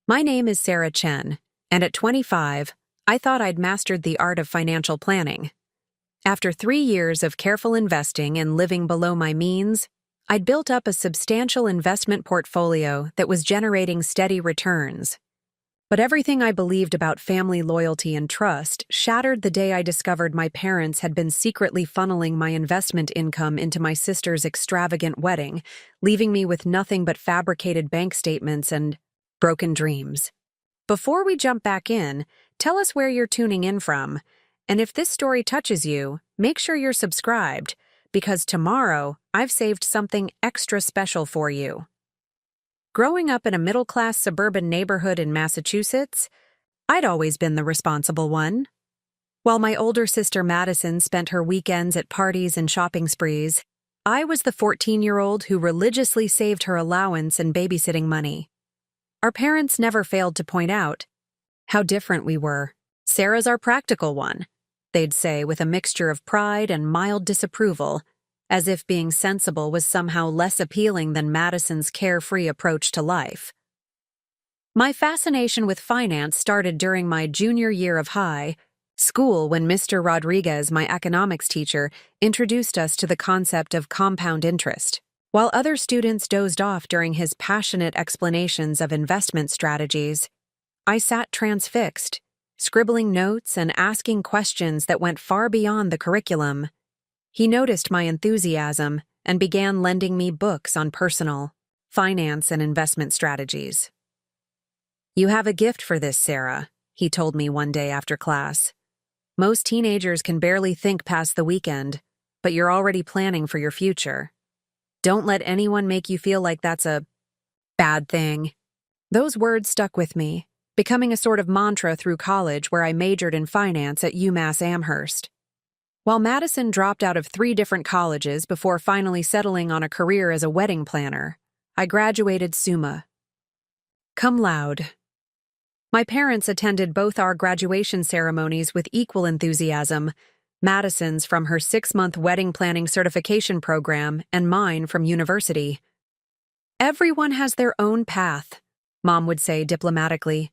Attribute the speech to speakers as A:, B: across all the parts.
A: My name is Sarah Chen, and at 25, I thought I'd mastered the art of financial planning. After 3 years of careful investing and living below my means, I'd built up a substantial investment portfolio that was generating steady returns. But everything I believed about family loyalty and trust shattered the day I discovered my parents had been secretly funneling my investment income into my sister's extravagant wedding, leaving me with nothing but fabricated bank statements and broken dreams. Before we jump back in, tell us where you're tuning in from, and if this story touches you, make sure you're subscribed, because tomorrow I've saved something extra special for you. Growing up in a middle-class suburban neighborhood in Massachusetts, I'd always been the responsible one. While my older sister Madison spent her weekends at parties and shopping sprees, I was the 14-year-old who religiously saved her allowance and babysitting money. Our parents never failed to point out how different we were. "Sarah's our practical one," they'd say with a mixture of pride and mild disapproval, as if being sensible was somehow less appealing than Madison's carefree approach to life. My fascination with finance started during my junior year of high school when Mr. Rodriguez, my economics teacher, introduced us to the concept of compound interest. While other students dozed off during his passionate explanations of investment strategies, I sat transfixed, scribbling notes and asking questions that went far beyond the curriculum. He noticed my enthusiasm and began lending me books on personal finance and investment strategies. "You have a gift for this, Sarah," he told me one day after class. "Most teenagers can barely think past the weekend, but you're already planning for your future. Don't let anyone make you feel like that's a bad thing." Those words stuck with me, becoming a sort of mantra through college where I majored in finance at UMass Amherst. While Madison dropped out of 3 different colleges before finally settling on a career as a wedding planner, I graduated summa cum laude. My parents attended both our graduation ceremonies with equal enthusiasm, Madison's from her 6-month wedding planning certification program and mine from university. "Everyone has their own path," Mom would say diplomatically.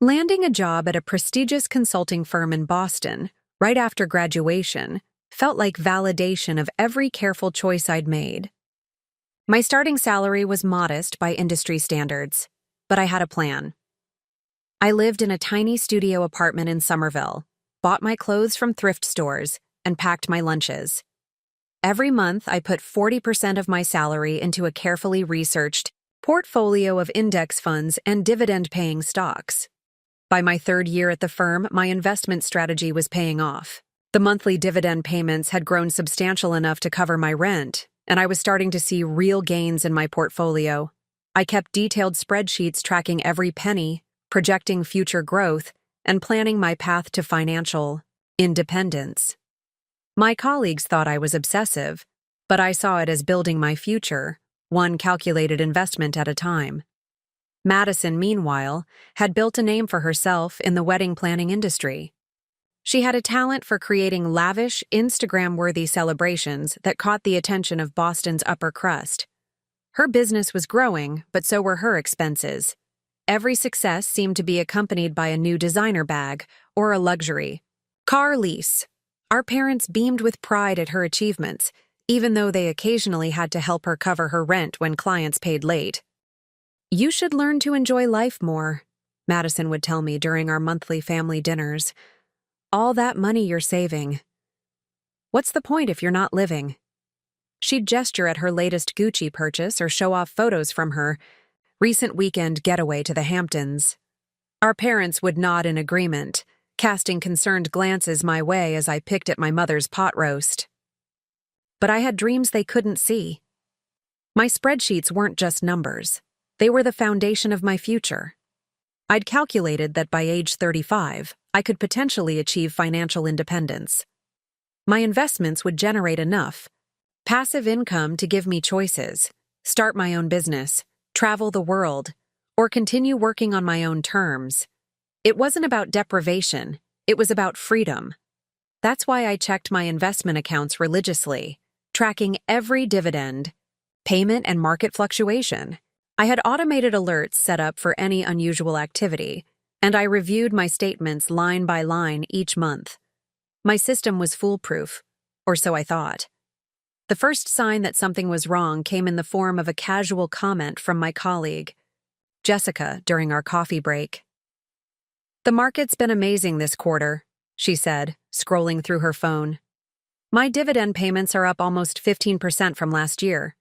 A: Landing a job at a prestigious consulting firm in Boston right after graduation felt like validation of every careful choice I'd made. My starting salary was modest by industry standards, but I had a plan. I lived in a tiny studio apartment in Somerville, bought my clothes from thrift stores, and packed my lunches. Every month, I put 40% of my salary into a carefully researched portfolio of index funds and dividend-paying stocks. By my 3rd year at the firm, my investment strategy was paying off. The monthly dividend payments had grown substantial enough to cover my rent, and I was starting to see real gains in my portfolio. I kept detailed spreadsheets tracking every penny, projecting future growth, and planning my path to financial independence. My colleagues thought I was obsessive, but I saw it as building my future, one calculated investment at a time. Madison, meanwhile, had built a name for herself in the wedding planning industry. She had a talent for creating lavish, Instagram-worthy celebrations that caught the attention of Boston's upper crust. Her business was growing, but so were her expenses. Every success seemed to be accompanied by a new designer bag or a luxury car lease. Our parents beamed with pride at her achievements, even though they occasionally had to help her cover her rent when clients paid late. "You should learn to enjoy life more," Madison would tell me during our monthly family dinners. "All that money you're saving. What's the point if you're not living?" She'd gesture at her latest Gucci purchase or show off photos from her recent weekend getaway to the Hamptons. Our parents would nod in agreement, casting concerned glances my way as I picked at my mother's pot roast. But I had dreams they couldn't see. My spreadsheets weren't just numbers. They were the foundation of my future. I'd calculated that by age 35, I could potentially achieve financial independence. My investments would generate enough passive income to give me choices, start my own business, travel the world, or continue working on my own terms. It wasn't about deprivation, it was about freedom. That's why I checked my investment accounts religiously, tracking every dividend, payment, and market fluctuation. I had automated alerts set up for any unusual activity, and I reviewed my statements line by line each month. My system was foolproof, or so I thought. The first sign that something was wrong came in the form of a casual comment from my colleague, Jessica, during our coffee break. "The market's been amazing this quarter," she said, scrolling through her phone. "My dividend payments are up almost 15% from last year."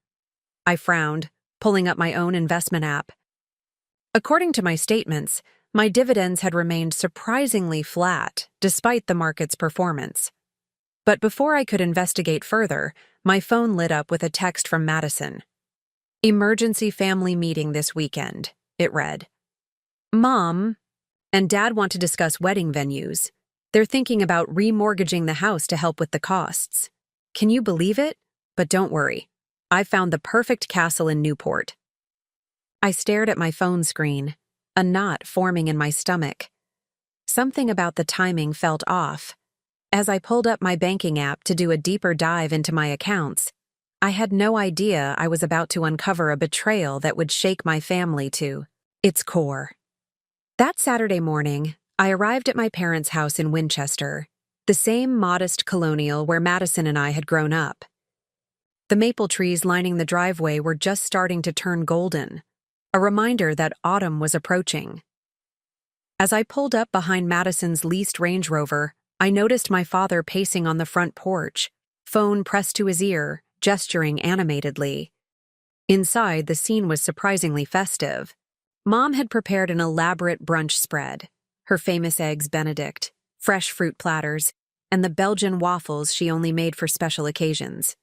A: I frowned, pulling up my own investment app. According to my statements, my dividends had remained surprisingly flat despite the market's performance. But before I could investigate further, my phone lit up with a text from Madison. "Emergency family meeting this weekend," it read. "Mom and Dad want to discuss wedding venues. They're thinking about remortgaging the house to help with the costs. Can you believe it? But don't worry. I found the perfect castle in Newport." I stared at my phone screen, a knot forming in my stomach. Something about the timing felt off. As I pulled up my banking app to do a deeper dive into my accounts, I had no idea I was about to uncover a betrayal that would shake my family to its core. That Saturday morning, I arrived at my parents' house in Winchester, the same modest colonial where Madison and I had grown up. The maple trees lining the driveway were just starting to turn golden, a reminder that autumn was approaching. As I pulled up behind Madison's leased Range Rover, I noticed my father pacing on the front porch, phone pressed to his ear, gesturing animatedly. Inside, the scene was surprisingly festive. Mom had prepared an elaborate brunch spread, her famous eggs Benedict, fresh fruit platters, and the Belgian waffles she only made for special occasions.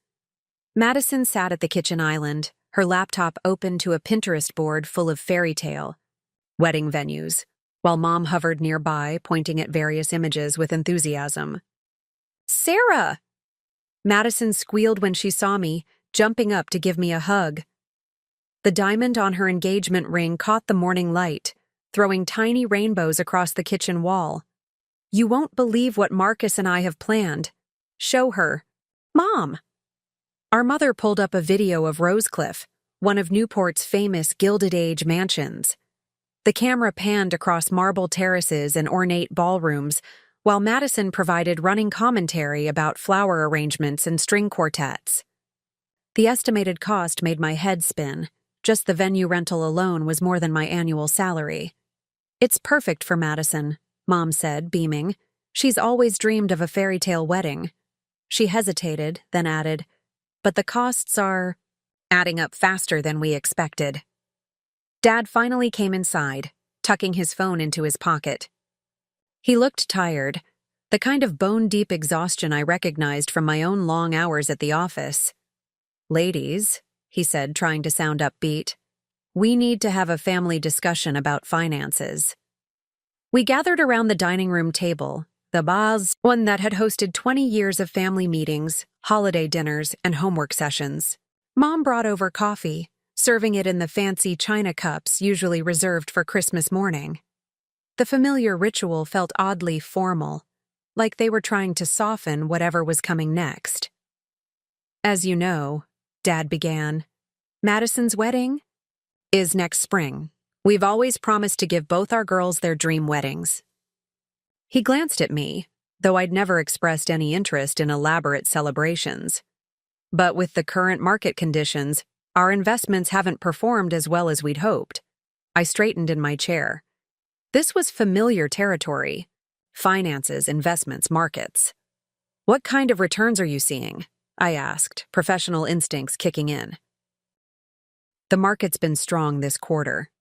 A: Madison sat at the kitchen island, her laptop open to a Pinterest board full of fairy tale wedding venues, while Mom hovered nearby, pointing at various images with enthusiasm. "Sarah!" Madison squealed when she saw me, jumping up to give me a hug. The diamond on her engagement ring caught the morning light, throwing tiny rainbows across the kitchen wall. "You won't believe what Marcus and I have planned. Show her." "Mom!" Our mother pulled up a video of Rosecliff, one of Newport's famous Gilded Age mansions. The camera panned across marble terraces and ornate ballrooms, while Madison provided running commentary about flower arrangements and string quartets. The estimated cost made my head spin. Just the venue rental alone was more than my annual salary. "It's perfect for Madison," Mom said, beaming. "She's always dreamed of a fairy tale wedding." She hesitated, then added, "But the costs are adding up faster than we expected." Dad finally came inside, tucking his phone into his pocket. He looked tired, the kind of bone-deep exhaustion I recognized from my own long hours at the office. "Ladies," he said, trying to sound upbeat, "we need to have a family discussion about finances." We gathered around the dining room table, the Baz, one that had hosted 20 years of family meetings, holiday dinners, and homework sessions. Mom brought over coffee, serving it in the fancy china cups usually reserved for Christmas morning. The familiar ritual felt oddly formal, like they were trying to soften whatever was coming next. "As you know," Dad began, "Madison's wedding is next spring. We've always promised to give both our girls their dream weddings." He glanced at me, though I'd never expressed any interest in elaborate celebrations. "But with the current market conditions, our investments haven't performed as well as we'd hoped." I straightened in my chair. This was familiar territory. Finances, investments, markets. "What kind of returns are you seeing?" I asked, professional instincts kicking in. "The market's been strong this quarter."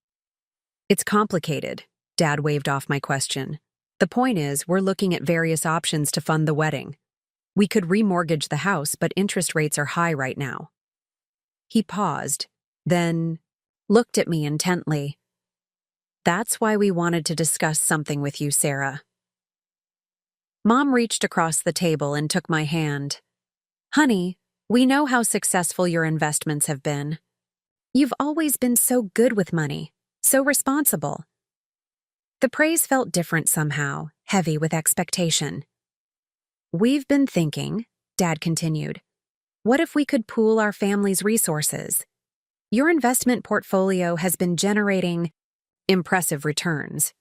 A: "It's complicated," Dad waved off my question. "The point is, we're looking at various options to fund the wedding. We could remortgage the house, but interest rates are high right now." He paused, then looked at me intently. "That's why we wanted to discuss something with you, Sarah." Mom reached across the table and took my hand. "Honey, we know how successful your investments have been. You've always been so good with money, so responsible." The praise felt different somehow, heavy with expectation. "We've been thinking," Dad continued, "what if we could pool our family's resources? Your investment portfolio has been generating impressive returns.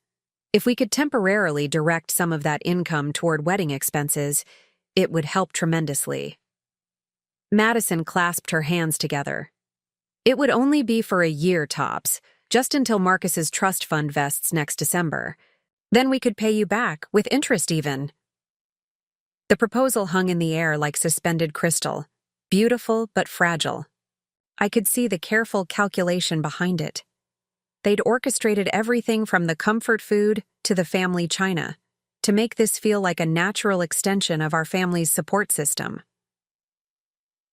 A: If we could temporarily direct some of that income toward wedding expenses, it would help tremendously." Madison clasped her hands together. "It would only be for a year tops, just until Marcus's trust fund vests next December. Then we could pay you back, with interest even." The proposal hung in the air like suspended crystal, beautiful but fragile. I could see the careful calculation behind it. They'd orchestrated everything from the comfort food to the family china to make this feel like a natural extension of our family's support system.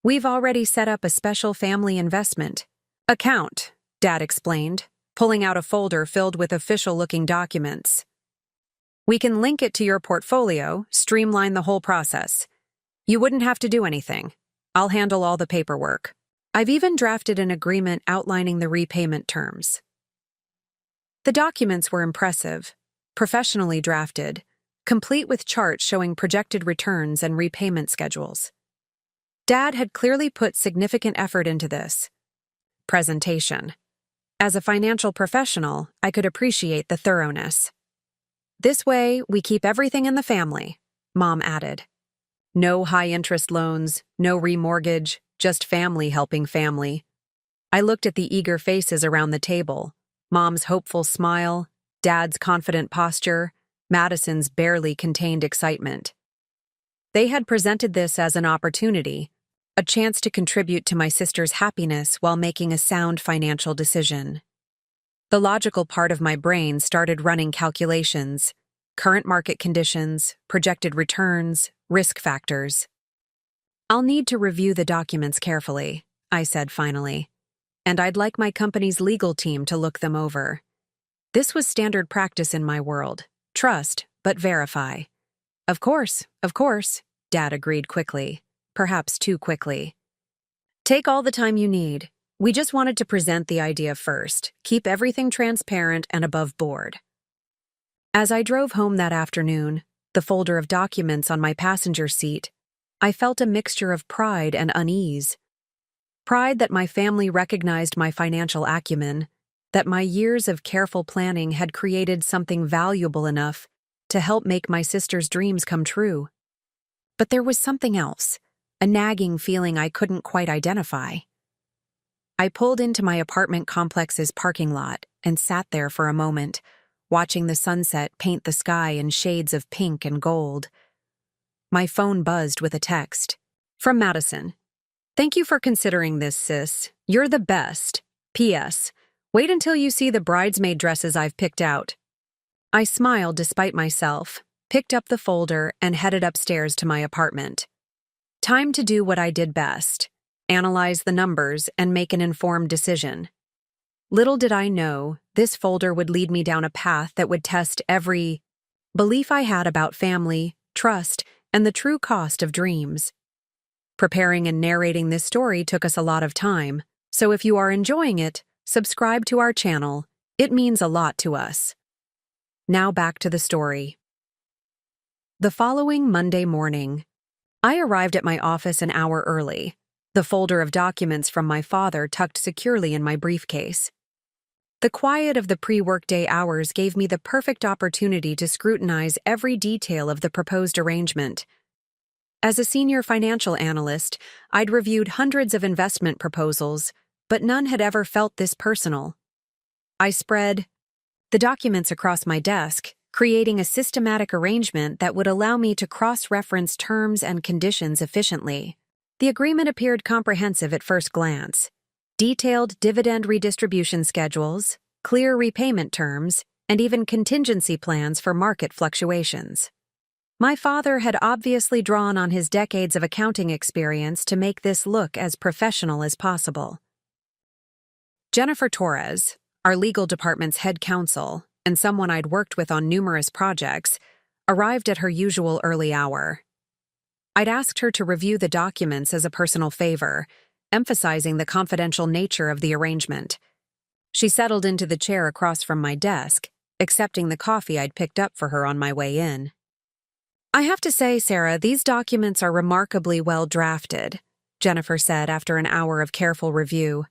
A: "We've already set up a special family investment account," Dad explained, pulling out a folder filled with official-looking documents. "We can link it to your portfolio, streamline the whole process. You wouldn't have to do anything. I'll handle all the paperwork. I've even drafted an agreement outlining the repayment terms." The documents were impressive, professionally drafted, complete with charts showing projected returns and repayment schedules. Dad had clearly put significant effort into this. Presentation. As a financial professional, I could appreciate the thoroughness. "This way, we keep everything in the family," Mom added. "No high-interest loans, no remortgage, just family helping family." I looked at the eager faces around the table, Mom's hopeful smile, Dad's confident posture, Madison's barely contained excitement. They had presented this as an opportunity, a chance to contribute to my sister's happiness while making a sound financial decision. The logical part of my brain started running calculations, current market conditions, projected returns, risk factors. "I'll need to review the documents carefully," I said finally, "and I'd like my company's legal team to look them over." This was standard practice in my world. Trust, but verify. Of course, Dad agreed quickly, perhaps too quickly. "Take all the time you need. We just wanted to present the idea first, keep everything transparent and above board." As I drove home that afternoon, the folder of documents on my passenger seat, I felt a mixture of pride and unease. Pride that my family recognized my financial acumen, that my years of careful planning had created something valuable enough to help make my sister's dreams come true. But there was something else, a nagging feeling I couldn't quite identify. I pulled into my apartment complex's parking lot and sat there for a moment, watching the sunset paint the sky in shades of pink and gold. My phone buzzed with a text. From Madison. "Thank you for considering this, sis. You're the best. P.S. Wait until you see the bridesmaid dresses I've picked out." I smiled despite myself, picked up the folder, and headed upstairs to my apartment. Time to do what I did best, analyze the numbers and make an informed decision. Little did I know, this folder would lead me down a path that would test every belief I had about family, trust, and the true cost of dreams. Preparing and narrating this story took us a lot of time, so if you are enjoying it, subscribe to our channel. It means a lot to us. Now back to the story. The following Monday morning, I arrived at my office an hour early, the folder of documents from my father tucked securely in my briefcase. The quiet of the pre-workday hours gave me the perfect opportunity to scrutinize every detail of the proposed arrangement. As a senior financial analyst, I'd reviewed hundreds of investment proposals, but none had ever felt this personal. I spread the documents across my desk, creating a systematic arrangement that would allow me to cross-reference terms and conditions efficiently. The agreement appeared comprehensive at first glance. Detailed dividend redistribution schedules, clear repayment terms, and even contingency plans for market fluctuations. My father had obviously drawn on his decades of accounting experience to make this look as professional as possible. Jennifer Torres, our legal department's head counsel, and someone I'd worked with on numerous projects, arrived at her usual early hour. I'd asked her to review the documents as a personal favor, emphasizing the confidential nature of the arrangement. She settled into the chair across from my desk, accepting the coffee I'd picked up for her on my way in. "I have to say, Sarah, these documents are remarkably well drafted," Jennifer said after an hour of careful review.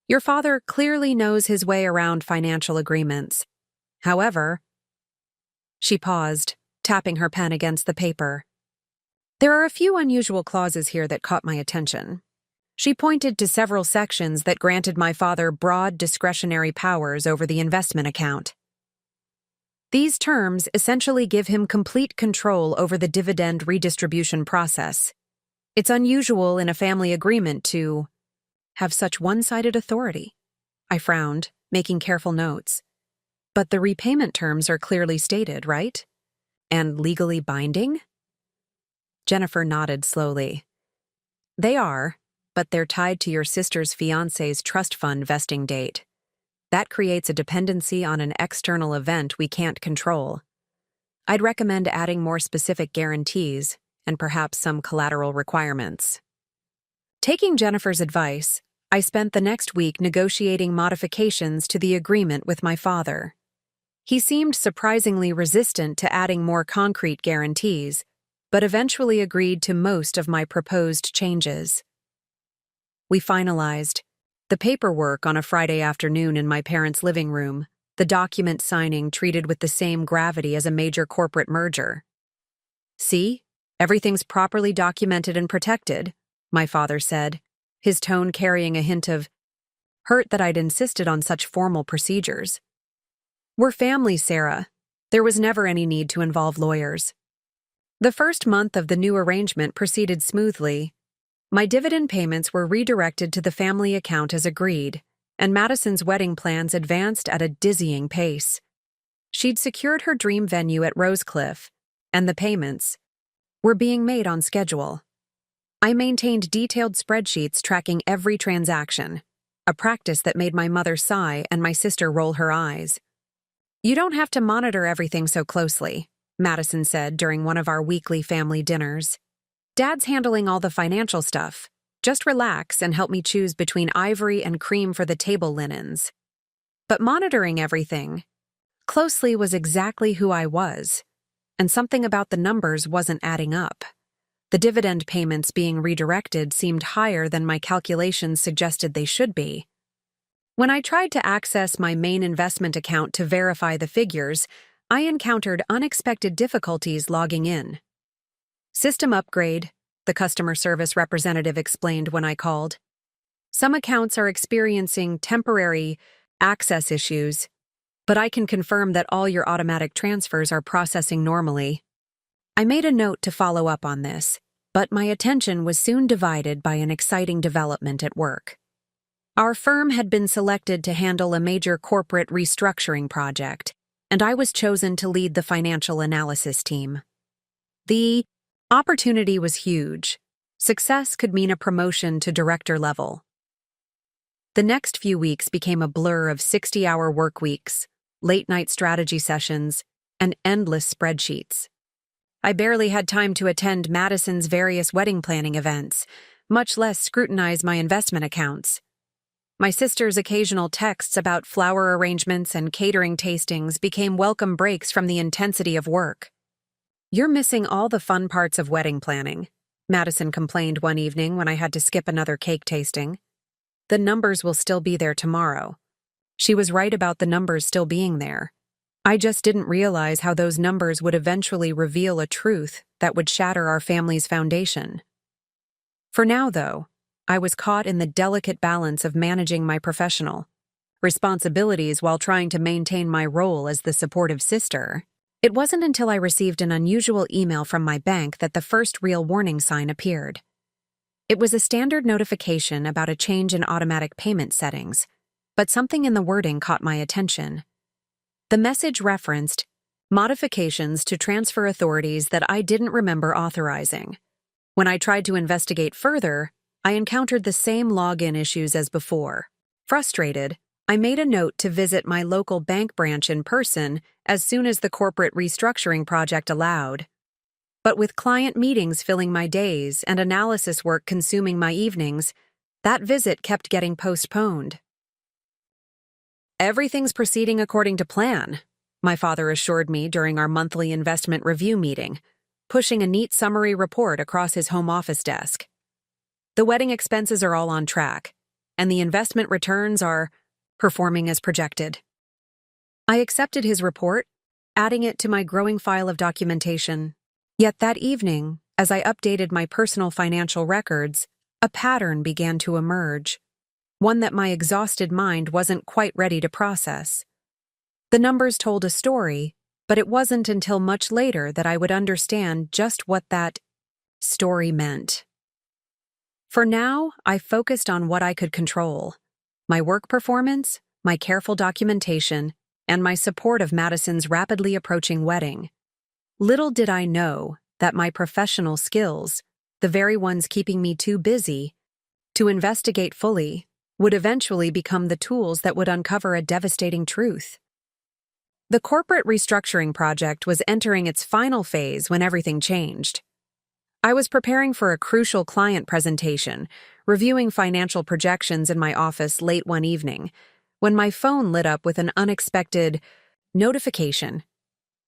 A: Your father clearly knows his way around financial agreements. However, she paused, tapping her pen against the paper. There are a few unusual clauses here that caught my attention. She pointed to several sections that granted my father broad discretionary powers over the investment account. These terms essentially give him complete control over the dividend redistribution process. It's unusual in a family agreement to have such one-sided authority. I frowned, making careful notes. But the repayment terms are clearly stated, right? And legally binding? Jennifer nodded slowly. They are, but they're tied to your sister's fiancé's trust fund vesting date. That creates a dependency on an external event we can't control. I'd recommend adding more specific guarantees and perhaps some collateral requirements. Taking Jennifer's advice, I spent the next week negotiating modifications to the agreement with my father. He seemed surprisingly resistant to adding more concrete guarantees, but eventually agreed to most of my proposed changes. We finalized the paperwork on a Friday afternoon in my parents' living room, the document signing treated with the same gravity as a major corporate merger. See, everything's properly documented and protected, my father said, his tone carrying a hint of hurt that I'd insisted on such formal procedures. We're family, Sarah. There was never any need to involve lawyers. The first month of the new arrangement proceeded smoothly. My dividend payments were redirected to the family account as agreed, and Madison's wedding plans advanced at a dizzying pace. She'd secured her dream venue at Rosecliff, and the payments were being made on schedule. I maintained detailed spreadsheets tracking every transaction, a practice that made my mother sigh and my sister roll her eyes. You don't have to monitor everything so closely, Madison said during one of our weekly family dinners. Dad's handling all the financial stuff. Just relax and help me choose between ivory and cream for the table linens. But monitoring everything closely was exactly who I was, and something about the numbers wasn't adding up. The dividend payments being redirected seemed higher than my calculations suggested they should be. When I tried to access my main investment account to verify the figures, I encountered unexpected difficulties logging in. System upgrade, the customer service representative explained when I called. Some accounts are experiencing temporary access issues, but I can confirm that all your automatic transfers are processing normally. I made a note to follow up on this, but my attention was soon divided by an exciting development at work. Our firm had been selected to handle a major corporate restructuring project, and I was chosen to lead the financial analysis team. The opportunity was huge. Success could mean a promotion to director level. The next few weeks became a blur of 60-hour work weeks, late-night strategy sessions, and endless spreadsheets. I barely had time to attend Madison's various wedding planning events, much less scrutinize my investment accounts. My sister's occasional texts about flower arrangements and catering tastings became welcome breaks from the intensity of work. You're missing all the fun parts of wedding planning, Madison complained one evening when I had to skip another cake tasting. The numbers will still be there tomorrow. She was right about the numbers still being there. I just didn't realize how those numbers would eventually reveal a truth that would shatter our family's foundation. For now, though, I was caught in the delicate balance of managing my professional responsibilities while trying to maintain my role as the supportive sister. It wasn't until I received an unusual email from my bank that the first real warning sign appeared. It was a standard notification about a change in automatic payment settings, but something in the wording caught my attention. The message referenced modifications to transfer authorities that I didn't remember authorizing. When I tried to investigate further, I encountered the same login issues as before. Frustrated, I made a note to visit my local bank branch in person as soon as the corporate restructuring project allowed. But with client meetings filling my days and analysis work consuming my evenings, that visit kept getting postponed. Everything's proceeding according to plan, my father assured me during our monthly investment review meeting, pushing a neat summary report across his home office desk. The wedding expenses are all on track. and the investment returns are performing as projected. I accepted his report, adding it to my growing file of documentation. Yet that evening, as I updated my personal financial records, a pattern began to emerge, one that my exhausted mind wasn't quite ready to process. The numbers told a story, but it wasn't until much later that I would understand just what that story meant. For now, I focused on what I could control: my work performance, my careful documentation, and my support of Madison's rapidly approaching wedding. Little did I know that my professional skills, the very ones keeping me too busy to investigate fully, would eventually become the tools that would uncover a devastating truth. The corporate restructuring project was entering its final phase when everything changed. I was preparing for a crucial client presentation, reviewing financial projections in my office late one evening, when my phone lit up with an unexpected notification.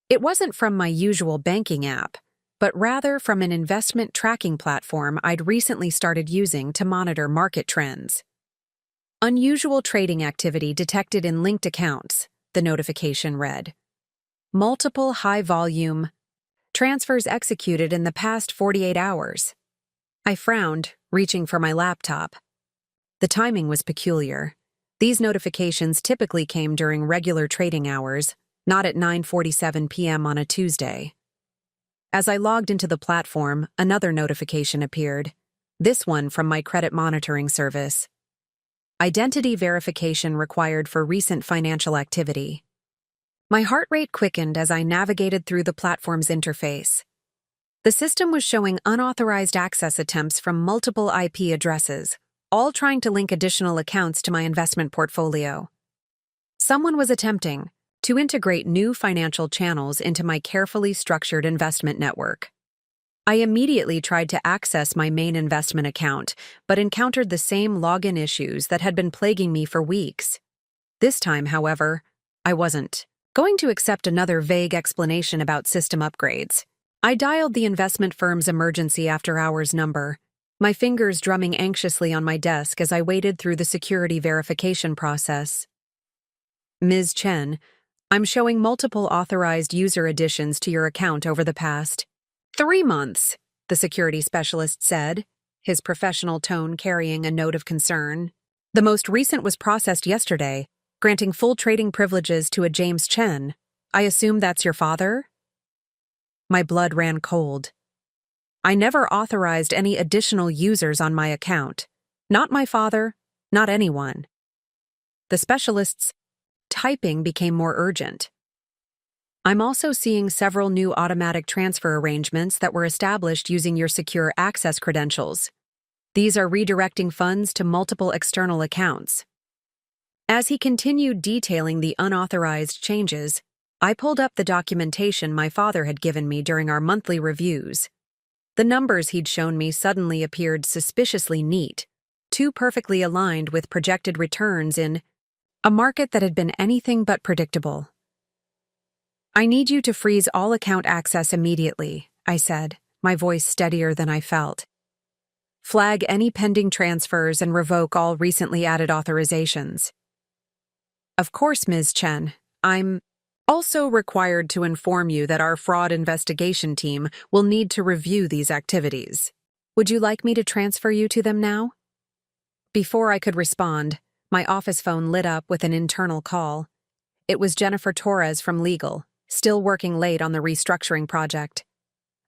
A: It wasn't from my usual banking app, but rather from an investment tracking platform I'd recently started using to monitor market trends. Unusual trading activity detected in linked accounts, the notification read. Multiple high-volume transfers executed in the past 48 hours. I frowned, reaching for my laptop. The timing was peculiar. These notifications typically came during regular trading hours, not at 9:47 p.m. on a Tuesday. As I logged into the platform, another notification appeared, this one from my credit monitoring service. Identity verification required for recent financial activity. My heart rate quickened as I navigated through the platform's interface. The system was showing unauthorized access attempts from multiple IP addresses, all trying to link additional accounts to my investment portfolio. Someone was attempting to integrate new financial channels into my carefully structured investment network. I immediately tried to access my main investment account, but encountered the same login issues that had been plaguing me for weeks. This time, however, I wasn't going to accept another vague explanation about system upgrades. I dialed the investment firm's emergency after-hours number, my fingers drumming anxiously on my desk as I waded through the security verification process. Ms. Chen, I'm showing multiple authorized user additions to your account over the past 3 months, the security specialist said, his professional tone carrying a note of concern. The most recent was processed yesterday, granting full trading privileges to a James Chen. I assume that's your father? My blood ran cold. I never authorized any additional users on my account. Not my father, not anyone. The specialist's typing became more urgent. I'm also seeing several new automatic transfer arrangements that were established using your secure access credentials. These are redirecting funds to multiple external accounts. As he continued detailing the unauthorized changes, I pulled up the documentation my father had given me during our monthly reviews. The numbers he'd shown me suddenly appeared suspiciously neat, too perfectly aligned with projected returns in a market that had been anything but predictable. I need you to freeze all account access immediately, I said, my voice steadier than I felt. Flag any pending transfers and revoke all recently added authorizations. Of course, Ms. Chen, I'm also required to inform you that our fraud investigation team will need to review these activities. Would you like me to transfer you to them now? Before I could respond, my office phone lit up with an internal call. It was Jennifer Torres from Legal, still working late on the restructuring project.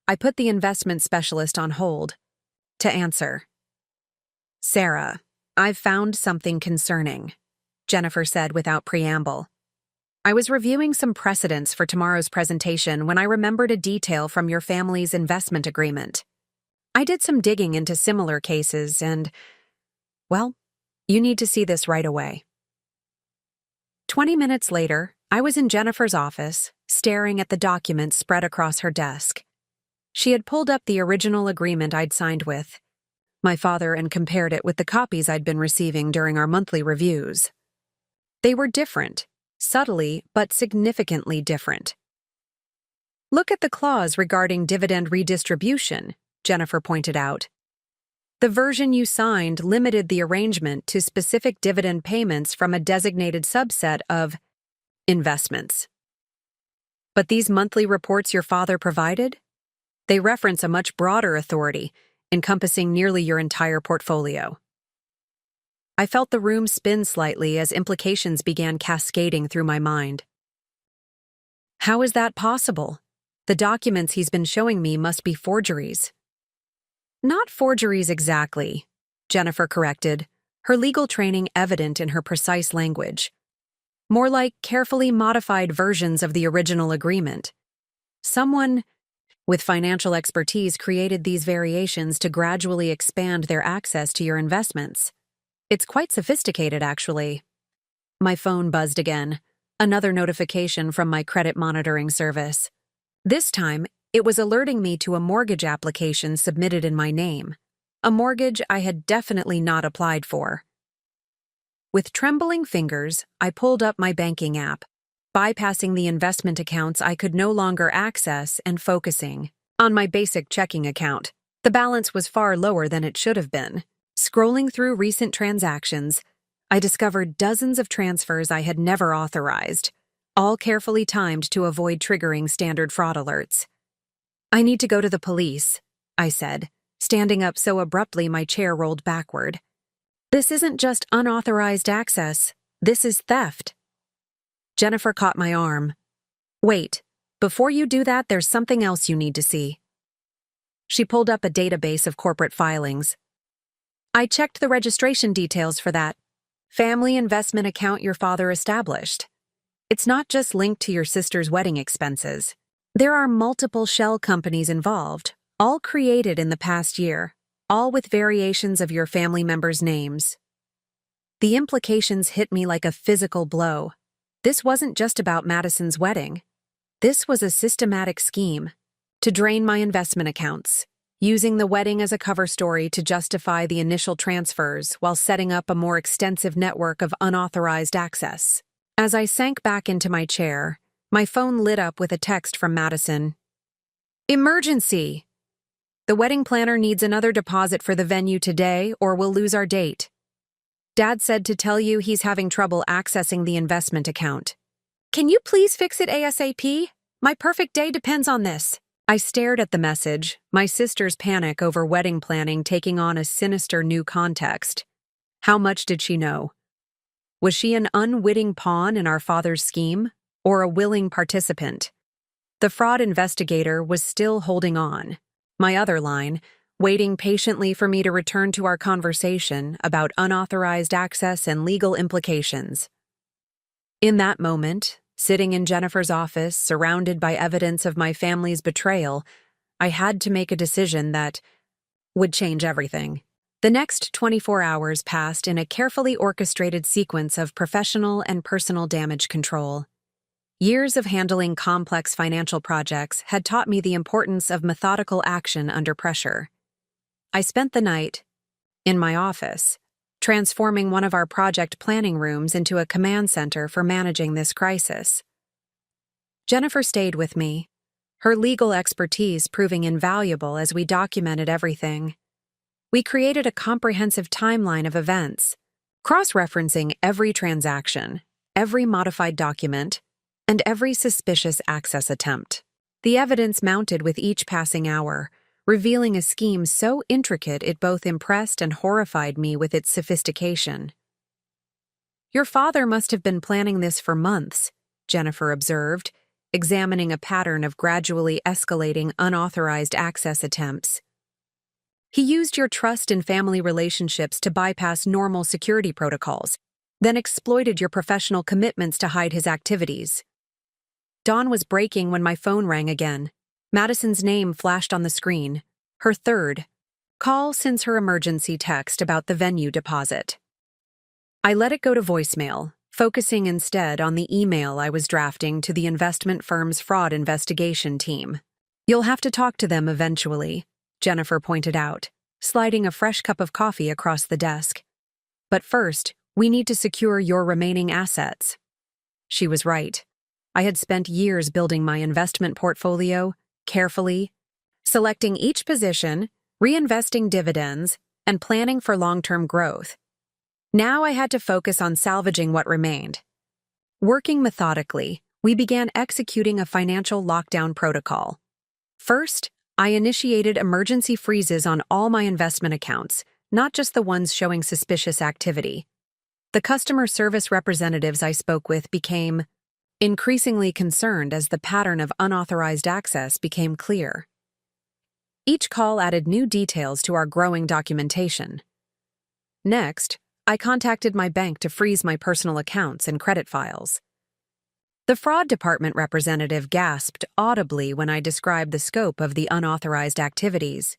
A: I put the investment specialist on hold to answer. Sarah, I've found something concerning, Jennifer said without preamble. I was reviewing some precedents for tomorrow's presentation when I remembered a detail from your family's investment agreement. I did some digging into similar cases and, well, you need to see this right away. 20 minutes later, I was in Jennifer's office, staring at the documents spread across her desk. She had pulled up the original agreement I'd signed with my father and compared it with the copies I'd been receiving during our monthly reviews. They were different, subtly but significantly different. Look at the clause regarding dividend redistribution, Jennifer pointed out. The version you signed limited the arrangement to specific dividend payments from a designated subset of investments. But these monthly reports your father provided? They reference a much broader authority, encompassing nearly your entire portfolio. I felt the room spin slightly as implications began cascading through my mind. How is that possible? The documents he's been showing me must be forgeries. Not forgeries exactly, Jennifer corrected, her legal training evident in her precise language. More like carefully modified versions of the original agreement. Someone with financial expertise created these variations to gradually expand their access to your investments. It's quite sophisticated, actually. My phone buzzed again, another notification from my credit monitoring service. This time, it was alerting me to a mortgage application submitted in my name, a mortgage I had definitely not applied for. With trembling fingers, I pulled up my banking app, bypassing the investment accounts I could no longer access and focusing on my basic checking account. The balance was far lower than it should have been. Scrolling through recent transactions, I discovered dozens of transfers I had never authorized, all carefully timed to avoid triggering standard fraud alerts. I need to go to the police, I said, standing up so abruptly my chair rolled backward. This isn't just unauthorized access, this is theft. Jennifer caught my arm. Wait, before you do that, there's something else you need to see. She pulled up a database of corporate filings. I checked the registration details for that family investment account your father established. It's not just linked to your sister's wedding expenses. There are multiple shell companies involved, all created in the past year, all with variations of your family members' names. The implications hit me like a physical blow. This wasn't just about Madison's wedding. This was a systematic scheme to drain my investment accounts, using the wedding as a cover story to justify the initial transfers while setting up a more extensive network of unauthorized access. As I sank back into my chair, my phone lit up with a text from Madison. Emergency! The wedding planner needs another deposit for the venue today or we'll lose our date. Dad said to tell you he's having trouble accessing the investment account. Can you please fix it ASAP? My perfect day depends on this. I stared at the message, my sister's panic over wedding planning taking on a sinister new context. How much did she know? Was she an unwitting pawn in our father's scheme, or a willing participant? The fraud investigator was still holding on. My other line, waiting patiently for me to return to our conversation about unauthorized access and legal implications. In that moment, sitting in Jennifer's office, surrounded by evidence of my family's betrayal, I had to make a decision that would change everything. The next 24 hours passed in a carefully orchestrated sequence of professional and personal damage control. Years of handling complex financial projects had taught me the importance of methodical action under pressure. I spent the night in my office, transforming one of our project planning rooms into a command center for managing this crisis. Jennifer stayed with me, her legal expertise proving invaluable as we documented everything. We created a comprehensive timeline of events, cross-referencing every transaction, every modified document, and every suspicious access attempt. The evidence mounted with each passing hour, revealing a scheme so intricate it both impressed and horrified me with its sophistication. Your father must have been planning this for months, Jennifer observed, examining a pattern of gradually escalating unauthorized access attempts. He used your trust and family relationships to bypass normal security protocols, then exploited your professional commitments to hide his activities. Dawn was breaking when my phone rang again. Madison's name flashed on the screen, her third call since her emergency text about the venue deposit. I let it go to voicemail, focusing instead on the email I was drafting to the investment firm's fraud investigation team. You'll have to talk to them eventually, Jennifer pointed out, sliding a fresh cup of coffee across the desk. But first, we need to secure your remaining assets. She was right. I had spent years building my investment portfolio, carefully, selecting each position, reinvesting dividends, and planning for long-term growth. Now I had to focus on salvaging what remained. Working methodically, we began executing a financial lockdown protocol. First, I initiated emergency freezes on all my investment accounts, not just the ones showing suspicious activity. The customer service representatives I spoke with became increasingly concerned as the pattern of unauthorized access became clear. Each call added new details to our growing documentation. Next, I contacted my bank to freeze my personal accounts and credit files. The fraud department representative gasped audibly when I described the scope of the unauthorized activities.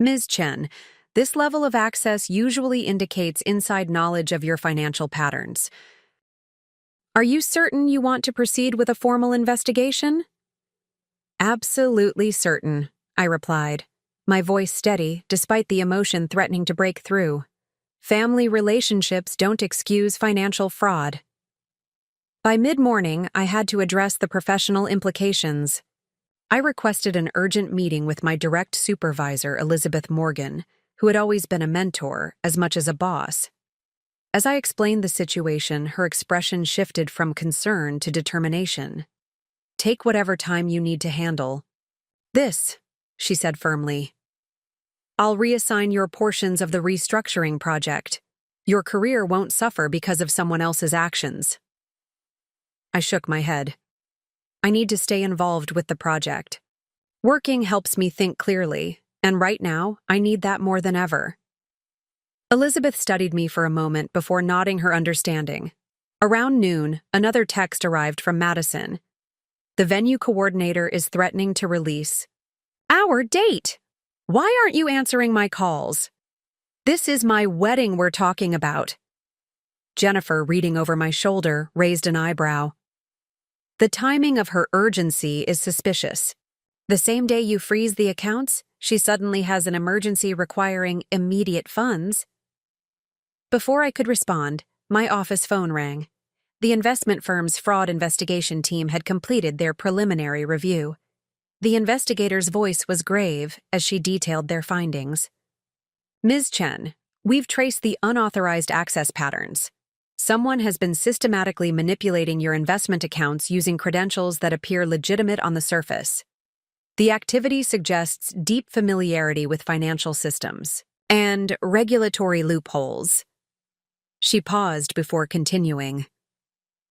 A: Ms. Chen, this level of access usually indicates inside knowledge of your financial patterns. Are you certain you want to proceed with a formal investigation? Absolutely certain, I replied, my voice steady despite the emotion threatening to break through. Family relationships don't excuse financial fraud. By mid-morning, I had to address the professional implications. I requested an urgent meeting with my direct supervisor, Elizabeth Morgan, who had always been a mentor as much as a boss. As I explained the situation, her expression shifted from concern to determination. Take whatever time you need to handle this, she said firmly. I'll reassign your portions of the restructuring project. Your career won't suffer because of someone else's actions. I shook my head. I need to stay involved with the project. Working helps me think clearly, and right now, I need that more than ever. Elizabeth studied me for a moment before nodding her understanding. Around noon, another text arrived from Madison. The venue coordinator is threatening to release our date. Why aren't you answering my calls? This is my wedding we're talking about. Jennifer, reading over my shoulder, raised an eyebrow. The timing of her urgency is suspicious. The same day you freeze the accounts, she suddenly has an emergency requiring immediate funds. Before I could respond, my office phone rang. The investment firm's fraud investigation team had completed their preliminary review. The investigator's voice was grave as she detailed their findings. Ms. Chen, we've traced the unauthorized access patterns. Someone has been systematically manipulating your investment accounts using credentials that appear legitimate on the surface. The activity suggests deep familiarity with financial systems and regulatory loopholes. She paused before continuing.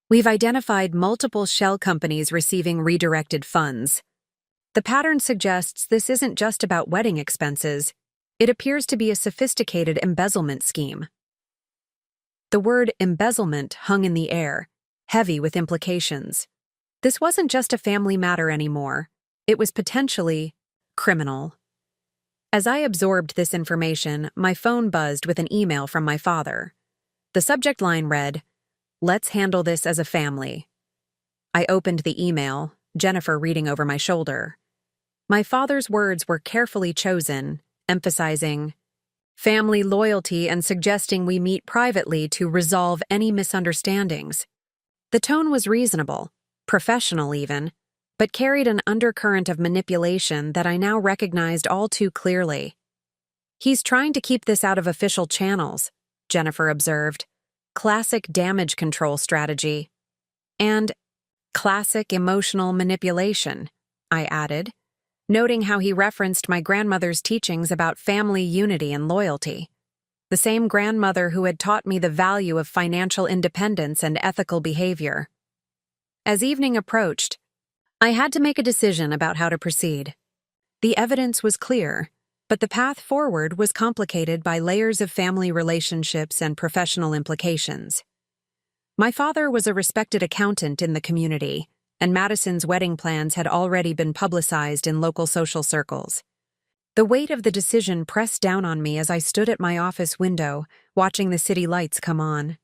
A: We've identified multiple shell companies receiving redirected funds. The pattern suggests this isn't just about wedding expenses. It appears to be a sophisticated embezzlement scheme. The word embezzlement hung in the air, heavy with implications. This wasn't just a family matter anymore. It was potentially criminal. As I absorbed this information, my phone buzzed with an email from my father. The subject line read, "Let's handle this as a family." I opened the email, Jennifer reading over my shoulder. My father's words were carefully chosen, emphasizing family loyalty and suggesting we meet privately to resolve any misunderstandings. The tone was reasonable, professional even, but carried an undercurrent of manipulation that I now recognized all too clearly. He's trying to keep this out of official channels, Jennifer observed. Classic damage control strategy. And classic emotional manipulation, I added, noting how he referenced my grandmother's teachings about family unity and loyalty. The same grandmother who had taught me the value of financial independence and ethical behavior. As evening approached, I had to make a decision about how to proceed. The evidence was clear, but the path forward was complicated by layers of family relationships and professional implications. My father was a respected accountant in the community, and Madison's wedding plans had already been publicized in local social circles. The weight of the decision pressed down on me as I stood at my office window, watching the city lights come on.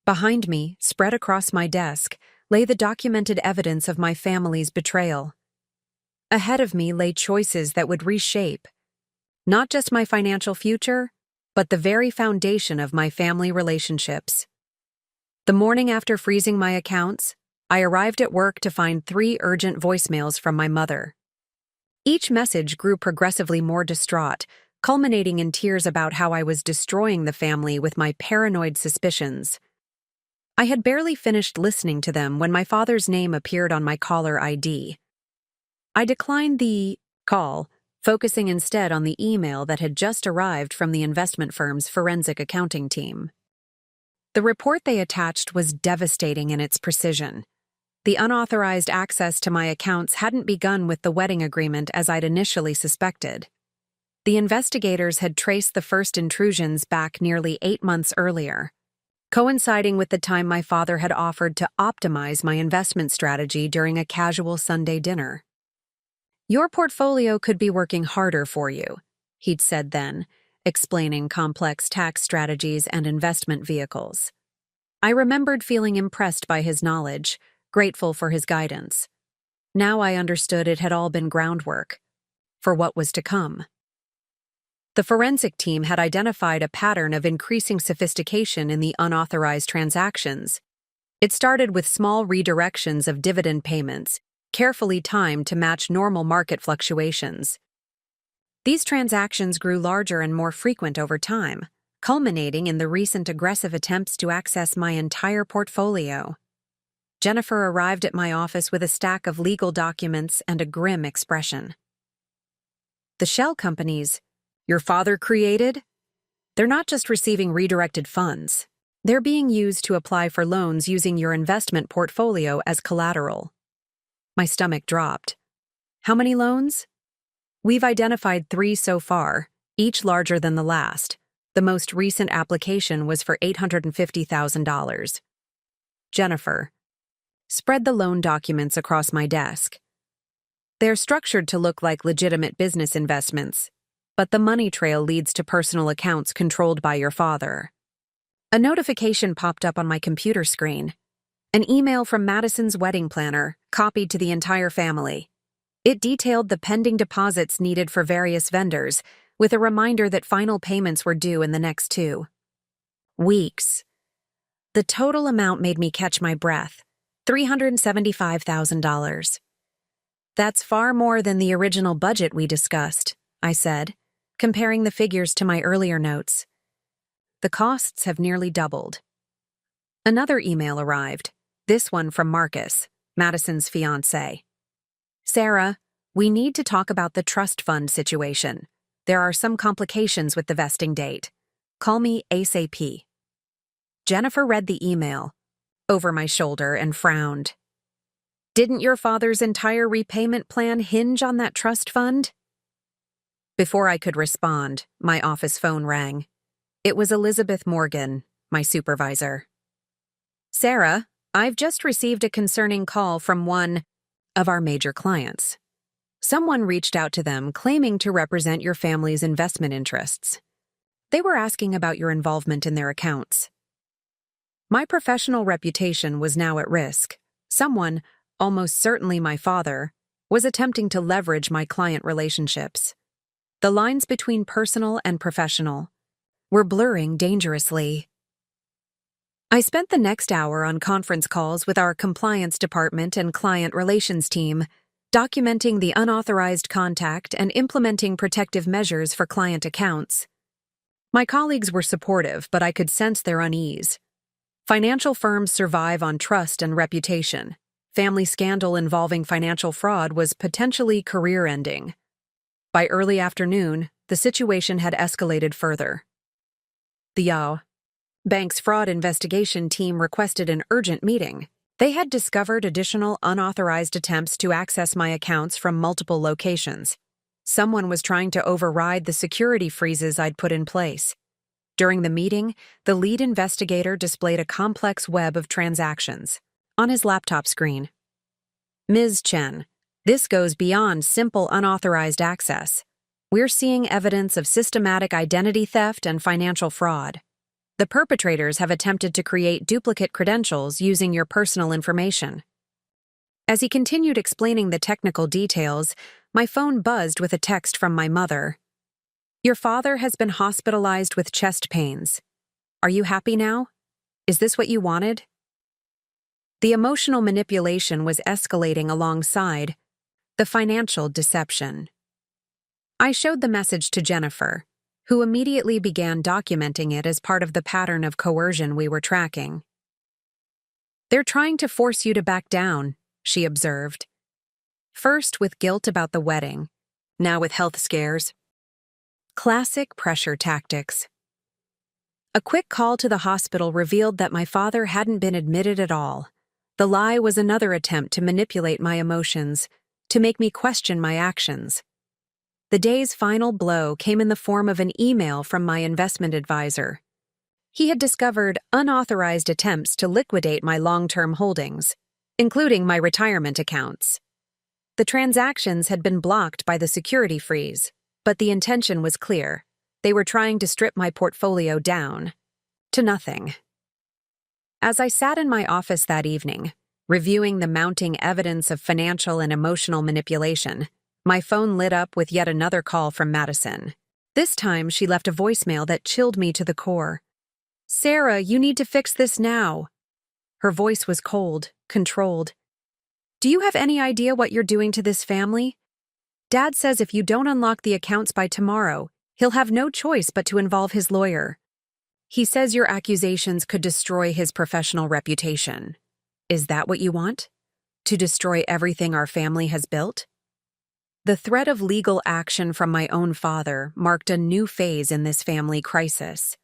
A: Behind me, spread across my desk, lay the documented evidence of my family's betrayal. Ahead of me lay choices that would reshape not just my financial future, but the very foundation of my family relationships. The morning after freezing my accounts, I arrived at work to find 3 urgent voicemails from my mother. Each message grew progressively more distraught, culminating in tears about how I was destroying the family with my paranoid suspicions. I had barely finished listening to them when my father's name appeared on my caller ID. I declined the call, focusing instead on the email that had just arrived from the investment firm's forensic accounting team. The report they attached was devastating in its precision. The unauthorized access to my accounts hadn't begun with the wedding agreement as I'd initially suspected. The investigators had traced the first intrusions back nearly 8 months earlier, coinciding with the time my father had offered to optimize my investment strategy during a casual Sunday dinner. "Your portfolio could be working harder for you," he'd said then, explaining complex tax strategies and investment vehicles. I remembered feeling impressed by his knowledge, grateful for his guidance. Now I understood it had all been groundwork for what was to come. The forensic team had identified a pattern of increasing sophistication in the unauthorized transactions. It started with small redirections of dividend payments, carefully timed to match normal market fluctuations. These transactions grew larger and more frequent over time, culminating in the recent aggressive attempts to access my entire portfolio. Jennifer arrived at my office with a stack of legal documents and a grim expression. "The shell companies your father created? They're not just receiving redirected funds. They're being used to apply for loans using your investment portfolio as collateral." My stomach dropped. "How many loans?" "We've identified 3 so far, each larger than the last. The most recent application was for $850,000. Jennifer spread the loan documents across my desk. "They're structured to look like legitimate business investments, but the money trail leads to personal accounts controlled by your father." A notification popped up on my computer screen. An email from Madison's wedding planner, copied to the entire family. It detailed the pending deposits needed for various vendors, with a reminder that final payments were due in the next 2 weeks. The total amount made me catch my breath: $375,000. "That's far more than the original budget we discussed," I said, comparing the figures to my earlier notes. "The costs have nearly doubled." Another email arrived, this one from Marcus, Madison's fiancé. "Sarah, we need to talk about the trust fund situation. There are some complications with the vesting date. Call me ASAP." Jennifer read the email over my shoulder and frowned. "Didn't your father's entire repayment plan hinge on that trust fund?" Before I could respond, my office phone rang. It was Elizabeth Morgan, my supervisor. "Sarah, I've just received a concerning call from one of our major clients. Someone reached out to them claiming to represent your family's investment interests. They were asking about your involvement in their accounts." My professional reputation was now at risk. Someone, almost certainly my father, was attempting to leverage my client relationships. The lines between personal and professional were blurring dangerously. I spent the next hour on conference calls with our compliance department and client relations team, documenting the unauthorized contact and implementing protective measures for client accounts. My colleagues were supportive, but I could sense their unease. Financial firms survive on trust and reputation. Family scandal involving financial fraud was potentially career-ending. By early afternoon, the situation had escalated further. The bank's fraud investigation team requested an urgent meeting. They had discovered additional unauthorized attempts to access my accounts from multiple locations. Someone was trying to override the security freezes I'd put in place. During the meeting, the lead investigator displayed a complex web of transactions on his laptop screen. "Ms. Chen, this goes beyond simple unauthorized access. We're seeing evidence of systematic identity theft and financial fraud. The perpetrators have attempted to create duplicate credentials using your personal information." As he continued explaining the technical details, my phone buzzed with a text from my mother. "Your father has been hospitalized with chest pains. Are you happy now? Is this what you wanted?" The emotional manipulation was escalating alongside the financial deception. I showed the message to Jennifer, who immediately began documenting it as part of the pattern of coercion we were tracking. "They're trying to force you to back down," she observed. First with guilt about the wedding, now with health scares. Classic pressure tactics. A quick call to the hospital revealed that my father hadn't been admitted at all. The lie was another attempt to manipulate my emotions, to make me question my actions. The day's final blow came in the form of an email from my investment advisor. He had discovered unauthorized attempts to liquidate my long-term holdings, including my retirement accounts. The transactions had been blocked by the security freeze, but the intention was clear. They were trying to strip my portfolio down to nothing. As I sat in my office that evening, reviewing the mounting evidence of financial and emotional manipulation, my phone lit up with yet another call from Madison. This time, she left a voicemail that chilled me to the core. "Sarah, you need to fix this now." Her voice was cold, controlled. "Do you have any idea what you're doing to this family? Dad says if you don't unlock the accounts by tomorrow, he'll have no choice but to involve his lawyer. He says your accusations could destroy his professional reputation. Is that what you want? To destroy everything our family has built?" The threat of legal action from my own father marked a new phase in this family crisis.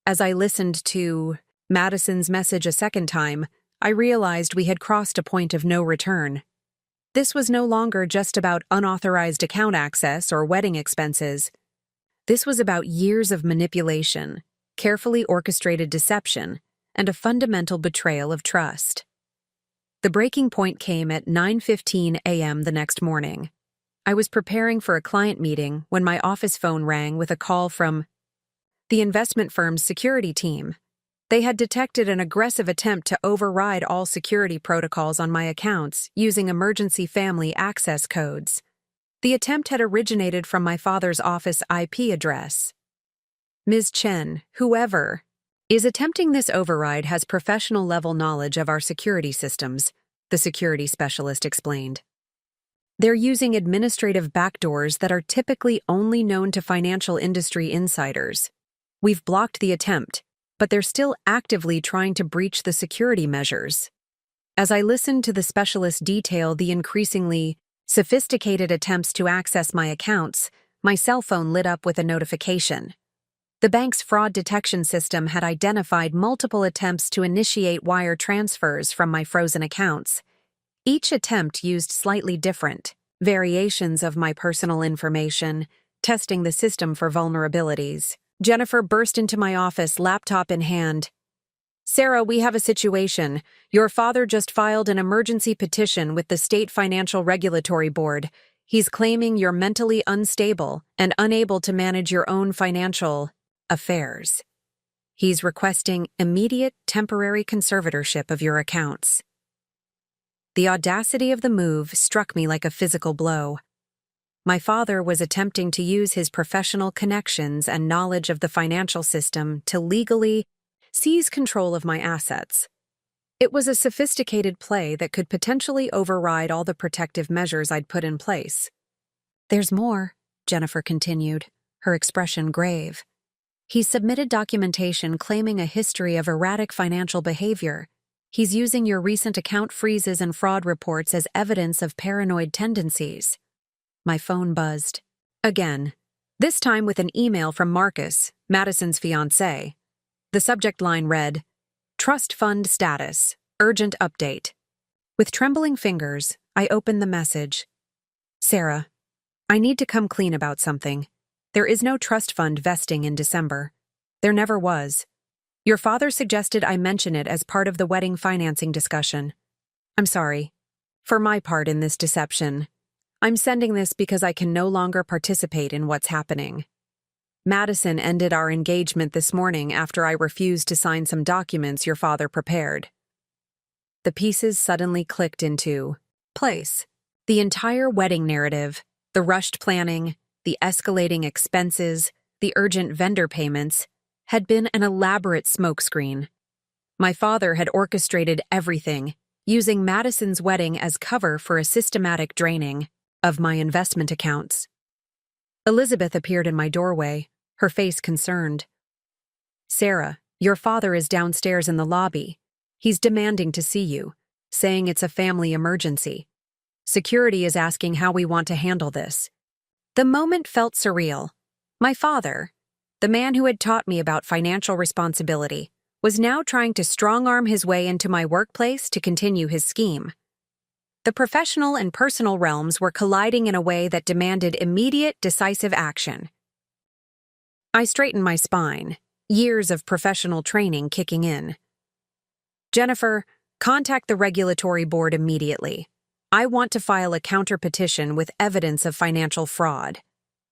A: As I listened to Madison's message a second time, I realized we had crossed a point of no return. This was no longer just about unauthorized account access or wedding expenses. This was about years of manipulation, carefully orchestrated deception, and a fundamental betrayal of trust. The breaking point came at 9:15 a.m. the next morning. I was preparing for a client meeting when my office phone rang with a call from the investment firm's security team. They had detected an aggressive attempt to override all security protocols on my accounts using emergency family access codes. The attempt had originated from my father's office IP address. "Ms. Chen, whoever is attempting this override has professional-level knowledge of our security systems," the security specialist explained. "They're using administrative backdoors that are typically only known to financial industry insiders. We've blocked the attempt, but they're still actively trying to breach the security measures." As I listened to the specialist detail the increasingly sophisticated attempts to access my accounts, my cell phone lit up with a notification. The bank's fraud detection system had identified multiple attempts to initiate wire transfers from my frozen accounts. Each attempt used slightly different variations of my personal information, testing the system for vulnerabilities. Jennifer burst into my office, laptop in hand. "Sarah, we have a situation. Your father just filed an emergency petition with the State Financial Regulatory Board. He's claiming you're mentally unstable and unable to manage your own financial affairs. He's requesting immediate temporary conservatorship of your accounts." The audacity of the move struck me like a physical blow. My father was attempting to use his professional connections and knowledge of the financial system to legally seize control of my assets. It was a sophisticated play that could potentially override all the protective measures I'd put in place. "There's more," Jennifer continued, her expression grave. "He submitted documentation claiming a history of erratic financial behavior. He's using your recent account freezes and fraud reports as evidence of paranoid tendencies." My phone buzzed. Again, this time with an email from Marcus, Madison's fiancé. The subject line read, "Trust fund status, urgent update." With trembling fingers, I opened the message. "Sarah, I need to come clean about something. There is no trust fund vesting in December. There never was. Your father suggested I mention it as part of the wedding financing discussion. I'm sorry. For my part in this deception, I'm sending this because I can no longer participate in what's happening. Madison ended our engagement this morning after I refused to sign some documents your father prepared." The pieces suddenly clicked into place. The entire wedding narrative, the rushed planning, the escalating expenses, the urgent vendor payments, had been an elaborate smokescreen. My father had orchestrated everything, using Madison's wedding as cover for a systematic draining of my investment accounts. Elizabeth appeared in my doorway, her face concerned. "Sarah, your father is downstairs in the lobby. He's demanding to see you, saying it's a family emergency. Security is asking how we want to handle this." The moment felt surreal. My father, the man who had taught me about financial responsibility, was now trying to strong-arm his way into my workplace to continue his scheme. The professional and personal realms were colliding in a way that demanded immediate, decisive action. I straightened my spine, years of professional training kicking in. "Jennifer, contact the regulatory board immediately. I want to file a counter-petition with evidence of financial fraud.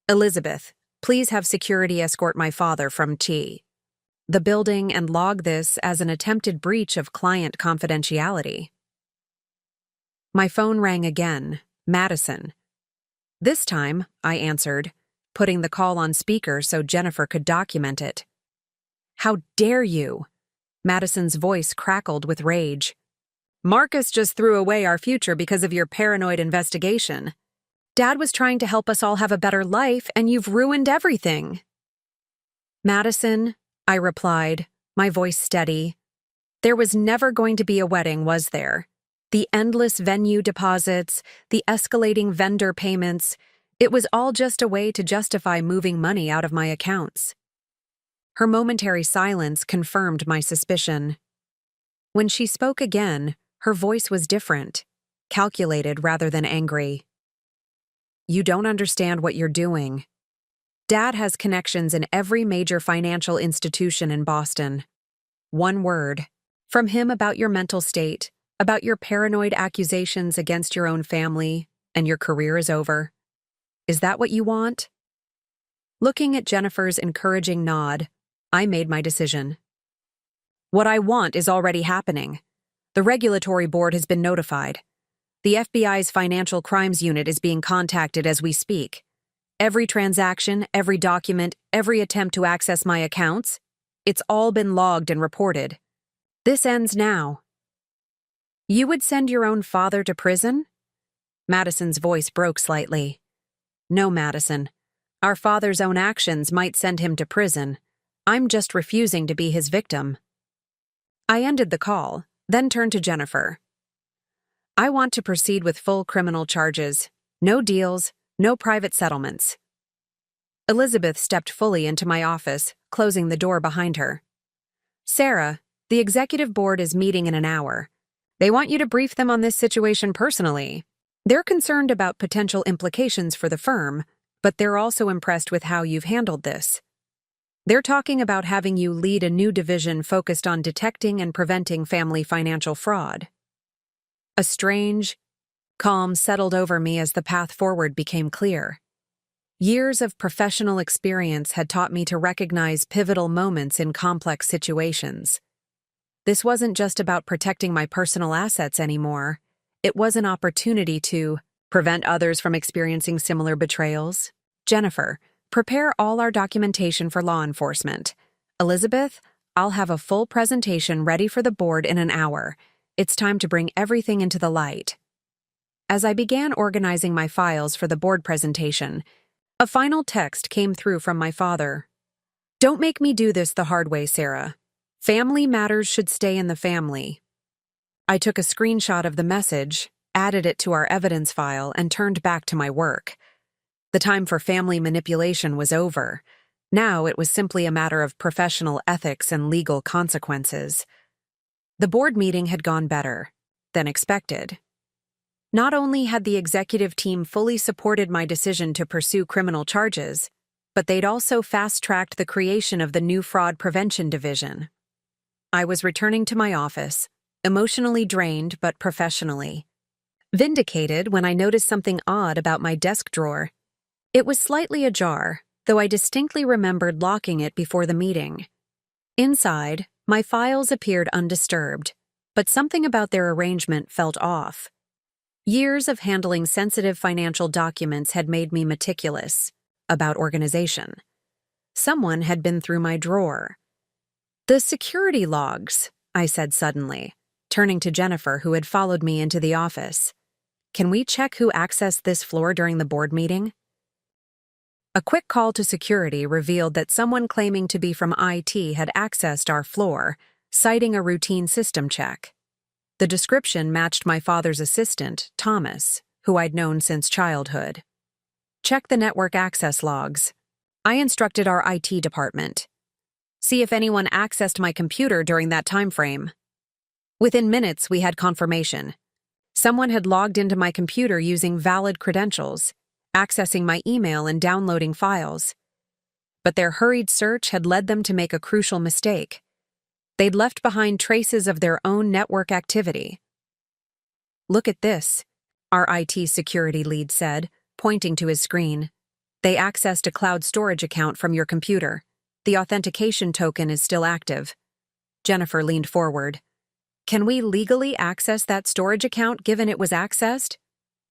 A: Elizabeth, please have security escort my father from the building and log this as an attempted breach of client confidentiality." My phone rang again. Madison. "This time," I answered, putting the call on speaker so Jennifer could document it. "How dare you?" Madison's voice crackled with rage. "Marcus just threw away our future because of your paranoid investigation. Dad was trying to help us all have a better life, and you've ruined everything." "Madison," I replied, my voice steady, "there was never going to be a wedding, was there? The endless venue deposits, the escalating vendor payments, it was all just a way to justify moving money out of my accounts." Her momentary silence confirmed my suspicion. When she spoke again, her voice was different, calculated rather than angry. "You don't understand what you're doing. Dad has connections in every major financial institution in Boston. One word from him about your mental state, about your paranoid accusations against your own family, and your career is over. Is that what you want?" Looking at Jennifer's encouraging nod, I made my decision. "What I want is already happening. The regulatory board has been notified. The FBI's Financial Crimes Unit is being contacted as we speak. Every transaction, every document, every attempt to access my accounts, it's all been logged and reported. This ends now." "You would send your own father to prison?" Madison's voice broke slightly. "No, Madison. Our father's own actions might send him to prison. I'm just refusing to be his victim." I ended the call, then turned to Jennifer. "I want to proceed with full criminal charges. No deals, no private settlements." Elizabeth stepped fully into my office, closing the door behind her. "Sarah, the executive board is meeting in an hour. They want you to brief them on this situation personally. They're concerned about potential implications for the firm, but they're also impressed with how you've handled this. They're talking about having you lead a new division focused on detecting and preventing family financial fraud." A strange calm settled over me as the path forward became clear. Years of professional experience had taught me to recognize pivotal moments in complex situations. This wasn't just about protecting my personal assets anymore. It was an opportunity to prevent others from experiencing similar betrayals. "Jennifer, prepare all our documentation for law enforcement. Elizabeth, I'll have a full presentation ready for the board in an hour. It's time to bring everything into the light." As I began organizing my files for the board presentation, a final text came through from my father. "Don't make me do this the hard way, Sarah. Family matters should stay in the family." I took a screenshot of the message, added it to our evidence file, and turned back to my work. The time for family manipulation was over. Now it was simply a matter of professional ethics and legal consequences. The board meeting had gone better than expected. Not only had the executive team fully supported my decision to pursue criminal charges, but they'd also fast-tracked the creation of the new fraud prevention division. I was returning to my office, emotionally drained but professionally. Vindicated when I noticed something odd about my desk drawer. It was slightly ajar, though I distinctly remembered locking it before the meeting. Inside, my files appeared undisturbed, but something about their arrangement felt off. Years of handling sensitive financial documents had made me meticulous about organization. Someone had been through my drawer. "The security logs," I said suddenly, turning to Jennifer, who had followed me into the office. "Can we check who accessed this floor during the board meeting?" A quick call to security revealed that someone claiming to be from IT had accessed our floor, citing a routine system check. The description matched my father's assistant, Thomas, who I'd known since childhood. Check the network access logs. I instructed our IT department. See if anyone accessed my computer during that time frame. Within minutes, we had confirmation. Someone had logged into my computer using valid credentials, accessing my email and downloading files. But their hurried search had led them to make a crucial mistake. They'd left behind traces of their own network activity. "Look at this," our IT security lead said, pointing to his screen. "They accessed a cloud storage account from your computer. The authentication token is still active." Jennifer leaned forward. "Can we legally access that storage account given it was accessed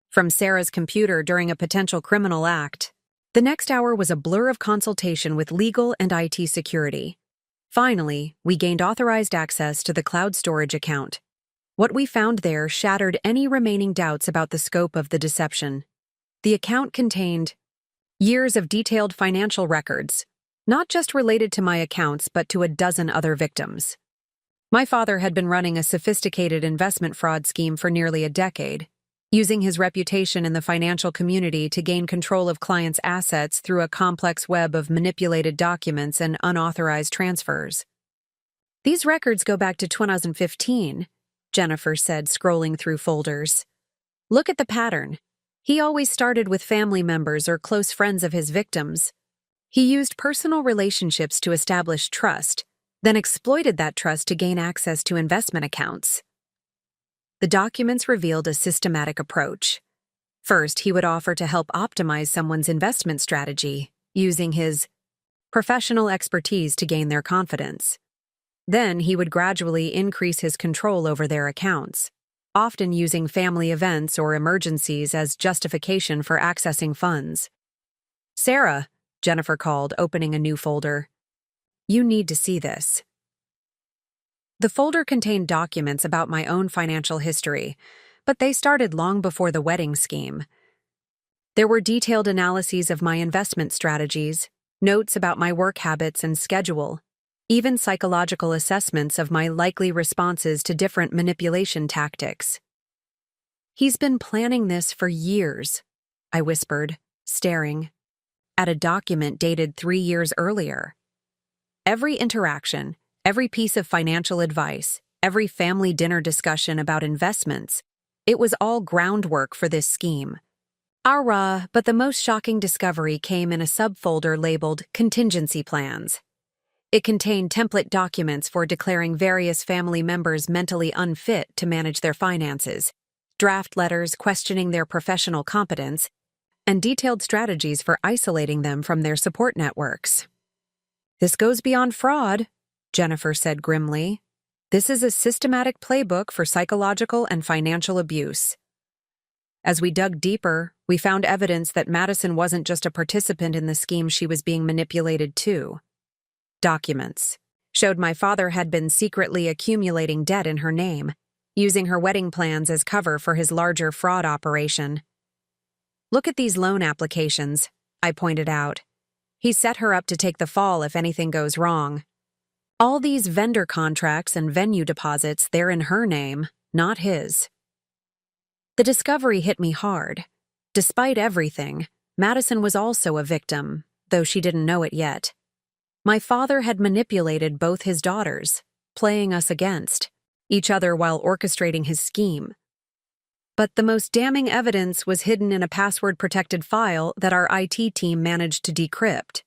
A: from Sarah's computer during a potential criminal act?" The next hour was a blur of consultation with legal and IT security. Finally, we gained authorized access to the cloud storage account. What we found there shattered any remaining doubts about the scope of the deception. The account contained years of detailed financial records, not just related to my accounts but to a dozen other victims. My father had been running a sophisticated investment fraud scheme for nearly a decade, using his reputation in the financial community to gain control of clients' assets through a complex web of manipulated documents and unauthorized transfers. "These records go back to 2015, Jennifer said, scrolling through folders. "Look at the pattern. He always started with family members or close friends of his victims. He used personal relationships to establish trust, then exploited that trust to gain access to investment accounts." The documents revealed a systematic approach. First, he would offer to help optimize someone's investment strategy, using his professional expertise to gain their confidence. Then, he would gradually increase his control over their accounts, often using family events or emergencies as justification for accessing funds. "Sarah," Jennifer called, opening a new folder. "You need to see this." The folder contained documents about my own financial history, but they started long before the wedding scheme. There were detailed analyses of my investment strategies, notes about my work habits and schedule, even psychological assessments of my likely responses to different manipulation tactics. "He's been planning this for years," I whispered, staring at a document dated 3 years earlier. Every interaction, every piece of financial advice, every family dinner discussion about investments, it was all groundwork for this scheme. But the most shocking discovery came in a subfolder labeled Contingency Plans. It contained template documents for declaring various family members mentally unfit to manage their finances, draft letters questioning their professional competence, and detailed strategies for isolating them from their support networks. "This goes beyond fraud," Jennifer said grimly. "This is a systematic playbook for psychological and financial abuse." As we dug deeper, we found evidence that Madison wasn't just a participant in the scheme, she was being manipulated too. Documents showed my father had been secretly accumulating debt in her name, using her wedding plans as cover for his larger fraud operation. "Look at these loan applications," I pointed out. "He set her up to take the fall if anything goes wrong. All these vendor contracts and venue deposits, they're in her name, not his." The discovery hit me hard. Despite everything, Madison was also a victim, though she didn't know it yet. My father had manipulated both his daughters, playing us against each other while orchestrating his scheme. But the most damning evidence was hidden in a password-protected file that our IT team managed to decrypt.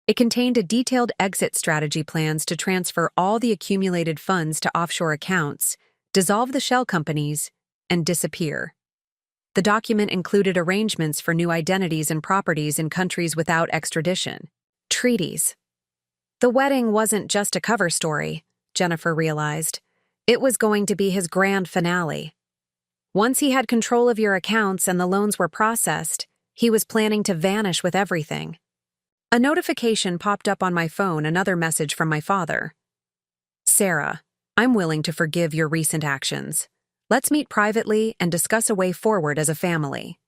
A: It contained a detailed exit strategy plans to transfer all the accumulated funds to offshore accounts, dissolve the shell companies, and disappear. The document included arrangements for new identities and properties in countries without extradition. Treaties. The wedding wasn't just a cover story, Jennifer realized. It was going to be his grand finale. Once he had control of your accounts and the loans were processed, he was planning to vanish with everything. A notification popped up on my phone, another message from my father. "Sarah, I'm willing to forgive your recent actions. Let's meet privately and discuss a way forward as a family."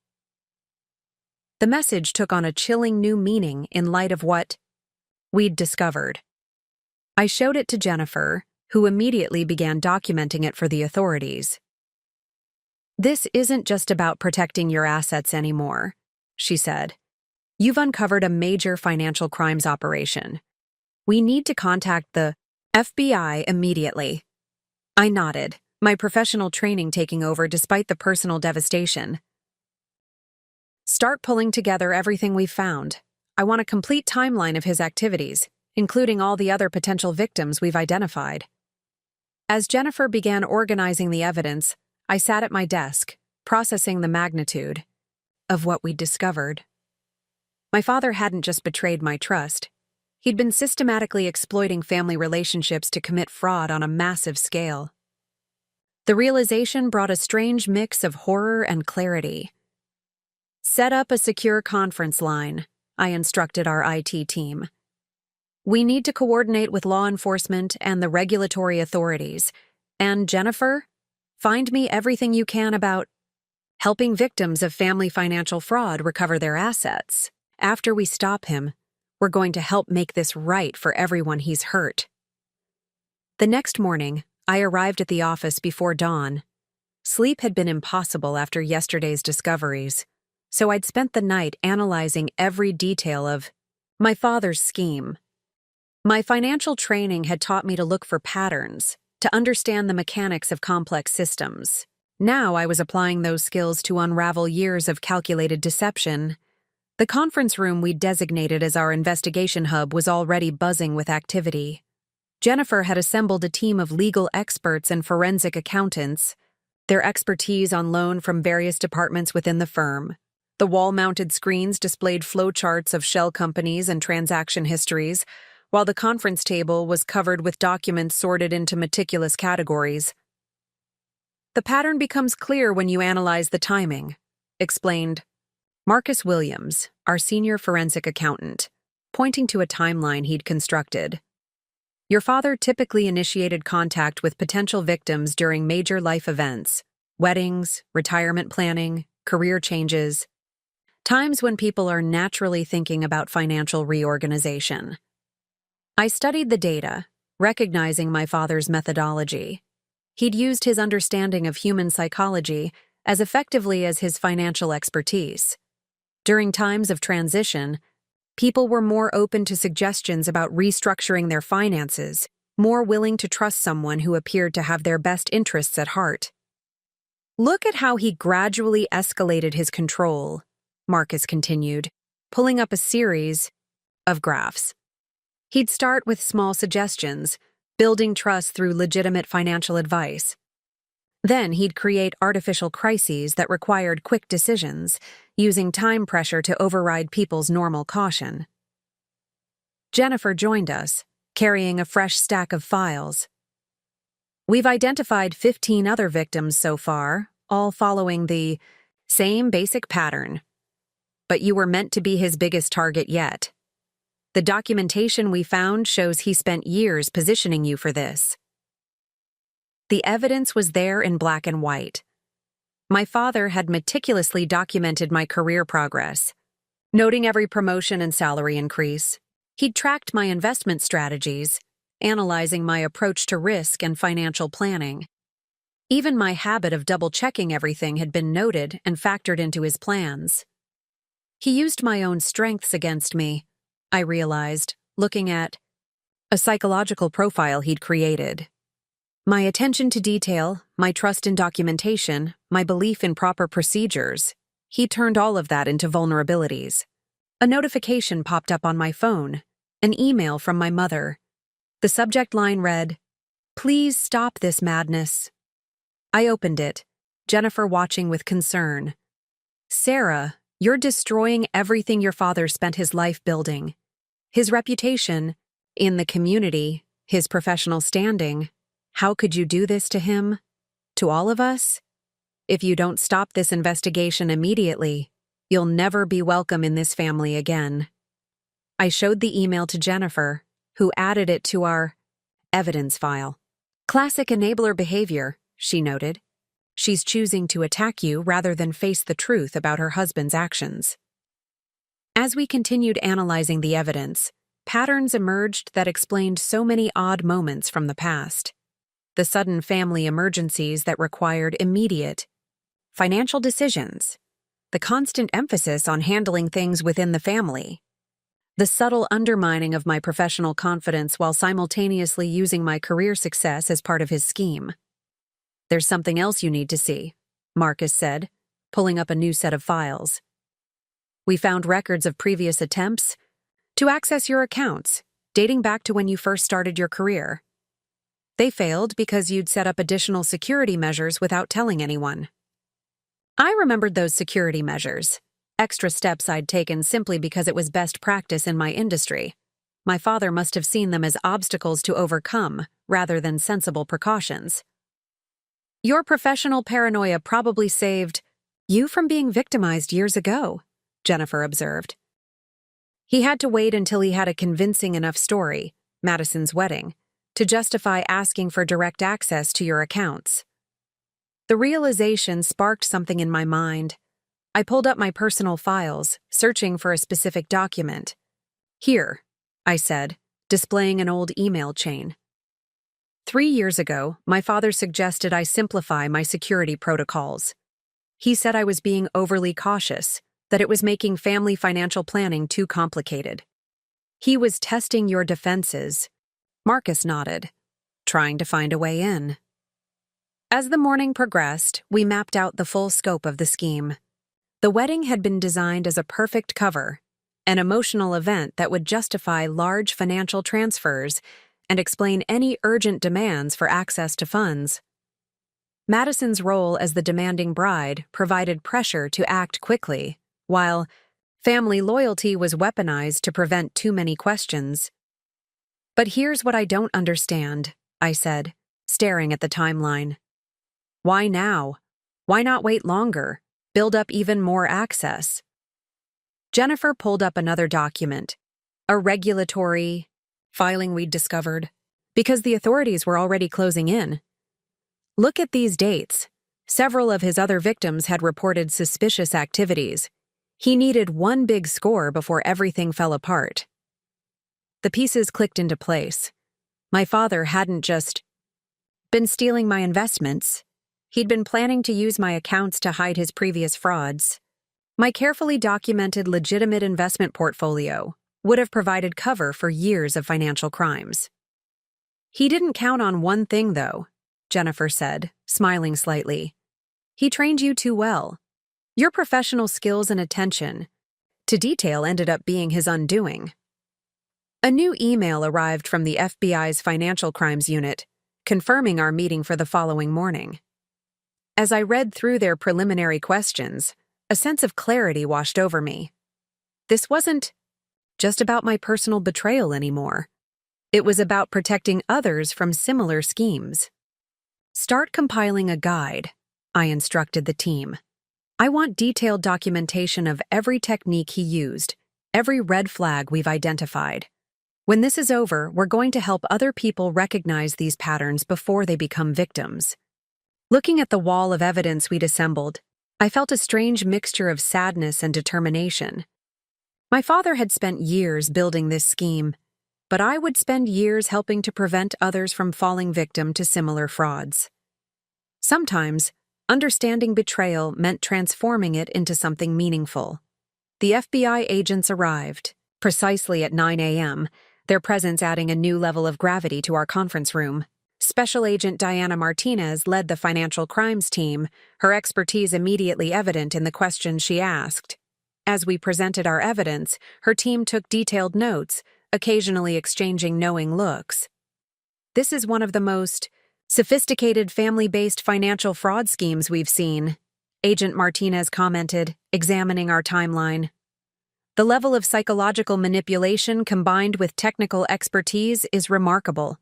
A: The message took on a chilling new meaning in light of what we'd discovered. I showed it to Jennifer, who immediately began documenting it for the authorities. "This isn't just about protecting your assets anymore," she said. "You've uncovered a major financial crimes operation. We need to contact the FBI immediately." I nodded, my professional training taking over despite the personal devastation. "Start pulling together everything we've found. I want a complete timeline of his activities, including all the other potential victims we've identified." As Jennifer began organizing the evidence, I sat at my desk, processing the magnitude of what we'd discovered. My father hadn't just betrayed my trust. He'd been systematically exploiting family relationships to commit fraud on a massive scale. The realization brought a strange mix of horror and clarity. "Set up a secure conference line," I instructed our IT team. "We need to coordinate with law enforcement and the regulatory authorities. And Jennifer, find me everything you can about helping victims of family financial fraud recover their assets. After we stop him, we're going to help make this right for everyone he's hurt." The next morning, I arrived at the office before dawn. Sleep had been impossible after yesterday's discoveries, so I'd spent the night analyzing every detail of my father's scheme. My financial training had taught me to look for patterns, to understand the mechanics of complex systems. Now I was applying those skills to unravel years of calculated deception. The conference room we'd designated as our investigation hub was already buzzing with activity. Jennifer had assembled a team of legal experts and forensic accountants, their expertise on loan from various departments within the firm. The wall-mounted screens displayed flowcharts of shell companies and transaction histories, while the conference table was covered with documents sorted into meticulous categories. "The pattern becomes clear when you analyze the timing," explained Marcus Williams, our senior forensic accountant, pointing to a timeline he'd constructed. "Your father typically initiated contact with potential victims during major life events, weddings, retirement planning, career changes, times when people are naturally thinking about financial reorganization." I studied the data, recognizing my father's methodology. He'd used his understanding of human psychology as effectively as his financial expertise. During times of transition, people were more open to suggestions about restructuring their finances, more willing to trust someone who appeared to have their best interests at heart. "Look at how he gradually escalated his control," Marcus continued, pulling up a series of graphs. He'd start with small suggestions, building trust through legitimate financial advice. Then he'd create artificial crises that required quick decisions, using time pressure to override people's normal caution. Jennifer joined us, carrying a fresh stack of files. "We've identified 15 other victims so far, all following the same basic pattern. But you were meant to be his biggest target yet. The documentation we found shows he spent years positioning you for this." The evidence was there in black and white. My father had meticulously documented my career progress, noting every promotion and salary increase. He'd tracked my investment strategies, analyzing my approach to risk and financial planning. Even my habit of double-checking everything had been noted and factored into his plans. He used my own strengths against me, I realized, looking at a psychological profile he'd created. My attention to detail, my trust in documentation, my belief in proper procedures. He turned all of that into vulnerabilities. A notification popped up on my phone, an email from my mother. The subject line read, "Please stop this madness." I opened it, Jennifer watching with concern. "Sarah, you're destroying everything your father spent his life building. His reputation, in the community, his professional standing. How could you do this to him? To all of us? If you don't stop this investigation immediately, you'll never be welcome in this family again." I showed the email to Jennifer, who added it to our evidence file. "Classic enabler behavior," she noted. "She's choosing to attack you rather than face the truth about her husband's actions." As we continued analyzing the evidence, patterns emerged that explained so many odd moments from the past. The sudden family emergencies that required immediate financial decisions, the constant emphasis on handling things within the family, the subtle undermining of my professional confidence while simultaneously using my career success as part of his scheme. "There's something else you need to see," Marcus said, pulling up a new set of files. "We found records of previous attempts to access your accounts, dating back to when you first started your career. They failed because you'd set up additional security measures without telling anyone." I remembered those security measures, extra steps I'd taken simply because it was best practice in my industry. My father must have seen them as obstacles to overcome rather than sensible precautions. "Your professional paranoia probably saved you from being victimized years ago," Jennifer observed. "He had to wait until he had a convincing enough story, Madison's wedding, to justify asking for direct access to your accounts." The realization sparked something in my mind. I pulled up my personal files, searching for a specific document. "Here," I said, displaying an old email chain. 3 years ago, my father suggested I simplify my security protocols. He said I was being overly cautious, that it was making family financial planning too complicated. He was testing your defenses. Marcus nodded, trying to find a way in. As the morning progressed, we mapped out the full scope of the scheme. The wedding had been designed as a perfect cover, an emotional event that would justify large financial transfers and explain any urgent demands for access to funds. Madison's role as the demanding bride provided pressure to act quickly, while family loyalty was weaponized to prevent too many questions. "But here's what I don't understand," I said, staring at the timeline. "Why now? Why not wait longer? Build up even more access?" Jennifer pulled up another document, a regulatory filing we'd discovered, because the authorities were already closing in. "Look at these dates. Several of his other victims had reported suspicious activities. He needed one big score before everything fell apart." The pieces clicked into place. My father hadn't just been stealing my investments. He'd been planning to use my accounts to hide his previous frauds. My carefully documented legitimate investment portfolio would have provided cover for years of financial crimes. "He didn't count on one thing, though," Jennifer said, smiling slightly. "He trained you too well. Your professional skills and attention to detail ended up being his undoing." A new email arrived from the FBI's Financial Crimes Unit, confirming our meeting for the following morning. As I read through their preliminary questions, a sense of clarity washed over me. This wasn't just about my personal betrayal anymore. It was about protecting others from similar schemes. "Start compiling a guide," I instructed the team. "I want detailed documentation of every technique he used, every red flag we've identified. When this is over, we're going to help other people recognize these patterns before they become victims." Looking at the wall of evidence we'd assembled, I felt a strange mixture of sadness and determination. My father had spent years building this scheme, but I would spend years helping to prevent others from falling victim to similar frauds. Sometimes, understanding betrayal meant transforming it into something meaningful. The FBI agents arrived, precisely at 9 a.m., their presence adding a new level of gravity to our conference room. Special Agent Diana Martinez led the financial crimes team, her expertise immediately evident in the questions she asked. As we presented our evidence, her team took detailed notes, occasionally exchanging knowing looks. "This is one of the most sophisticated family-based financial fraud schemes we've seen," Agent Martinez commented, examining our timeline. "The level of psychological manipulation combined with technical expertise is remarkable.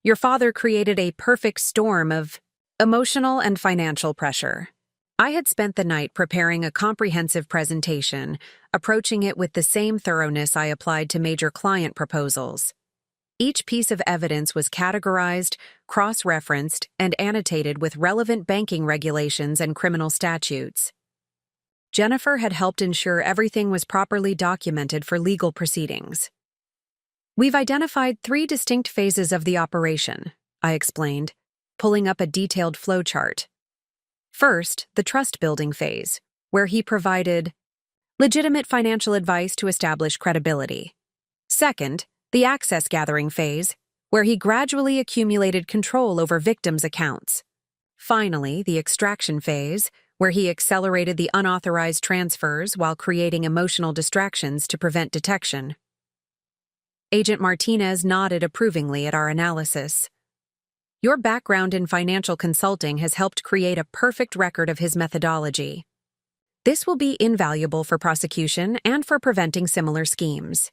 A: Your father created a perfect storm of emotional and financial pressure." I had spent the night preparing a comprehensive presentation, approaching it with the same thoroughness I applied to major client proposals. Each piece of evidence was categorized, cross-referenced, and annotated with relevant banking regulations and criminal statutes. Jennifer had helped ensure everything was properly documented for legal proceedings. We've identified 3 distinct phases of the operation, I explained, pulling up a detailed flowchart. First, the trust-building phase, where he provided legitimate financial advice to establish credibility. Second, the access-gathering phase, where he gradually accumulated control over victims' accounts. Finally, the extraction phase, where he accelerated the unauthorized transfers while creating emotional distractions to prevent detection. Agent Martinez nodded approvingly at our analysis. Your background in financial consulting has helped create a perfect record of his methodology. This will be invaluable for prosecution and for preventing similar schemes.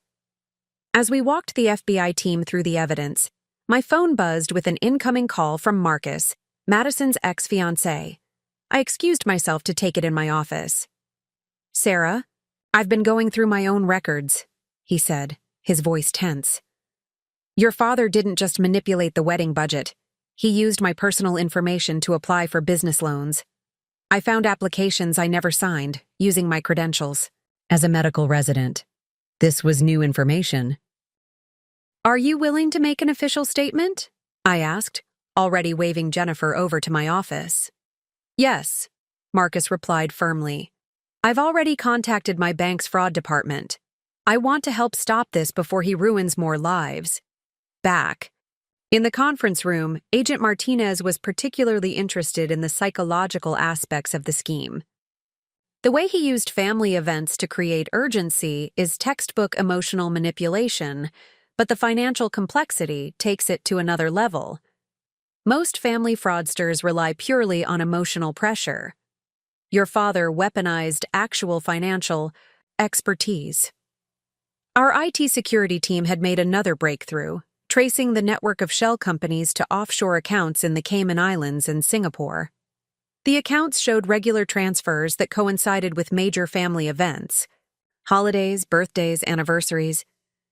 A: As we walked the FBI team through the evidence, my phone buzzed with an incoming call from Marcus, Madison's ex-fiancé. I excused myself to take it in my office. Sarah, I've been going through my own records, he said, his voice tense. Your father didn't just manipulate the wedding budget. He used my personal information to apply for business loans. I found applications I never signed, using my credentials. As a medical resident, this was new information. Are you willing to make an official statement? I asked, already waving Jennifer over to my office. Yes, Marcus replied firmly. I've already contacted my bank's fraud department. I want to help stop this before he ruins more lives. Back. In the conference room, Agent Martinez was particularly interested in the psychological aspects of the scheme. The way he used family events to create urgency is textbook emotional manipulation, but the financial complexity takes it to another level. Most family fraudsters rely purely on emotional pressure. Your father weaponized actual financial expertise. Our IT security team had made another breakthrough, tracing the network of shell companies to offshore accounts in the Cayman Islands and Singapore. The accounts showed regular transfers that coincided with major family events, holidays, birthdays, anniversaries,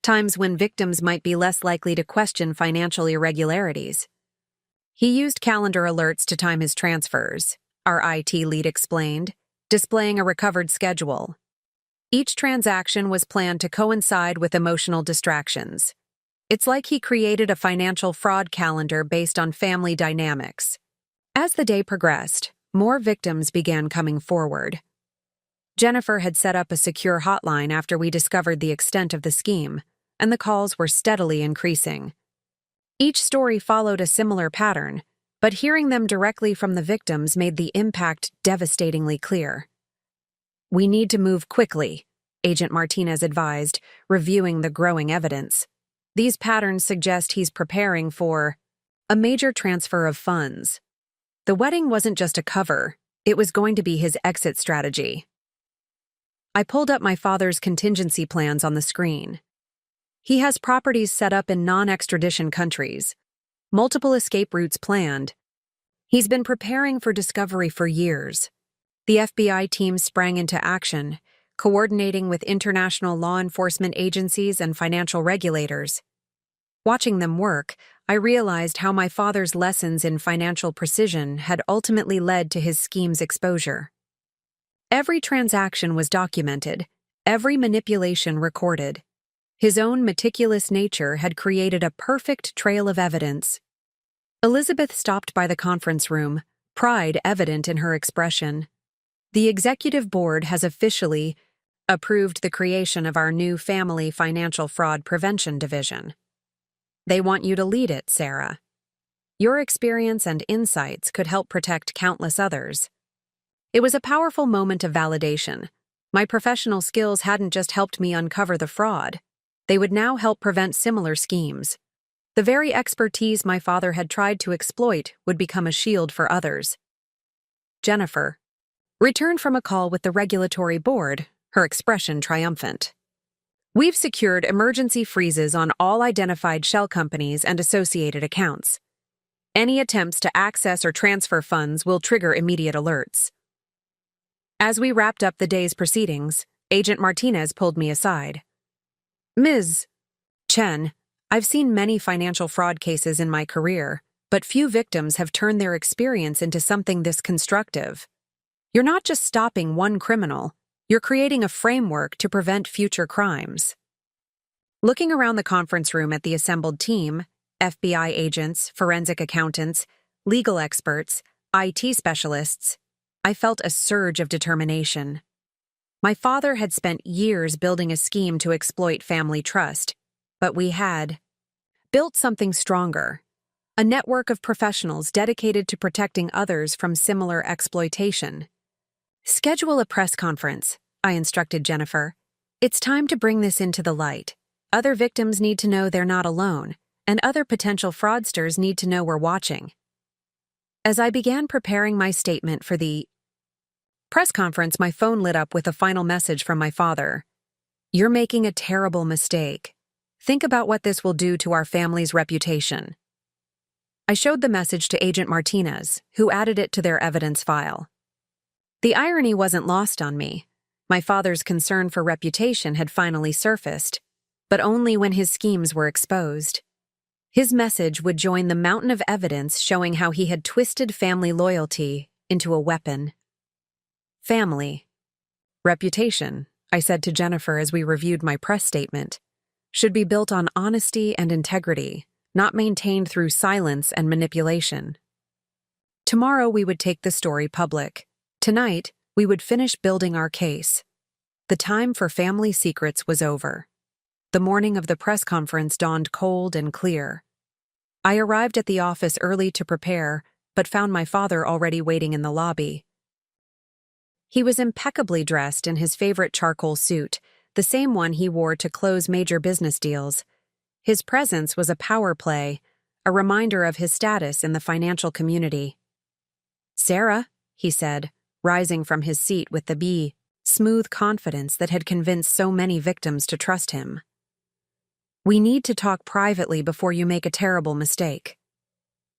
A: times when victims might be less likely to question financial irregularities. He used calendar alerts to time his transfers, our IT lead explained, displaying a recovered schedule. Each transaction was planned to coincide with emotional distractions. It's like he created a financial fraud calendar based on family dynamics. As the day progressed, more victims began coming forward. Jennifer had set up a secure hotline after we discovered the extent of the scheme, and the calls were steadily increasing. Each story followed a similar pattern, but hearing them directly from the victims made the impact devastatingly clear. We need to move quickly, Agent Martinez advised, reviewing the growing evidence. These patterns suggest he's preparing for a major transfer of funds. The wedding wasn't just a cover, it was going to be his exit strategy. I pulled up my father's contingency plans on the screen. He has properties set up in non-extradition countries, multiple escape routes planned. He's been preparing for discovery for years. The FBI team sprang into action, coordinating with international law enforcement agencies and financial regulators. Watching them work, I realized how my father's lessons in financial precision had ultimately led to his scheme's exposure. Every transaction was documented, every manipulation recorded. His own meticulous nature had created a perfect trail of evidence. Elizabeth stopped by the conference room, pride evident in her expression. The executive board has officially approved the creation of our new Family Financial Fraud Prevention Division. They want you to lead it, Sarah. Your experience and insights could help protect countless others. It was a powerful moment of validation. My professional skills hadn't just helped me uncover the fraud. They would now help prevent similar schemes. The very expertise my father had tried to exploit would become a shield for others. Jennifer returned from a call with the regulatory board, her expression triumphant. We've secured emergency freezes on all identified shell companies and associated accounts. Any attempts to access or transfer funds will trigger immediate alerts. As we wrapped up the day's proceedings, Agent Martinez pulled me aside. Ms. Chen, I've seen many financial fraud cases in my career, but few victims have turned their experience into something this constructive. You're not just stopping one criminal, You're creating a framework to prevent future crimes. Looking around the conference room at the assembled team, FBI agents, forensic accountants, legal experts, IT specialists, I felt a surge of determination. My father had spent years building a scheme to exploit family trust, but we had built something stronger, a network of professionals dedicated to protecting others from similar exploitation. Schedule a press conference, I instructed Jennifer. It's time to bring this into the light. Other victims need to know they're not alone, and other potential fraudsters need to know we're watching. As I began preparing my statement for the press conference, my phone lit up with a final message from my father. You're making a terrible mistake. Think about what this will do to our family's reputation. I showed the message to Agent Martinez, who added it to their evidence file. The irony wasn't lost on me. My father's concern for reputation had finally surfaced, but only when his schemes were exposed. His message would join the mountain of evidence showing how he had twisted family loyalty into a weapon. Family. Reputation, I said to Jennifer as we reviewed my press statement, should be built on honesty and integrity, not maintained through silence and manipulation. Tomorrow we would take the story public. Tonight, we would finish building our case. The time for family secrets was over. The morning of the press conference dawned cold and clear. I arrived at the office early to prepare, but found my father already waiting in the lobby. He was impeccably dressed in his favorite charcoal suit, the same one he wore to close major business deals. His presence was a power play, a reminder of his status in the financial community. "Sarah," he said, rising from his seat with the smooth confidence that had convinced so many victims to trust him. "We need to talk privately before you make a terrible mistake."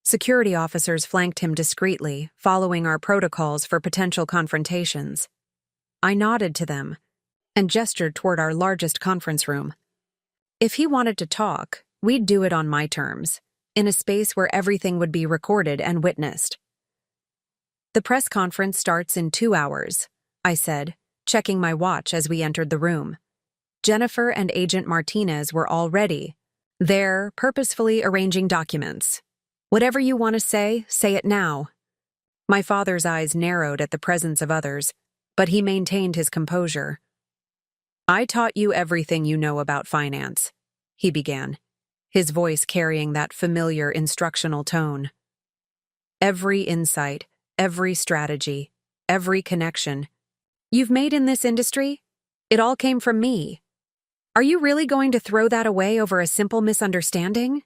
A: Security officers flanked him discreetly, following our protocols for potential confrontations. I nodded to them and gestured toward our largest conference room. If he wanted to talk, we'd do it on my terms, in a space where everything would be recorded and witnessed. "The press conference starts in 2 hours," I said, checking my watch as we entered the room. Jennifer and Agent Martinez were already there, purposefully arranging documents. "Whatever you want to say it now." My father's eyes narrowed at the presence of others, but he maintained his composure. "I taught you everything you know about finance," he began, his voice carrying that familiar instructional tone. "Every insight, every strategy, every connection you've made in this industry, it all came from me. Are you really going to throw that away over a simple misunderstanding?"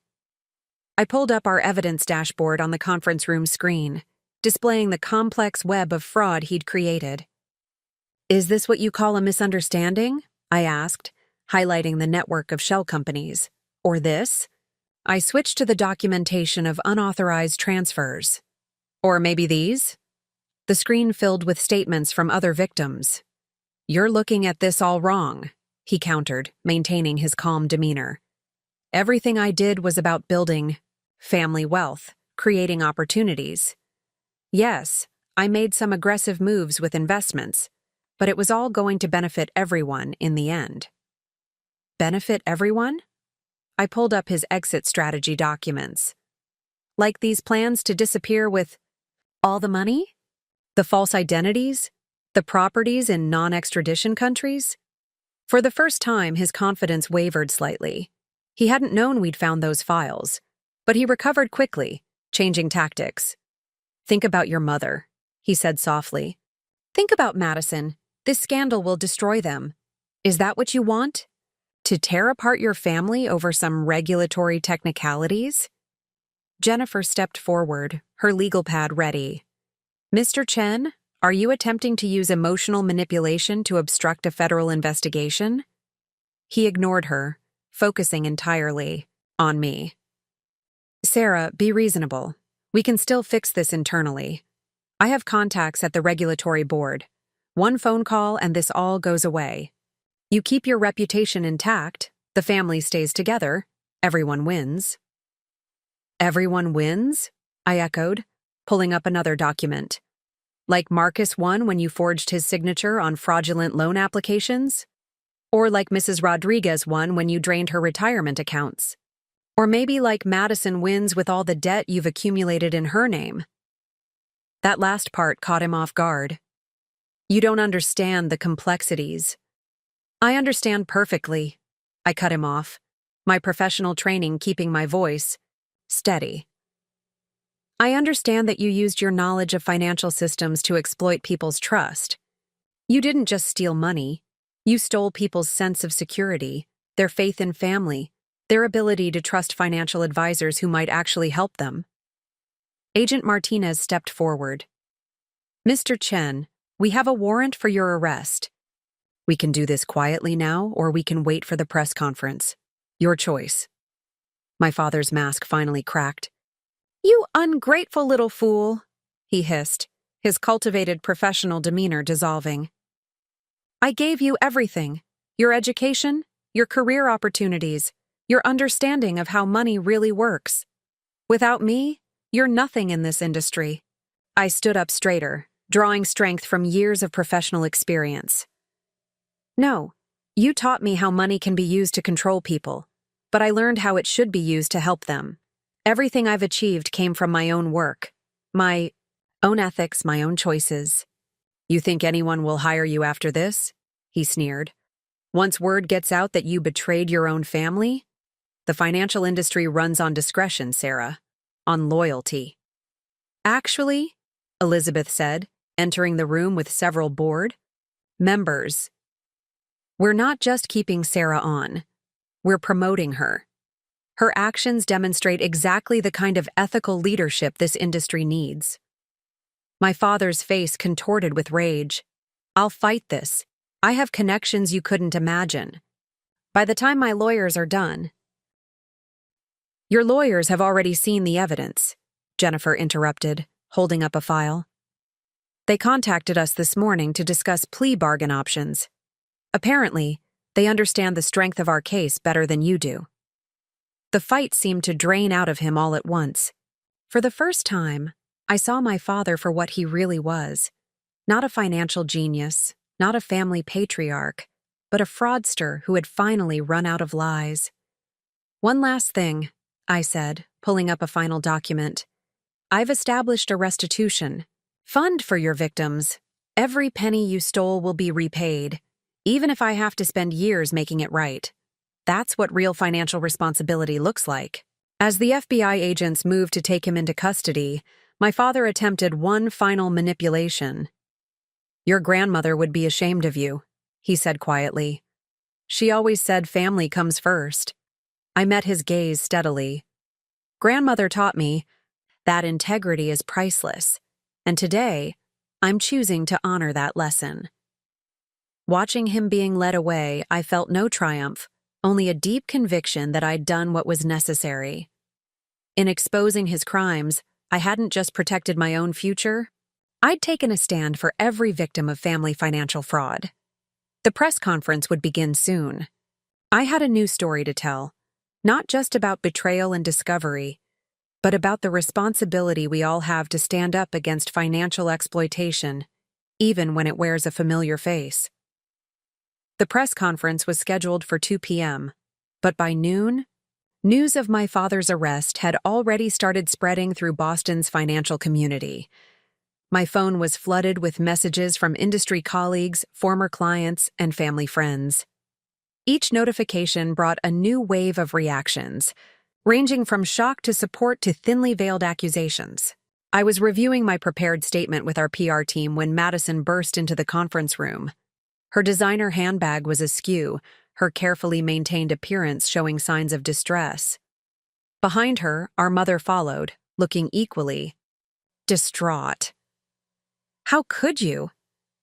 A: I pulled up our evidence dashboard on the conference room screen, displaying the complex web of fraud he'd created. "Is this what you call a misunderstanding?" I asked, highlighting the network of shell companies. "Or this?" I switched to the documentation of unauthorized transfers. "Or maybe these?" The screen filled with statements from other victims. "You're looking at this all wrong," he countered, maintaining his calm demeanor. "Everything I did was about building family wealth, creating opportunities. Yes, I made some aggressive moves with investments, but it was all going to benefit everyone in the end." Benefit everyone? I pulled up his exit strategy documents. Like these plans to disappear with all the money? The false identities? The properties in non-extradition countries? For the first time, his confidence wavered slightly. He hadn't known we'd found those files, but he recovered quickly, changing tactics. "Think about your mother," he said softly. "Think about Madison. This scandal will destroy them. Is that what you want? To tear apart your family over some regulatory technicalities?" Jennifer stepped forward, her legal pad ready. "Mr. Chen, are you attempting to use emotional manipulation to obstruct a federal investigation?" He ignored her, focusing entirely on me. "Sarah, be reasonable. We can still fix this internally. I have contacts at the regulatory board. One phone call and this all goes away. You keep your reputation intact, the family stays together, everyone wins." "Everyone wins?" I echoed, pulling up another document. Like Marcus won when you forged his signature on fraudulent loan applications? Or like Mrs. Rodriguez won when you drained her retirement accounts? Or maybe like Madison wins with all the debt you've accumulated in her name? That last part caught him off guard. You don't understand the complexities. I understand perfectly. I cut him off, my professional training keeping my voice steady. I understand that you used your knowledge of financial systems to exploit people's trust. You didn't just steal money. You stole people's sense of security, their faith in family, their ability to trust financial advisors who might actually help them. Agent Martinez stepped forward. Mr. Chen, we have a warrant for your arrest. We can do this quietly now, or we can wait for the press conference. Your choice. My father's mask finally cracked. You ungrateful little fool, he hissed, his cultivated professional demeanor dissolving. I gave you everything. Your education, your career opportunities, your understanding of how money really works. Without me, you're nothing in this industry. I stood up straighter, drawing strength from years of professional experience. No, you taught me how money can be used to control people, but I learned how it should be used to help them. Everything I've achieved came from my own work, my own ethics, my own choices. You think anyone will hire you after this? He sneered. Once word gets out that you betrayed your own family? The financial industry runs on discretion, Sarah, on loyalty. Actually, Elizabeth said, entering the room with several board members, we're not just keeping Sarah on, we're promoting her. Her actions demonstrate exactly the kind of ethical leadership this industry needs. My father's face contorted with rage. I'll fight this. I have connections you couldn't imagine. By the time my lawyers are done. Your lawyers have already seen the evidence, Jennifer interrupted, holding up a file. They contacted us this morning to discuss plea bargain options. Apparently, they understand the strength of our case better than you do. The fight seemed to drain out of him all at once. For the first time, I saw my father for what he really was. Not a financial genius, not a family patriarch, but a fraudster who had finally run out of lies. One last thing, I said, pulling up a final document. I've established a restitution fund for your victims. Every penny you stole will be repaid, even if I have to spend years making it right. That's what real financial responsibility looks like. As the FBI agents moved to take him into custody, my father attempted one final manipulation. Your grandmother would be ashamed of you, he said quietly. She always said family comes first. I met his gaze steadily. Grandmother taught me that integrity is priceless, and today, I'm choosing to honor that lesson. Watching him being led away, I felt no triumph, only a deep conviction that I'd done what was necessary. In exposing his crimes, I hadn't just protected my own future, I'd taken a stand for every victim of family financial fraud. The press conference would begin soon. I had a new story to tell, not just about betrayal and discovery, but about the responsibility we all have to stand up against financial exploitation, even when it wears a familiar face. The press conference was scheduled for 2 p.m., but by noon, news of my father's arrest had already started spreading through Boston's financial community. My phone was flooded with messages from industry colleagues, former clients, and family friends. Each notification brought a new wave of reactions, ranging from shock to support to thinly veiled accusations. I was reviewing my prepared statement with our PR team when Madison burst into the conference room. Her designer handbag was askew, her carefully maintained appearance showing signs of distress. Behind her, our mother followed, looking equally distraught. How could you?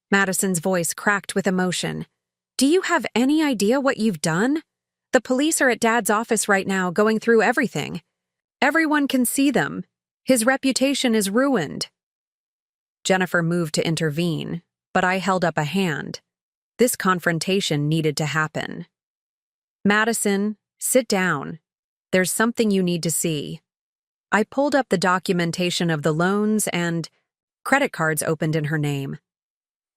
A: Madison's voice cracked with emotion. Do you have any idea what you've done? The police are at Dad's office right now going through everything. Everyone can see them. His reputation is ruined. Jennifer moved to intervene, but I held up a hand. This confrontation needed to happen. Madison, sit down. There's something you need to see. I pulled up the documentation of the loans and Credit cards opened in her name.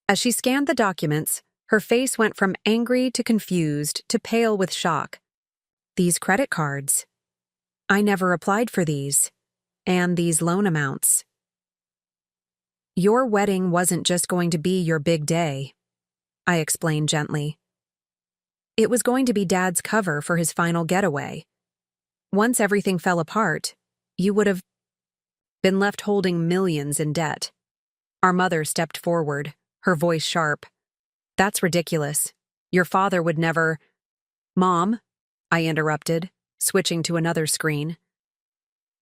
A: As she scanned the documents, her face went from angry to confused to pale with shock. These credit cards. I never applied for these. And these loan amounts. Your wedding wasn't just going to be your big day, I explained gently. It was going to be Dad's cover for his final getaway. Once everything fell apart, you would have been left holding millions in debt. Our mother stepped forward, her voice sharp. That's ridiculous. Your father would never— Mom, I interrupted, switching to another screen.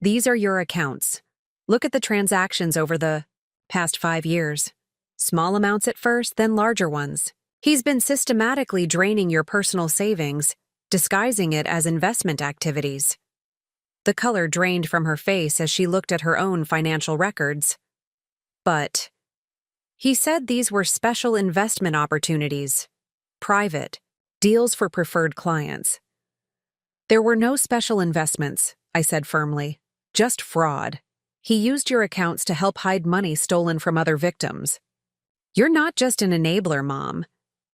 A: These are your accounts. Look at the transactions over the past 5 years. Small amounts at first, then larger ones. He's been systematically draining your personal savings, disguising it as investment activities. The color drained from her face as she looked at her own financial records. But he said these were special investment opportunities. Private. Deals for preferred clients. There were no special investments, I said firmly. Just fraud. He used your accounts to help hide money stolen from other victims. You're not just an enabler, Mom.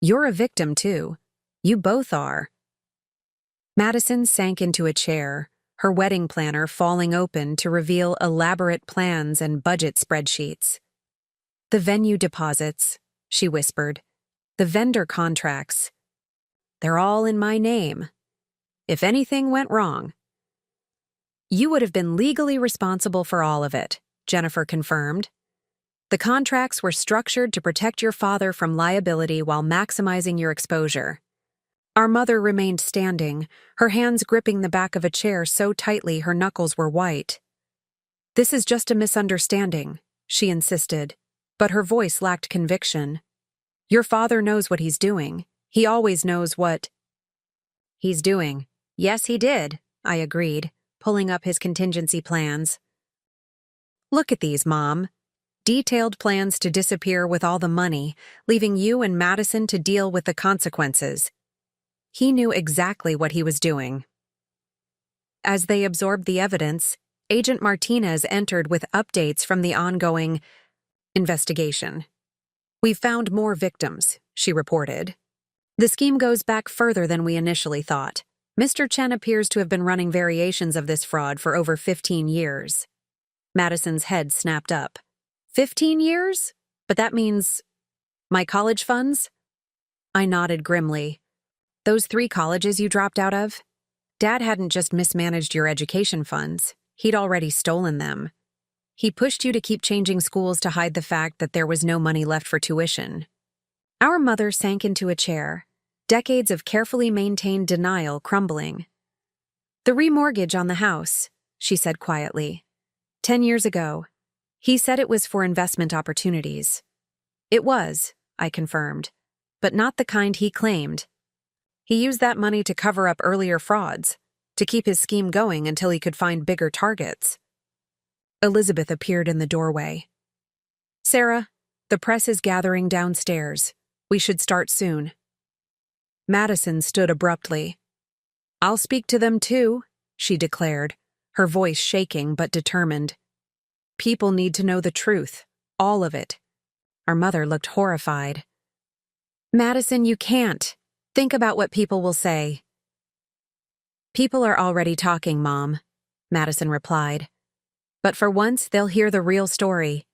A: You're a victim, too. You both are. Madison sank into a chair, her wedding planner falling open to reveal elaborate plans and budget spreadsheets. The venue deposits, she whispered. The vendor contracts. They're all in my name. If anything went wrong. You would have been legally responsible for all of it, Jennifer confirmed. The contracts were structured to protect your father from liability while maximizing your exposure. Our mother remained standing, her hands gripping the back of a chair so tightly her knuckles were white. This is just a misunderstanding, she insisted, but her voice lacked conviction. Your father knows what he's doing. He always knows what he's doing. Yes, he did, I agreed, pulling up his contingency plans. Look at these, Mom. Detailed plans to disappear with all the money, leaving you and Madison to deal with the consequences. He knew exactly what he was doing. As they absorbed the evidence, Agent Martinez entered with updates from the ongoing investigation. We've found more victims, she reported. The scheme goes back further than we initially thought. Mr. Chen appears to have been running variations of this fraud for over 15 years. Madison's head snapped up. 15 years? But that means my college funds? I nodded grimly. Those 3 colleges you dropped out of? Dad hadn't just mismanaged your education funds. He'd already stolen them. He pushed you to keep changing schools to hide the fact that there was no money left for tuition. Our mother sank into a chair, decades of carefully maintained denial crumbling. The remortgage on the house, she said quietly. 10 years ago. He said it was for investment opportunities. It was, I confirmed, but not the kind he claimed. He used that money to cover up earlier frauds, to keep his scheme going until he could find bigger targets. Elizabeth appeared in the doorway. Sarah, the press is gathering downstairs. We should start soon. Madison stood abruptly. I'll speak to them too, she declared, her voice shaking but determined. People need to know the truth, all of it. Our mother looked horrified. Madison, you can't. Think about what people will say. People are already talking, Mom, Madison replied. But for once, they'll hear the real story.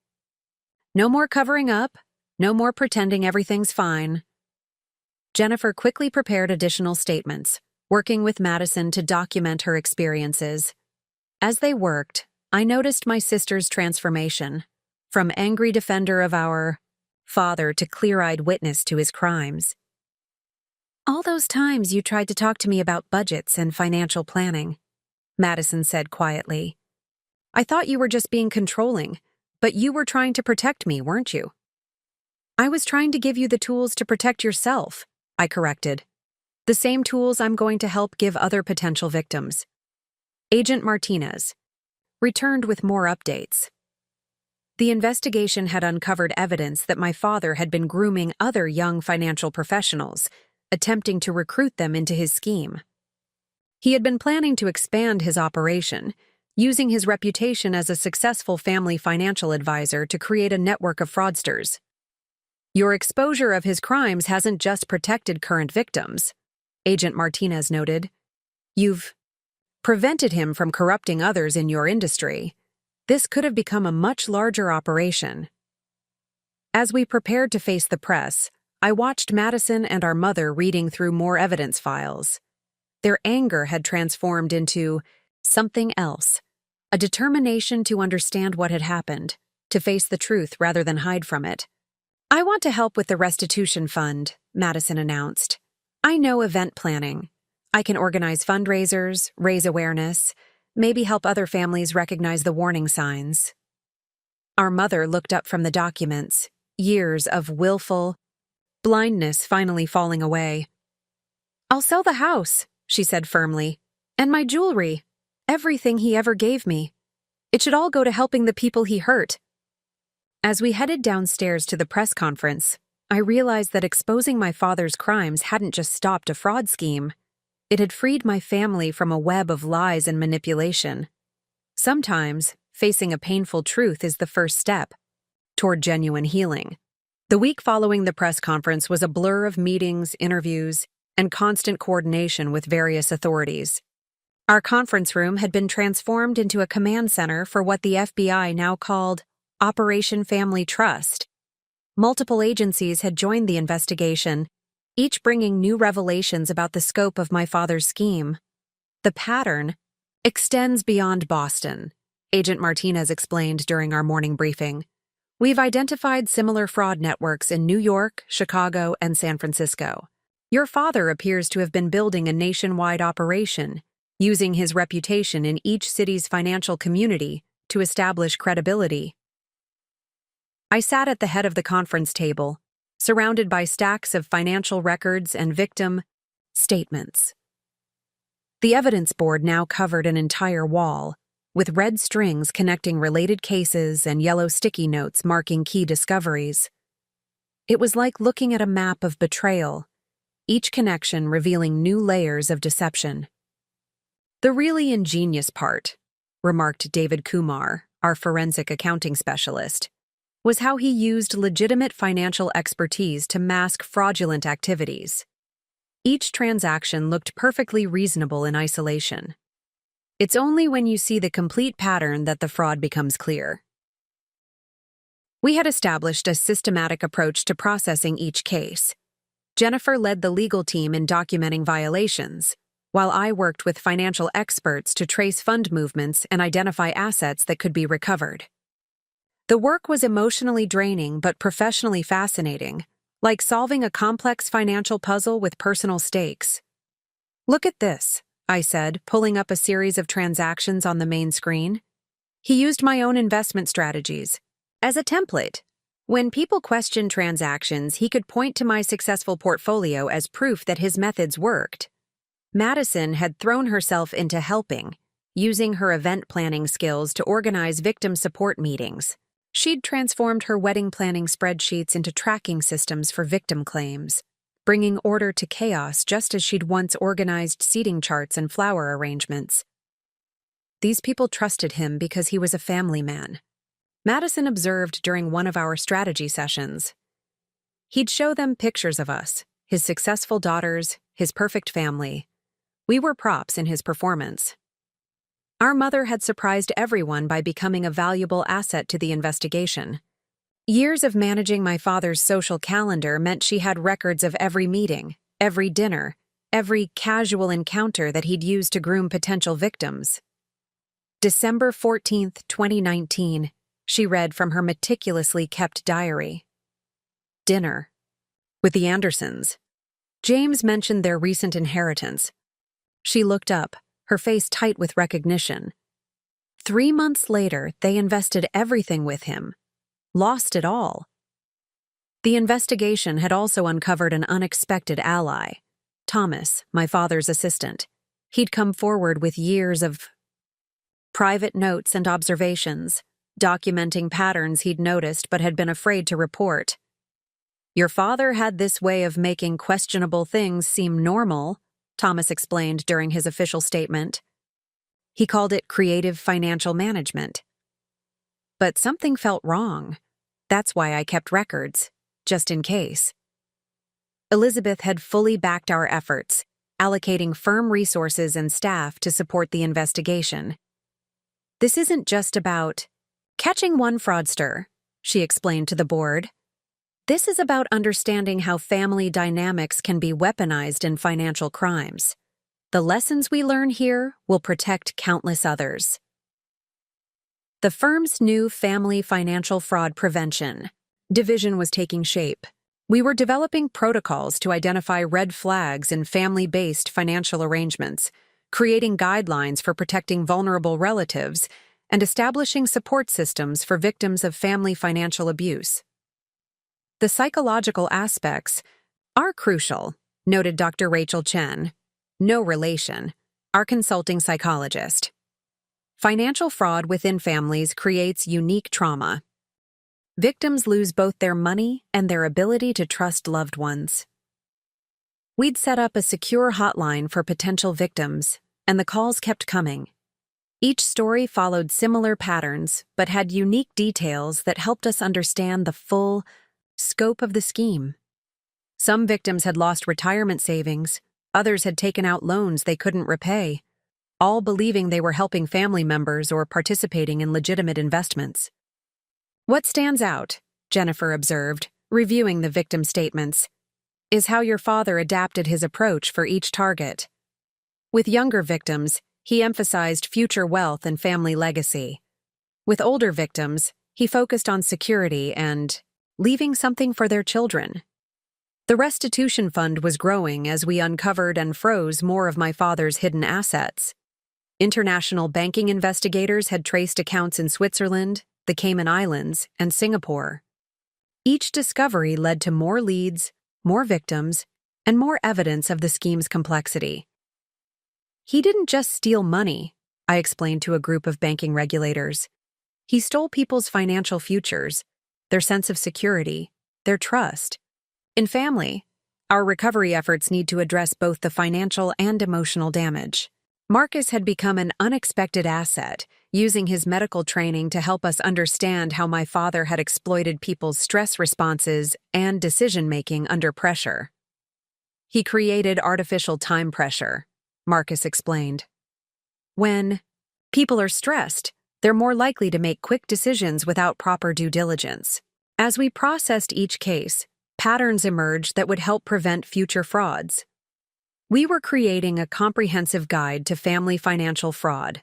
A: No more covering up, no more pretending everything's fine. Jennifer quickly prepared additional statements, working with Madison to document her experiences. As they worked, I noticed my sister's transformation, from angry defender of our father to clear-eyed witness to his crimes. All those times you tried to talk to me about budgets and financial planning, Madison said quietly. I thought you were just being controlling, but you were trying to protect me, weren't you? I was trying to give you the tools to protect yourself, I corrected. The same tools I'm going to help give other potential victims. Agent Martinez returned with more updates. The investigation had uncovered evidence that my father had been grooming other young financial professionals, attempting to recruit them into his scheme. He had been planning to expand his operation, using his reputation as a successful family financial advisor to create a network of fraudsters. Your exposure of his crimes hasn't just protected current victims, Agent Martinez noted. You've prevented him from corrupting others in your industry. This could have become a much larger operation. As we prepared to face the press, I watched Madison and our mother reading through more evidence files. Their anger had transformed into something else, a determination to understand what had happened, to face the truth rather than hide from it. I want to help with the restitution fund, Madison announced. I know event planning. I can organize fundraisers, raise awareness, maybe help other families recognize the warning signs. Our mother looked up from the documents, years of willful blindness finally falling away. I'll sell the house, she said firmly, and my jewelry, everything he ever gave me. It should all go to helping the people he hurt. As we headed downstairs to the press conference, I realized that exposing my father's crimes hadn't just stopped a fraud scheme. It had freed my family from a web of lies and manipulation. Sometimes, facing a painful truth is the first step toward genuine healing. The week following the press conference was a blur of meetings, interviews, and constant coordination with various authorities. Our conference room had been transformed into a command center for what the FBI now called Operation Family Trust. Multiple agencies had joined the investigation, each bringing new revelations about the scope of my father's scheme. The pattern extends beyond Boston, Agent Martinez explained during our morning briefing. We've identified similar fraud networks in New York, Chicago, and San Francisco. Your father appears to have been building a nationwide operation, using his reputation in each city's financial community to establish credibility. I sat at the head of the conference table, surrounded by stacks of financial records and victim statements. The evidence board now covered an entire wall, with red strings connecting related cases and yellow sticky notes marking key discoveries. It was like looking at a map of betrayal, each connection revealing new layers of deception. The really ingenious part, remarked David Kumar, our forensic accounting specialist, was how he used legitimate financial expertise to mask fraudulent activities. Each transaction looked perfectly reasonable in isolation. It's only when you see the complete pattern that the fraud becomes clear. We had established a systematic approach to processing each case. Jennifer led the legal team in documenting violations, while I worked with financial experts to trace fund movements and identify assets that could be recovered. The work was emotionally draining but professionally fascinating, like solving a complex financial puzzle with personal stakes. Look at this, I said, pulling up a series of transactions on the main screen. He used my own investment strategies as a template. When people questioned transactions, he could point to my successful portfolio as proof that his methods worked. Madison had thrown herself into helping, using her event planning skills to organize victim support meetings. She'd transformed her wedding planning spreadsheets into tracking systems for victim claims, bringing order to chaos just as she'd once organized seating charts and flower arrangements. These people trusted him because he was a family man. Madison observed during one of our strategy sessions. He'd show them pictures of us, his successful daughters, his perfect family. We were props in his performance. Our mother had surprised everyone by becoming a valuable asset to the investigation. Years of managing my father's social calendar meant she had records of every meeting, every dinner, every casual encounter that he'd used to groom potential victims. December 14, 2019, she read from her meticulously kept diary. Dinner. With the Andersons. James mentioned their recent inheritance. She looked up, her face tight with recognition. 3 months later, they invested everything with him. Lost it all. The investigation had also uncovered an unexpected ally, Thomas, my father's assistant. He'd come forward with years of private notes and observations, documenting patterns he'd noticed but had been afraid to report. Your father had this way of making questionable things seem normal, Thomas explained during his official statement. He called it creative financial management. But something felt wrong. That's why I kept records, just in case. Elizabeth had fully backed our efforts, allocating firm resources and staff to support the investigation. This isn't just about catching one fraudster, she explained to the board. This is about understanding how family dynamics can be weaponized in financial crimes. The lessons we learn here will protect countless others. The firm's new Family Financial Fraud Prevention division was taking shape. We were developing protocols to identify red flags in family-based financial arrangements, creating guidelines for protecting vulnerable relatives, and establishing support systems for victims of family financial abuse. The psychological aspects are crucial, noted Dr. Rachel Chen, no relation, our consulting psychologist. Financial fraud within families creates unique trauma. Victims lose both their money and their ability to trust loved ones. We'd set up a secure hotline for potential victims, and the calls kept coming. Each story followed similar patterns, but had unique details that helped us understand the full scope of the scheme. Some victims had lost retirement savings, others had taken out loans they couldn't repay, all believing they were helping family members or participating in legitimate investments. What stands out, Jennifer observed, reviewing the victim statements, is how your father adapted his approach for each target. With younger victims, he emphasized future wealth and family legacy. With older victims, he focused on security and leaving something for their children. The restitution fund was growing as we uncovered and froze more of my father's hidden assets. International banking investigators had traced accounts in Switzerland, the Cayman Islands, and Singapore. Each discovery led to more leads, more victims, and more evidence of the scheme's complexity. He didn't just steal money, I explained to a group of banking regulators. He stole people's financial futures, their sense of security, their trust. In family, our recovery efforts need to address both the financial and emotional damage. Marcus had become an unexpected asset, using his medical training to help us understand how my father had exploited people's stress responses and decision-making under pressure. He created artificial time pressure, Marcus explained. When people are stressed, they're more likely to make quick decisions without proper due diligence. As we processed each case, patterns emerged that would help prevent future frauds. We were creating a comprehensive guide to family financial fraud,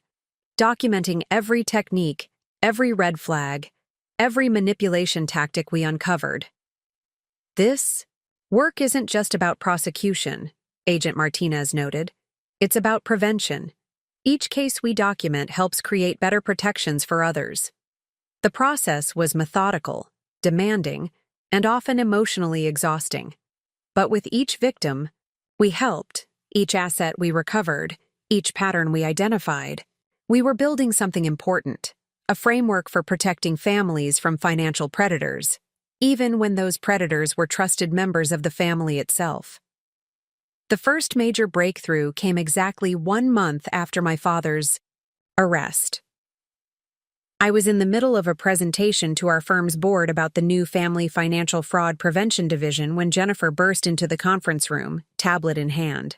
A: documenting every technique, every red flag, every manipulation tactic we uncovered. This work isn't just about prosecution, Agent Martinez noted. It's about prevention. Each case we document helps create better protections for others. The process was methodical, demanding, and often emotionally exhausting. But with each victim, we helped, each asset we recovered, each pattern we identified. We were building something important, a framework for protecting families from financial predators, even when those predators were trusted members of the family itself. The first major breakthrough came exactly 1 month after my father's arrest. I was in the middle of a presentation to our firm's board about the new Family Financial Fraud Prevention Division when Jennifer burst into the conference room, tablet in hand.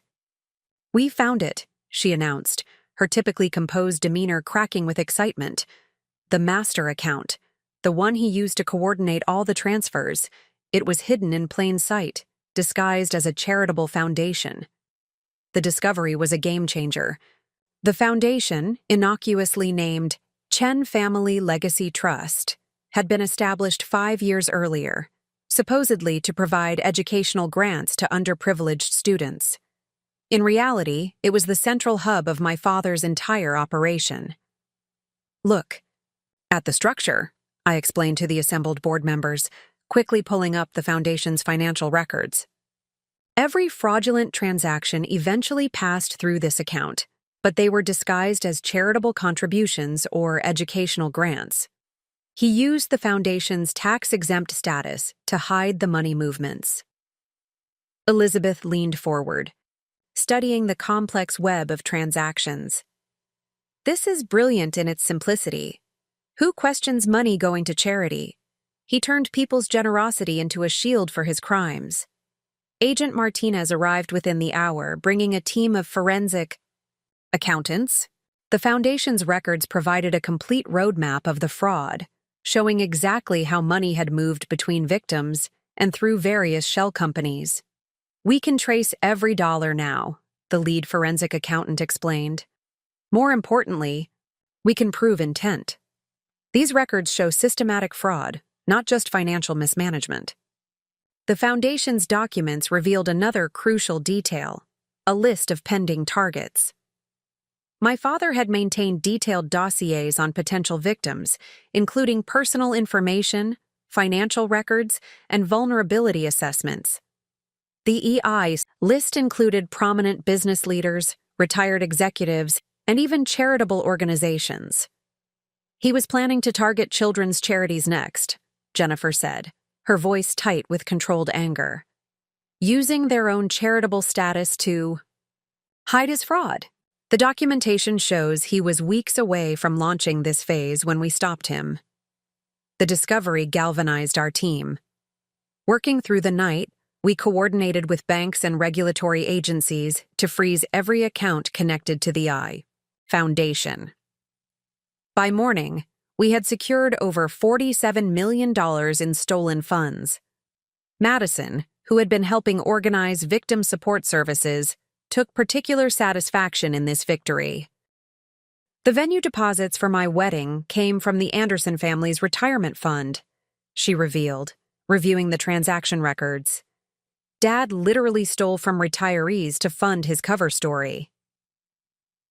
A: "We found it," she announced, her typically composed demeanor cracking with excitement. "The master account, the one he used to coordinate all the transfers. It was hidden in plain sight, disguised as a charitable foundation." The discovery was a game changer. The foundation, innocuously named Chen Family Legacy Trust, had been established 5 years earlier, supposedly to provide educational grants to underprivileged students. In reality, it was the central hub of my father's entire operation. "Look at the structure," I explained to the assembled board members, quickly pulling up the foundation's financial records. Every fraudulent transaction eventually passed through this account, but they were disguised as charitable contributions or educational grants. He used the foundation's tax-exempt status to hide the money movements. Elizabeth leaned forward, studying the complex web of transactions. This is brilliant in its simplicity. Who questions money going to charity? He turned people's generosity into a shield for his crimes. Agent Martinez arrived within the hour, bringing a team of forensic accountants. The Foundation's records provided a complete roadmap of the fraud, showing exactly how money had moved between victims and through various shell companies. We can trace every dollar now, the lead forensic accountant explained. More importantly, we can prove intent. These records show systematic fraud, not just financial mismanagement. The Foundation's documents revealed another crucial detail: a list of pending targets. My father had maintained detailed dossiers on potential victims, including personal information, financial records, and vulnerability assessments. The EI's list included prominent business leaders, retired executives, and even charitable organizations. He was planning to target children's charities next, Jennifer said, her voice tight with controlled anger. Using their own charitable status to hide his fraud. The documentation shows he was weeks away from launching this phase when we stopped him. The discovery galvanized our team. Working through the night, we coordinated with banks and regulatory agencies to freeze every account connected to the Foundation. By morning, we had secured over $47 million in stolen funds. Madison, who had been helping organize victim support services, took particular satisfaction in this victory. The venue deposits for my wedding came from the Anderson family's retirement fund, she revealed, reviewing the transaction records. Dad literally stole from retirees to fund his cover story.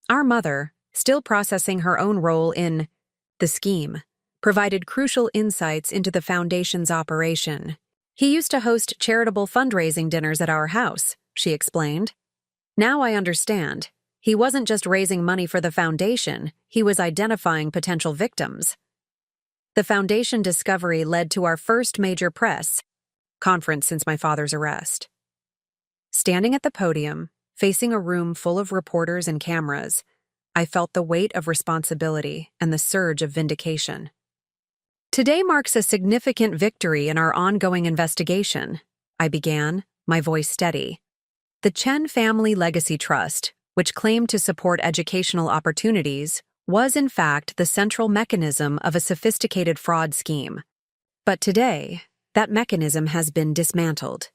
A: Our mother, still processing her own role in the scheme, provided crucial insights into the Foundation's operation. He used to host charitable fundraising dinners at our house, she explained. Now I understand. He wasn't just raising money for the Foundation, he was identifying potential victims. The Foundation discovery led to our first major press conference since my father's arrest. Standing at the podium, facing a room full of reporters and cameras, I felt the weight of responsibility and the surge of vindication. Today marks a significant victory in our ongoing investigation, I began, my voice steady. The Chen Family Legacy Trust, which claimed to support educational opportunities, was in fact the central mechanism of a sophisticated fraud scheme. But today, that mechanism has been dismantled.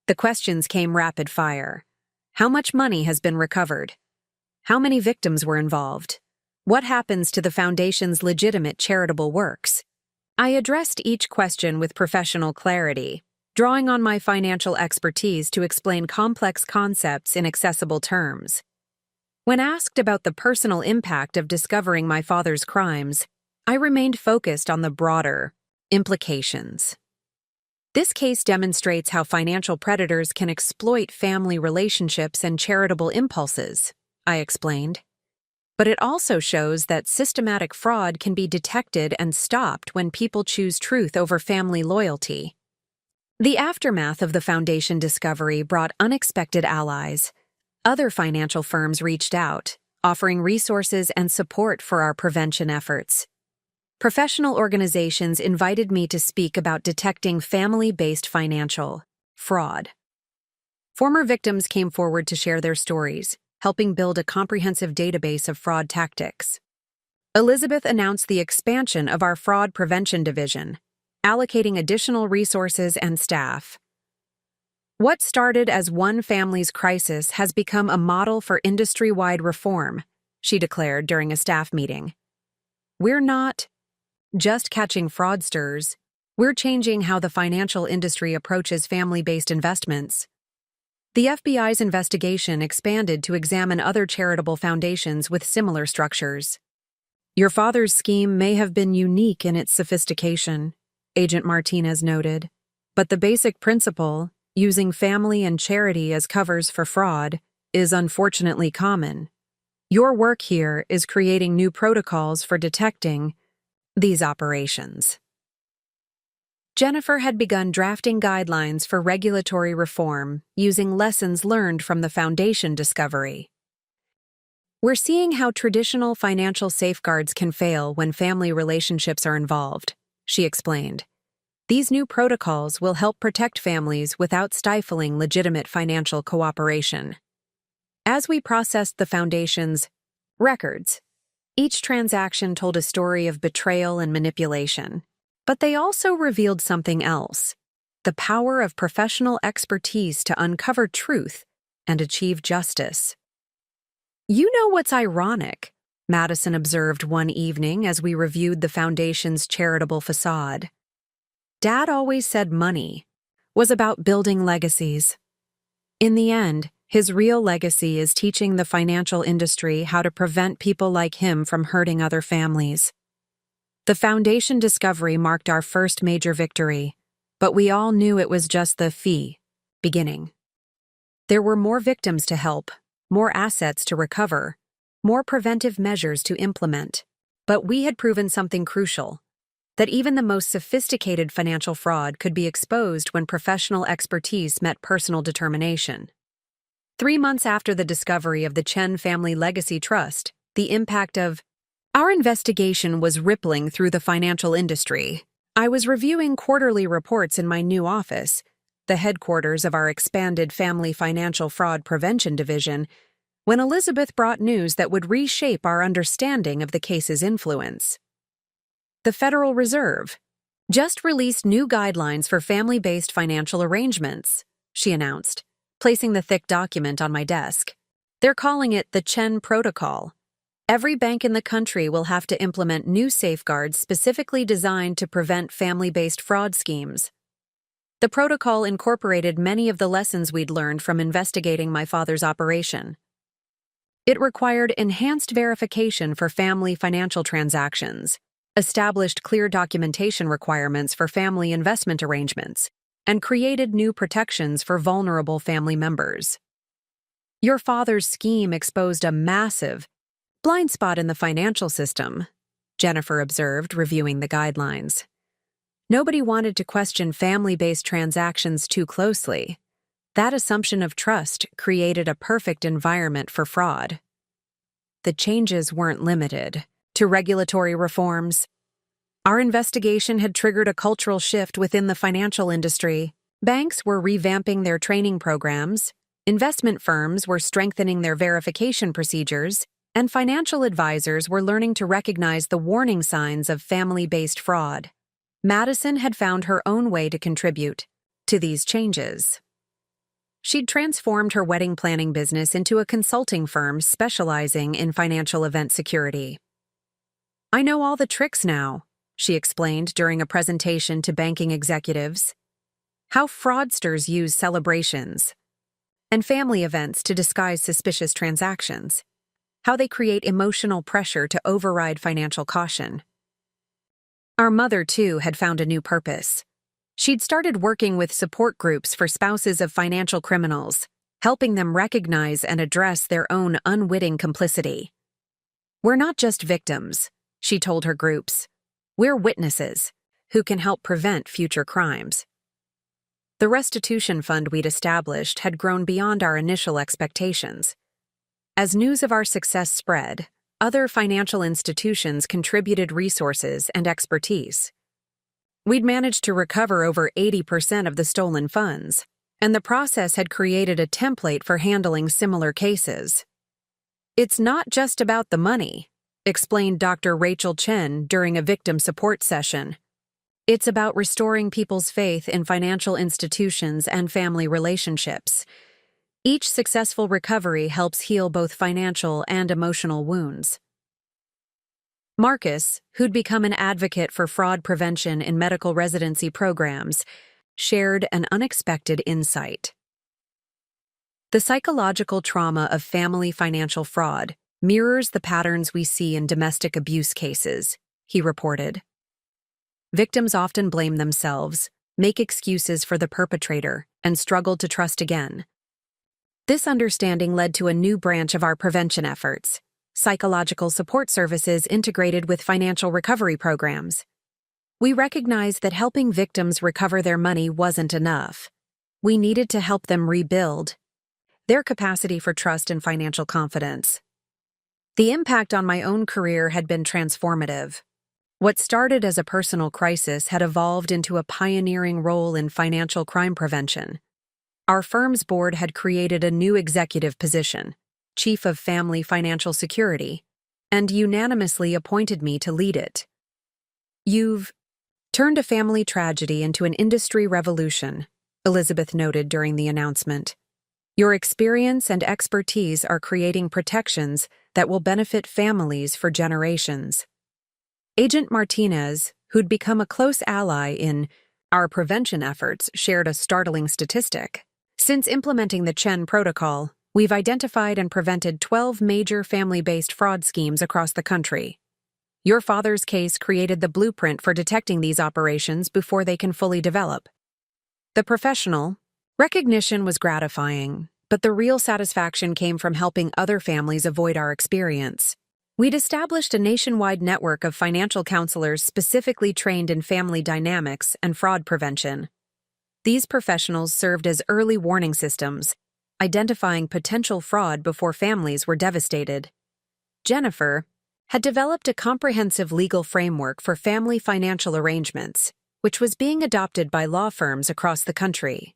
A: The questions came rapid fire. How much money has been recovered? How many victims were involved? What happens to the Foundation's legitimate charitable works? I addressed each question with professional clarity, drawing on my financial expertise to explain complex concepts in accessible terms. When asked about the personal impact of discovering my father's crimes, I remained focused on the broader implications. This case demonstrates how financial predators can exploit family relationships and charitable impulses, I explained. But it also shows that systematic fraud can be detected and stopped when people choose truth over family loyalty. The aftermath of the Foundation discovery brought unexpected allies. Other financial firms reached out, offering resources and support for our prevention efforts. Professional organizations invited me to speak about detecting family-based financial fraud. Former victims came forward to share their stories, helping build a comprehensive database of fraud tactics. Elizabeth announced the expansion of our fraud prevention division, allocating additional resources and staff. What started as one family's crisis has become a model for industry-wide reform, she declared during a staff meeting. We're not just catching fraudsters, we're changing how the financial industry approaches family-based investments. The FBI's investigation expanded to examine other charitable foundations with similar structures. Your father's scheme may have been unique in its sophistication, Agent Martinez noted, but the basic principle, using family and charity as covers for fraud, is unfortunately common. Your work here is creating new protocols for detecting these operations. Jennifer had begun drafting guidelines for regulatory reform using lessons learned from the Foundation discovery. We're seeing how traditional financial safeguards can fail when family relationships are involved, she explained. These new protocols will help protect families without stifling legitimate financial cooperation. As we processed the Foundation's records, each transaction told a story of betrayal and manipulation. But they also revealed something else: the power of professional expertise to uncover truth and achieve justice. "You know what's ironic?" Madison observed one evening as we reviewed the Foundation's charitable facade. "Dad always said money was about building legacies. In the end, his real legacy is teaching the financial industry how to prevent people like him from hurting other families." The Foundation discovery marked our first major victory, but we all knew it was just the beginning. There were more victims to help, more assets to recover, more preventive measures to implement. But we had proven something crucial: that even the most sophisticated financial fraud could be exposed when professional expertise met personal determination. 3 months after the discovery of the Chen Family Legacy Trust, the impact of our investigation was rippling through the financial industry. I was reviewing quarterly reports in my new office, the headquarters of our expanded Family Financial Fraud Prevention Division, when Elizabeth brought news that would reshape our understanding of the case's influence. The Federal Reserve just released new guidelines for family-based financial arrangements, she announced, placing the thick document on my desk. They're calling it the Chen Protocol. Every bank in the country will have to implement new safeguards specifically designed to prevent family-based fraud schemes. The protocol incorporated many of the lessons we'd learned from investigating my father's operation. It required enhanced verification for family financial transactions, established clear documentation requirements for family investment arrangements, and created new protections for vulnerable family members. "Your father's scheme exposed a massive blind spot in the financial system," Jennifer observed, reviewing the guidelines. "Nobody wanted to question family-based transactions too closely. That assumption of trust created a perfect environment for fraud." The changes weren't limited to regulatory reforms. Our investigation had triggered a cultural shift within the financial industry. Banks were revamping their training programs, investment firms were strengthening their verification procedures, and financial advisors were learning to recognize the warning signs of family-based fraud. Madison had found her own way to contribute to these changes. She'd transformed her wedding planning business into a consulting firm specializing in financial event security. "I know all the tricks now," she explained during a presentation to banking executives. "How fraudsters use celebrations and family events to disguise suspicious transactions. How they create emotional pressure to override financial caution." Our mother, too, had found a new purpose. She'd started working with support groups for spouses of financial criminals, helping them recognize and address their own unwitting complicity. "We're not just victims," she told her groups. "We're witnesses who can help prevent future crimes." The restitution fund we'd established had grown beyond our initial expectations. As news of our success spread, other financial institutions contributed resources and expertise. We'd managed to recover over 80% of the stolen funds, and the process had created a template for handling similar cases. "It's not just about the money," explained Dr. Rachel Chen during a victim support session. "It's about restoring people's faith in financial institutions and family relationships. Each successful recovery helps heal both financial and emotional wounds." Marcus, who'd become an advocate for fraud prevention in medical residency programs, shared an unexpected insight. "The psychological trauma of family financial fraud mirrors the patterns we see in domestic abuse cases," he reported. "Victims often blame themselves, make excuses for the perpetrator, and struggle to trust again. This understanding led to a new branch of our prevention efforts: psychological support services integrated with financial recovery programs. We recognized that helping victims recover their money wasn't enough. We needed to help them rebuild their capacity for trust and financial confidence." The impact on my own career had been transformative. What started as a personal crisis had evolved into a pioneering role in financial crime prevention. Our firm's board had created a new executive position, Chief of Family Financial Security, and unanimously appointed me to lead it. "You've turned a family tragedy into an industry revolution," Elizabeth noted during the announcement. "Your experience and expertise are creating protections that will benefit families for generations." Agent Martinez, who'd become a close ally in our prevention efforts, shared a startling statistic. "Since implementing the Chen Protocol, we've identified and prevented 12 major family-based fraud schemes across the country. Your father's case created the blueprint for detecting these operations before they can fully develop." The professional recognition was gratifying, but the real satisfaction came from helping other families avoid our experience. We'd established a nationwide network of financial counselors specifically trained in family dynamics and fraud prevention. These professionals served as early warning systems, identifying potential fraud before families were devastated. Jennifer had developed a comprehensive legal framework for family financial arrangements, which was being adopted by law firms across the country.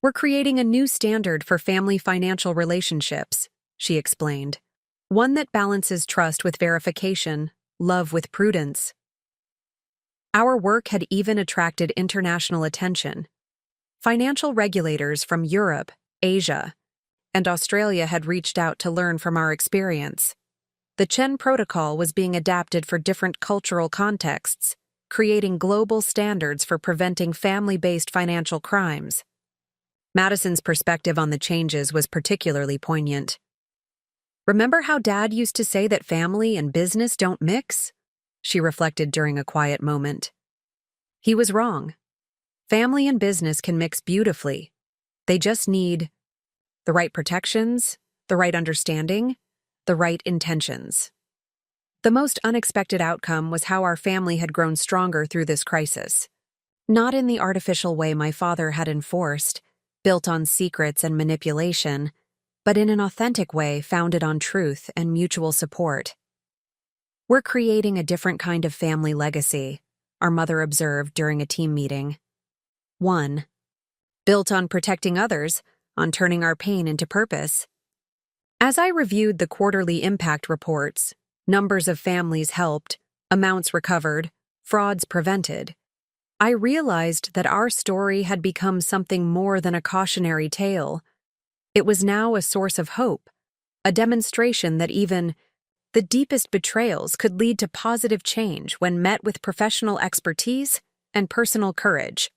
A: "We're creating a new standard for family financial relationships," she explained. "One that balances trust with verification, love with prudence." Our work had even attracted international attention. Financial regulators from Europe, Asia, and Australia had reached out to learn from our experience. The Chen Protocol was being adapted for different cultural contexts, creating global standards for preventing family-based financial crimes. Madison's perspective on the changes was particularly poignant. "Remember how Dad used to say that family and business don't mix?" she reflected during a quiet moment. He was wrong. Family and business can mix beautifully. They just need the right protections, the right understanding, the right intentions. The most unexpected outcome was how our family had grown stronger through this crisis. Not in the artificial way my father had enforced, built on secrets and manipulation, but in an authentic way founded on truth and mutual support. "We're creating a different kind of family legacy," our mother observed during a team meeting. One, built on protecting others, on turning our pain into purpose. As I reviewed the quarterly impact reports, numbers of families helped, amounts recovered, frauds prevented, I realized that our story had become something more than a cautionary tale. It was now a source of hope, a demonstration that even the deepest betrayals could lead to positive change when met with professional expertise and personal courage.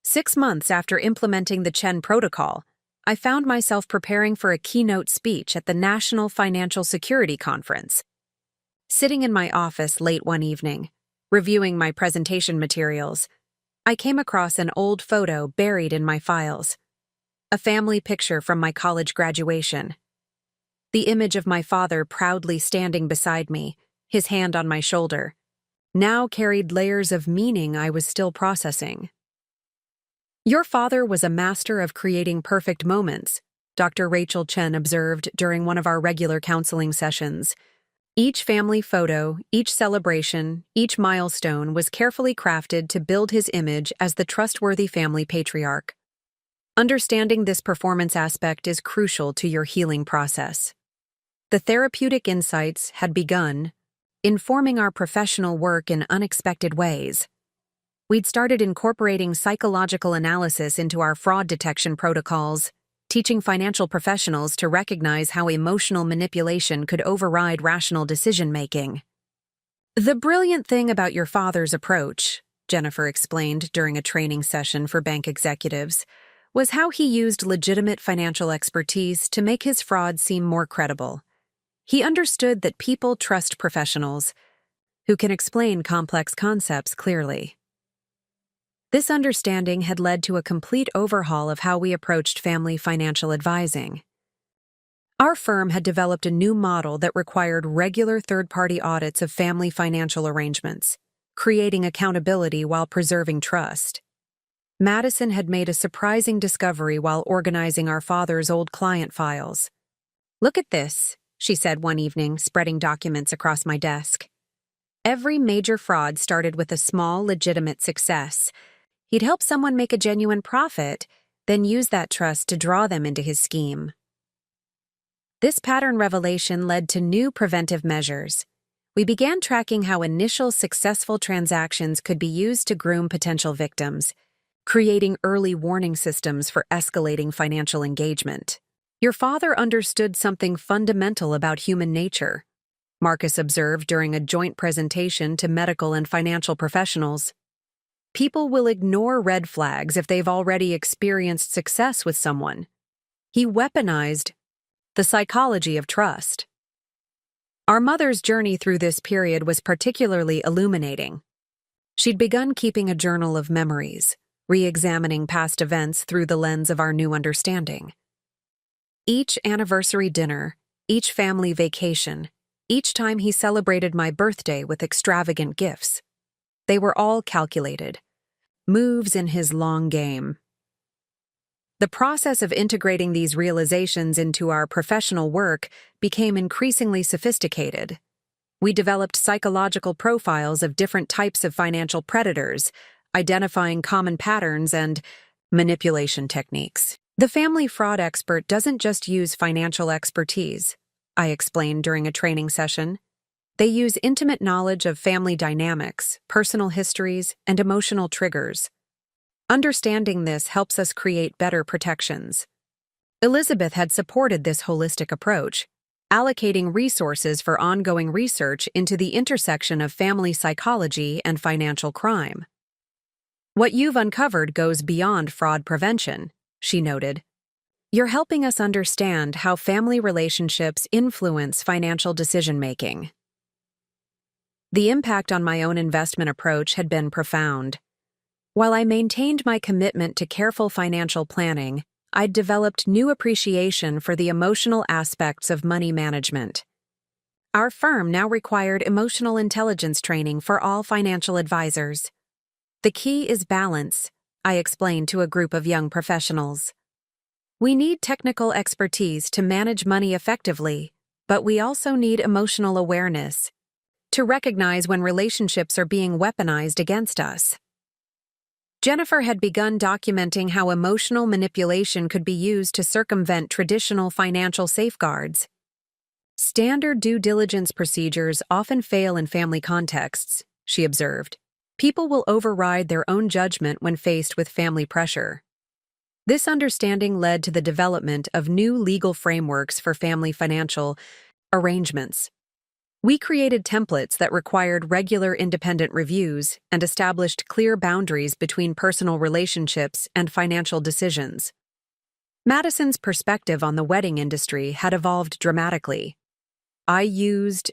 A: 6 months after implementing the Chen Protocol, I found myself preparing for a keynote speech at the National Financial Security Conference. Sitting in my office late one evening, reviewing my presentation materials, I came across an old photo buried in my files. A family picture from my college graduation. The image of my father proudly standing beside me, his hand on my shoulder, now carried layers of meaning I was still processing. "Your father was a master of creating perfect moments," Dr. Rachel Chen observed during one of our regular counseling sessions. Each family photo, each celebration, each milestone was carefully crafted to build his image as the trustworthy family patriarch. Understanding this performance aspect is crucial to your healing process. The therapeutic insights had begun, informing our professional work in unexpected ways. We'd started incorporating psychological analysis into our fraud detection protocols, teaching financial professionals to recognize how emotional manipulation could override rational decision-making. "The brilliant thing about your father's approach," Jennifer explained during a training session for bank executives, was how he used legitimate financial expertise to make his fraud seem more credible. He understood that people trust professionals who can explain complex concepts clearly. This understanding had led to a complete overhaul of how we approached family financial advising. Our firm had developed a new model that required regular third-party audits of family financial arrangements, creating accountability while preserving trust. Madison had made a surprising discovery while organizing our father's old client files. "Look at this," she said one evening, spreading documents across my desk. Every major fraud started with a small, legitimate success. He'd help someone make a genuine profit, then use that trust to draw them into his scheme. This pattern revelation led to new preventive measures. We began tracking how initial successful transactions could be used to groom potential victims, creating early warning systems for escalating financial engagement. Your father understood something fundamental about human nature, Marcus observed during a joint presentation to medical and financial professionals. People will ignore red flags if they've already experienced success with someone. He weaponized the psychology of trust. Our mother's journey through this period was particularly illuminating. She'd begun keeping a journal of memories, re-examining past events through the lens of our new understanding. Each anniversary dinner, each family vacation, each time he celebrated my birthday with extravagant gifts, they were all calculated, moves in his long game. The process of integrating these realizations into our professional work became increasingly sophisticated. We developed psychological profiles of different types of financial predators, identifying common patterns and manipulation techniques. The family fraud expert doesn't just use financial expertise, I explained during a training session. They use intimate knowledge of family dynamics, personal histories, and emotional triggers. Understanding this helps us create better protections. Elizabeth had supported this holistic approach, allocating resources for ongoing research into the intersection of family psychology and financial crime. What you've uncovered goes beyond fraud prevention, she noted. You're helping us understand how family relationships influence financial decision-making. The impact on my own investment approach had been profound. While I maintained my commitment to careful financial planning, I'd developed new appreciation for the emotional aspects of money management. Our firm now required emotional intelligence training for all financial advisors. The key is balance, I explained to a group of young professionals. We need technical expertise to manage money effectively, but we also need emotional awareness to recognize when relationships are being weaponized against us. Jennifer had begun documenting how emotional manipulation could be used to circumvent traditional financial safeguards. Standard due diligence procedures often fail in family contexts, she observed. People will override their own judgment when faced with family pressure. This understanding led to the development of new legal frameworks for family financial arrangements. We created templates that required regular independent reviews and established clear boundaries between personal relationships and financial decisions. Madison's perspective on the wedding industry had evolved dramatically. I used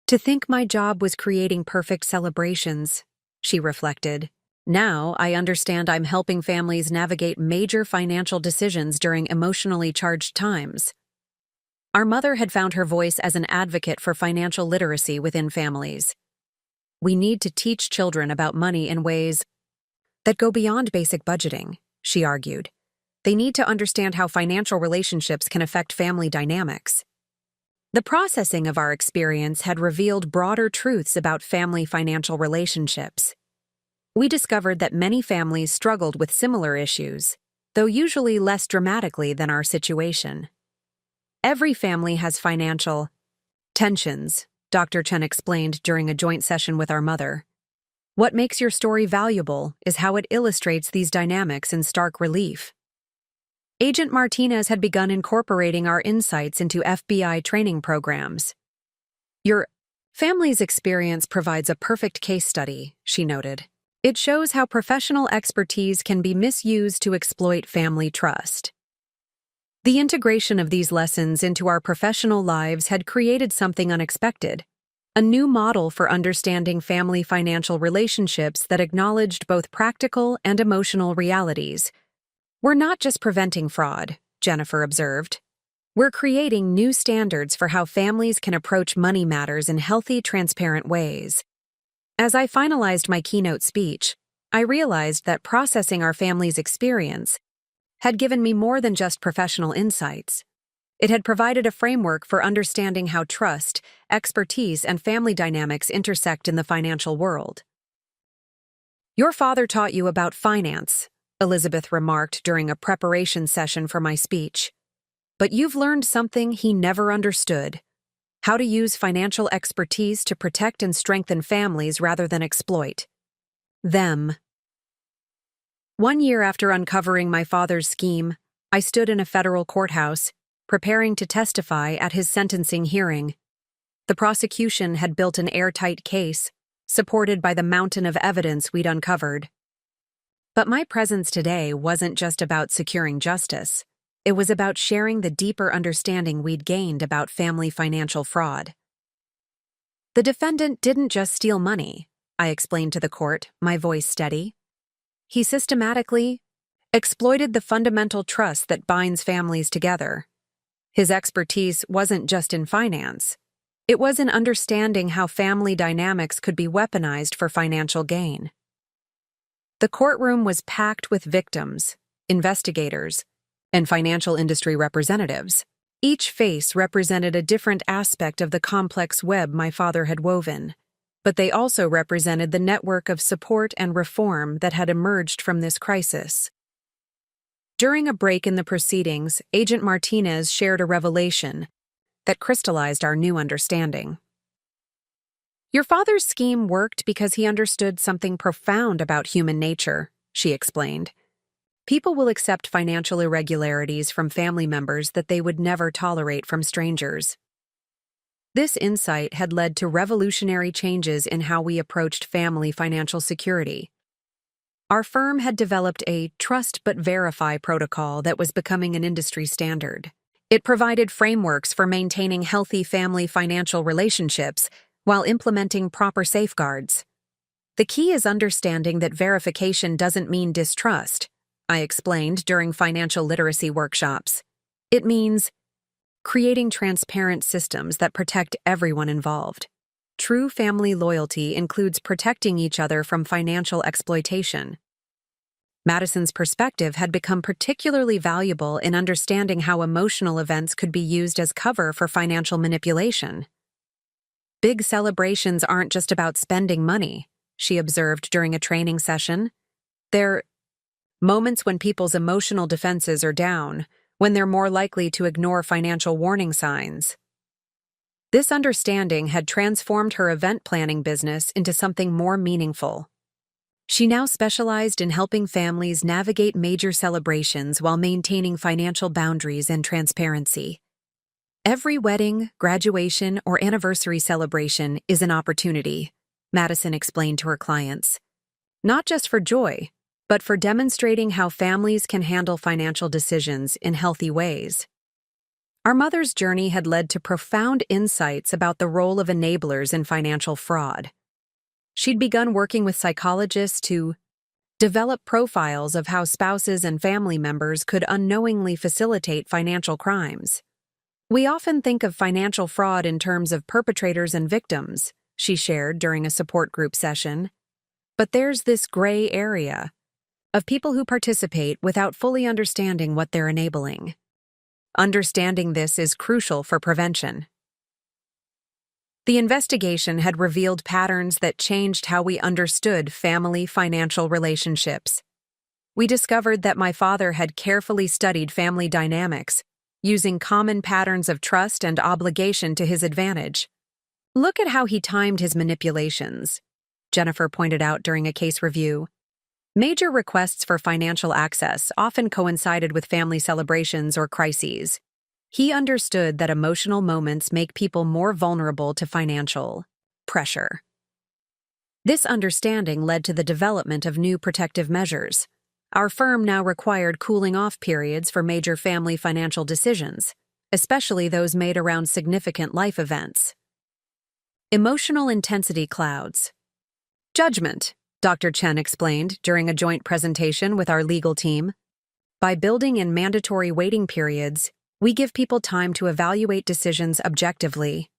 A: to think my job was creating perfect celebrations, she reflected. Now I understand I'm helping families navigate major financial decisions during emotionally charged times. Our mother had found her voice as an advocate for financial literacy within families. We need to teach children about money in ways that go beyond basic budgeting, she argued. They need to understand how financial relationships can affect family dynamics. The processing of our experience had revealed broader truths about family financial relationships. We discovered that many families struggled with similar issues, though usually less dramatically than our situation. Every family has financial tensions, Dr. Chen explained during a joint session with our mother. What makes your story valuable is how it illustrates these dynamics in stark relief. Agent Martinez had begun incorporating our insights into FBI training programs. Your family's experience provides a perfect case study, she noted. It shows how professional expertise can be misused to exploit family trust. The integration of these lessons into our professional lives had created something unexpected, a new model for understanding family financial relationships that acknowledged both practical and emotional realities. We're not just preventing fraud, Jennifer observed. We're creating new standards for how families can approach money matters in healthy, transparent ways. As I finalized my keynote speech, I realized that processing our family's experience had given me more than just professional insights. It had provided a framework for understanding how trust, expertise, and family dynamics intersect in the financial world. "Your father taught you about finance," Elizabeth remarked during a preparation session for my speech. "But you've learned something he never understood: how to use financial expertise to protect and strengthen families rather than exploit them." 1 year after uncovering my father's scheme, I stood in a federal courthouse, preparing to testify at his sentencing hearing. The prosecution had built an airtight case, supported by the mountain of evidence we'd uncovered. But my presence today wasn't just about securing justice. It was about sharing the deeper understanding we'd gained about family financial fraud. "The defendant didn't just steal money," I explained to the court, my voice steady. "He systematically exploited the fundamental trust that binds families together. His expertise wasn't just in finance. It was in understanding how family dynamics could be weaponized for financial gain." The courtroom was packed with victims, investigators, and financial industry representatives. Each face represented a different aspect of the complex web my father had woven, but they also represented the network of support and reform that had emerged from this crisis. During a break in the proceedings, Agent Martinez shared a revelation that crystallized our new understanding. "Your father's scheme worked because he understood something profound about human nature," she explained. "People will accept financial irregularities from family members that they would never tolerate from strangers." This insight had led to revolutionary changes in how we approached family financial security. Our firm had developed a trust but verify protocol that was becoming an industry standard. It provided frameworks for maintaining healthy family financial relationships while implementing proper safeguards. "The key is understanding that verification doesn't mean distrust," I explained during financial literacy workshops. "It means creating transparent systems that protect everyone involved. True family loyalty includes protecting each other from financial exploitation." Madison's perspective had become particularly valuable in understanding how emotional events could be used as cover for financial manipulation. "Big celebrations aren't just about spending money," she observed during a training session. "They're moments when people's emotional defenses are down, when they're more likely to ignore financial warning signs." This understanding had transformed her event planning business into something more meaningful. She now specialized in helping families navigate major celebrations while maintaining financial boundaries and transparency. "Every wedding, graduation, or anniversary celebration is an opportunity," Madison explained to her clients. "Not just for joy, but for demonstrating how families can handle financial decisions in healthy ways." Our mother's journey had led to profound insights about the role of enablers in financial fraud. She'd begun working with psychologists to develop profiles of how spouses and family members could unknowingly facilitate financial crimes. "We often think of financial fraud in terms of perpetrators and victims," she shared during a support group session. "But there's this gray area of people who participate without fully understanding what they're enabling. Understanding this is crucial for prevention." The investigation had revealed patterns that changed how we understood family financial relationships. We discovered that my father had carefully studied family dynamics, using common patterns of trust and obligation to his advantage. "Look at how he timed his manipulations," Jennifer pointed out during a case review. Major requests for financial access often coincided with family celebrations or crises. He understood that emotional moments make people more vulnerable to financial pressure. This understanding led to the development of new protective measures. Our firm now required cooling-off periods for major family financial decisions, especially those made around significant life events. Emotional intensity clouds. "Judgment," Dr. Chen explained during a joint presentation with our legal team. "By building in mandatory waiting periods, we give people time to evaluate decisions objectively."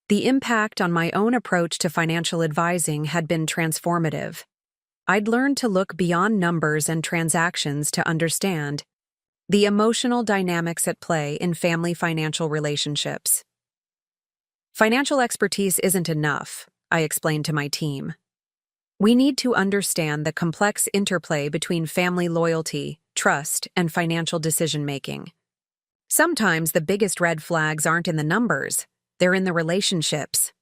A: The impact on my own approach to financial advising had been transformative. I'd learned to look beyond numbers and transactions to understand The emotional dynamics at play in family financial relationships. Financial expertise isn't enough, I explained to my team. We need to understand the complex interplay between family loyalty, trust, and financial decision-making. Sometimes the biggest red flags aren't in the numbers, they're in the relationships.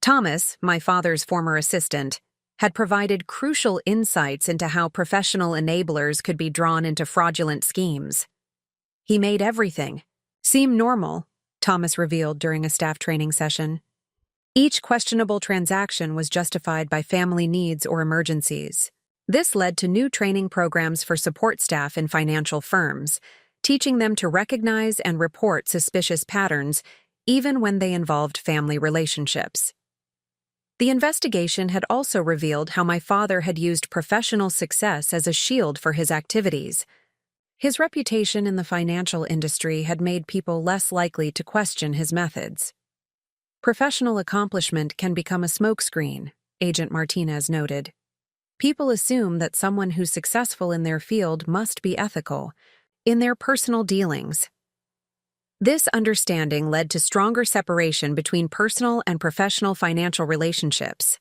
A: Thomas, my father's former assistant, had provided crucial insights into how professional enablers could be drawn into fraudulent schemes. He made everything seem normal, Thomas revealed during a staff training session. Each questionable transaction was justified by family needs or emergencies. This led to new training programs for support staff in financial firms, teaching them to recognize and report suspicious patterns even when they involved family relationships. The investigation had also revealed how my father had used professional success as a shield for his activities. His reputation in the financial industry had made people less likely to question his methods. Professional accomplishment can become a smokescreen, Agent Martinez noted. People assume that someone who's successful in their field must be ethical in their personal dealings. This understanding led to stronger separation between personal and professional financial relationships.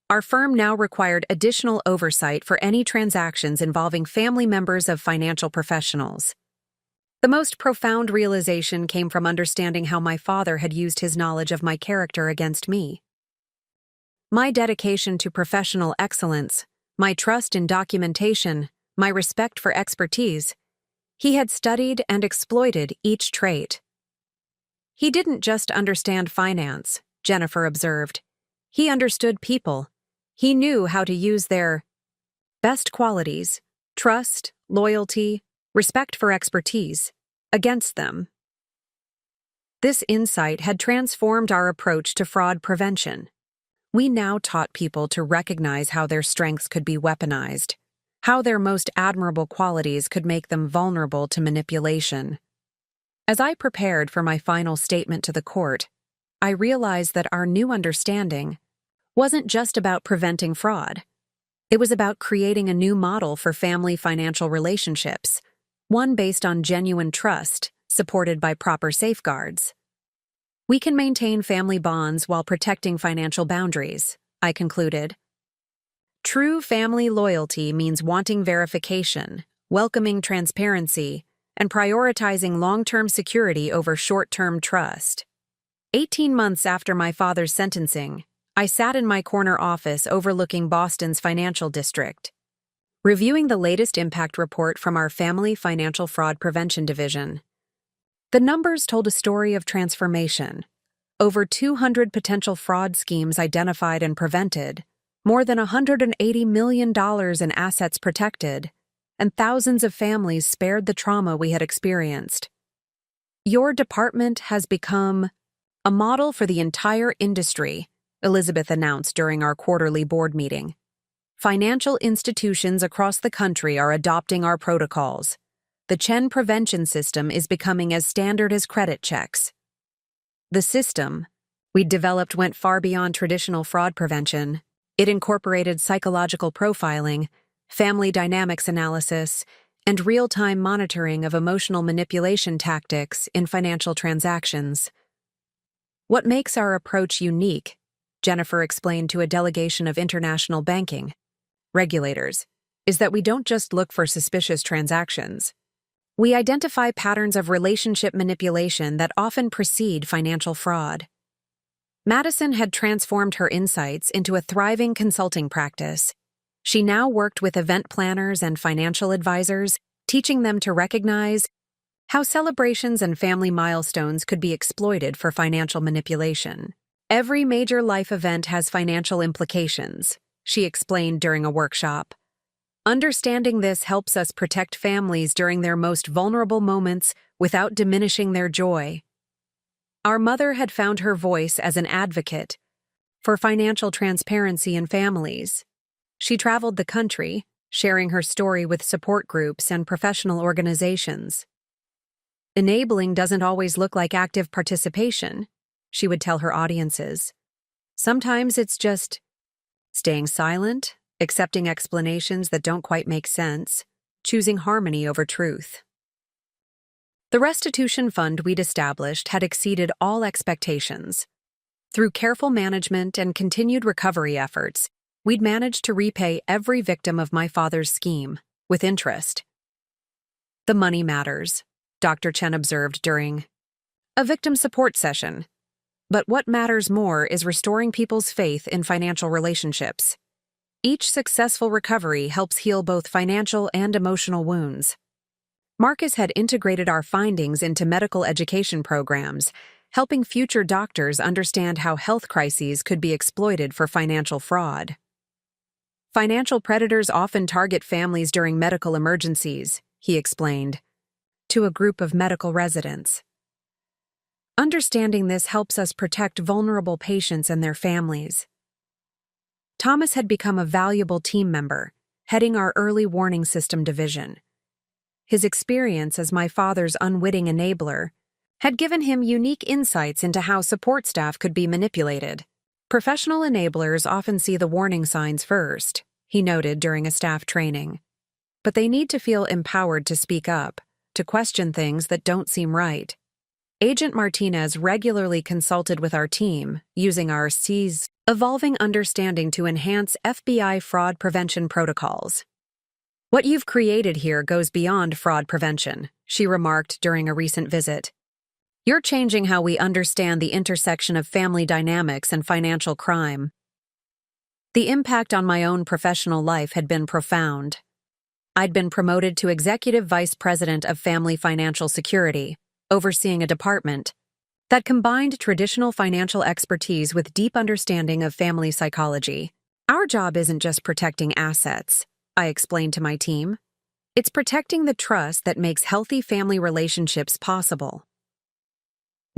A: Our firm now required additional oversight for any transactions involving family members of financial professionals. The most profound realization came from understanding how my father had used his knowledge of my character against me. My dedication to professional excellence, my trust in documentation, my respect for expertise, he had studied and exploited each trait. He didn't just understand finance, Jennifer observed. He understood people. He knew how to use their best qualities, trust, loyalty, respect for expertise, against them. This insight had transformed our approach to fraud prevention. We now taught people to recognize how their strengths could be weaponized, how their most admirable qualities could make them vulnerable to manipulation. As I prepared for my final statement to the court, I realized that our new understanding wasn't just about preventing fraud. It was about creating a new model for family financial relationships, one based on genuine trust, supported by proper safeguards. We can maintain family bonds while protecting financial boundaries, I concluded. True family loyalty means wanting verification, welcoming transparency, and prioritizing long-term security over short-term trust. 18 months after my father's sentencing, I sat in my corner office overlooking Boston's financial district, reviewing the latest impact report from our Family Financial Fraud Prevention Division. The numbers told a story of transformation. Over 200 potential fraud schemes identified and prevented, more than $180 million in assets protected, and thousands of families spared the trauma we had experienced. Your department has become a model for the entire industry, Elizabeth announced during our quarterly board meeting. Financial institutions across the country are adopting our protocols. The Chen prevention system is becoming as standard as credit checks. The system we'd developed went far beyond traditional fraud prevention. It incorporated psychological profiling, family dynamics analysis, and real-time monitoring of emotional manipulation tactics in financial transactions. What makes our approach unique, Jennifer explained to a delegation of international banking regulators, is that we don't just look for suspicious transactions. We identify patterns of relationship manipulation that often precede financial fraud. Madison had transformed her insights into a thriving consulting practice. She now worked with event planners and financial advisors, teaching them to recognize how celebrations and family milestones could be exploited for financial manipulation. Every major life event has financial implications, she explained during a workshop. Understanding this helps us protect families during their most vulnerable moments without diminishing their joy. Our mother had found her voice as an advocate for financial transparency in families. She traveled the country, sharing her story with support groups and professional organizations. Enabling doesn't always look like active participation, she would tell her audiences. Sometimes it's just staying silent, accepting explanations that don't quite make sense, choosing harmony over truth. The restitution fund we'd established had exceeded all expectations. Through careful management and continued recovery efforts, we'd managed to repay every victim of my father's scheme, with interest. The money matters, Dr. Chen observed during a victim support session. But what matters more is restoring people's faith in financial relationships. Each successful recovery helps heal both financial and emotional wounds. Marcus had integrated our findings into medical education programs, helping future doctors understand how health crises could be exploited for financial fraud. Financial predators often target families during medical emergencies, he explained, to a group of medical residents. Understanding this helps us protect vulnerable patients and their families. Thomas had become a valuable team member, heading our early warning system division. His experience as my father's unwitting enabler had given him unique insights into how support staff could be manipulated. Professional enablers often see the warning signs first, he noted during a staff training. But they need to feel empowered to speak up, to question things that don't seem right. Agent Martinez regularly consulted with our team, using our C's evolving understanding to enhance FBI fraud prevention protocols. What you've created here goes beyond fraud prevention, she remarked during a recent visit. You're changing how we understand the intersection of family dynamics and financial crime. The impact on my own professional life had been profound. I'd been promoted to Executive Vice President of Family Financial Security, overseeing a department that combined traditional financial expertise with deep understanding of family psychology. Our job isn't just protecting assets, I explained to my team. It's protecting the trust that makes healthy family relationships possible.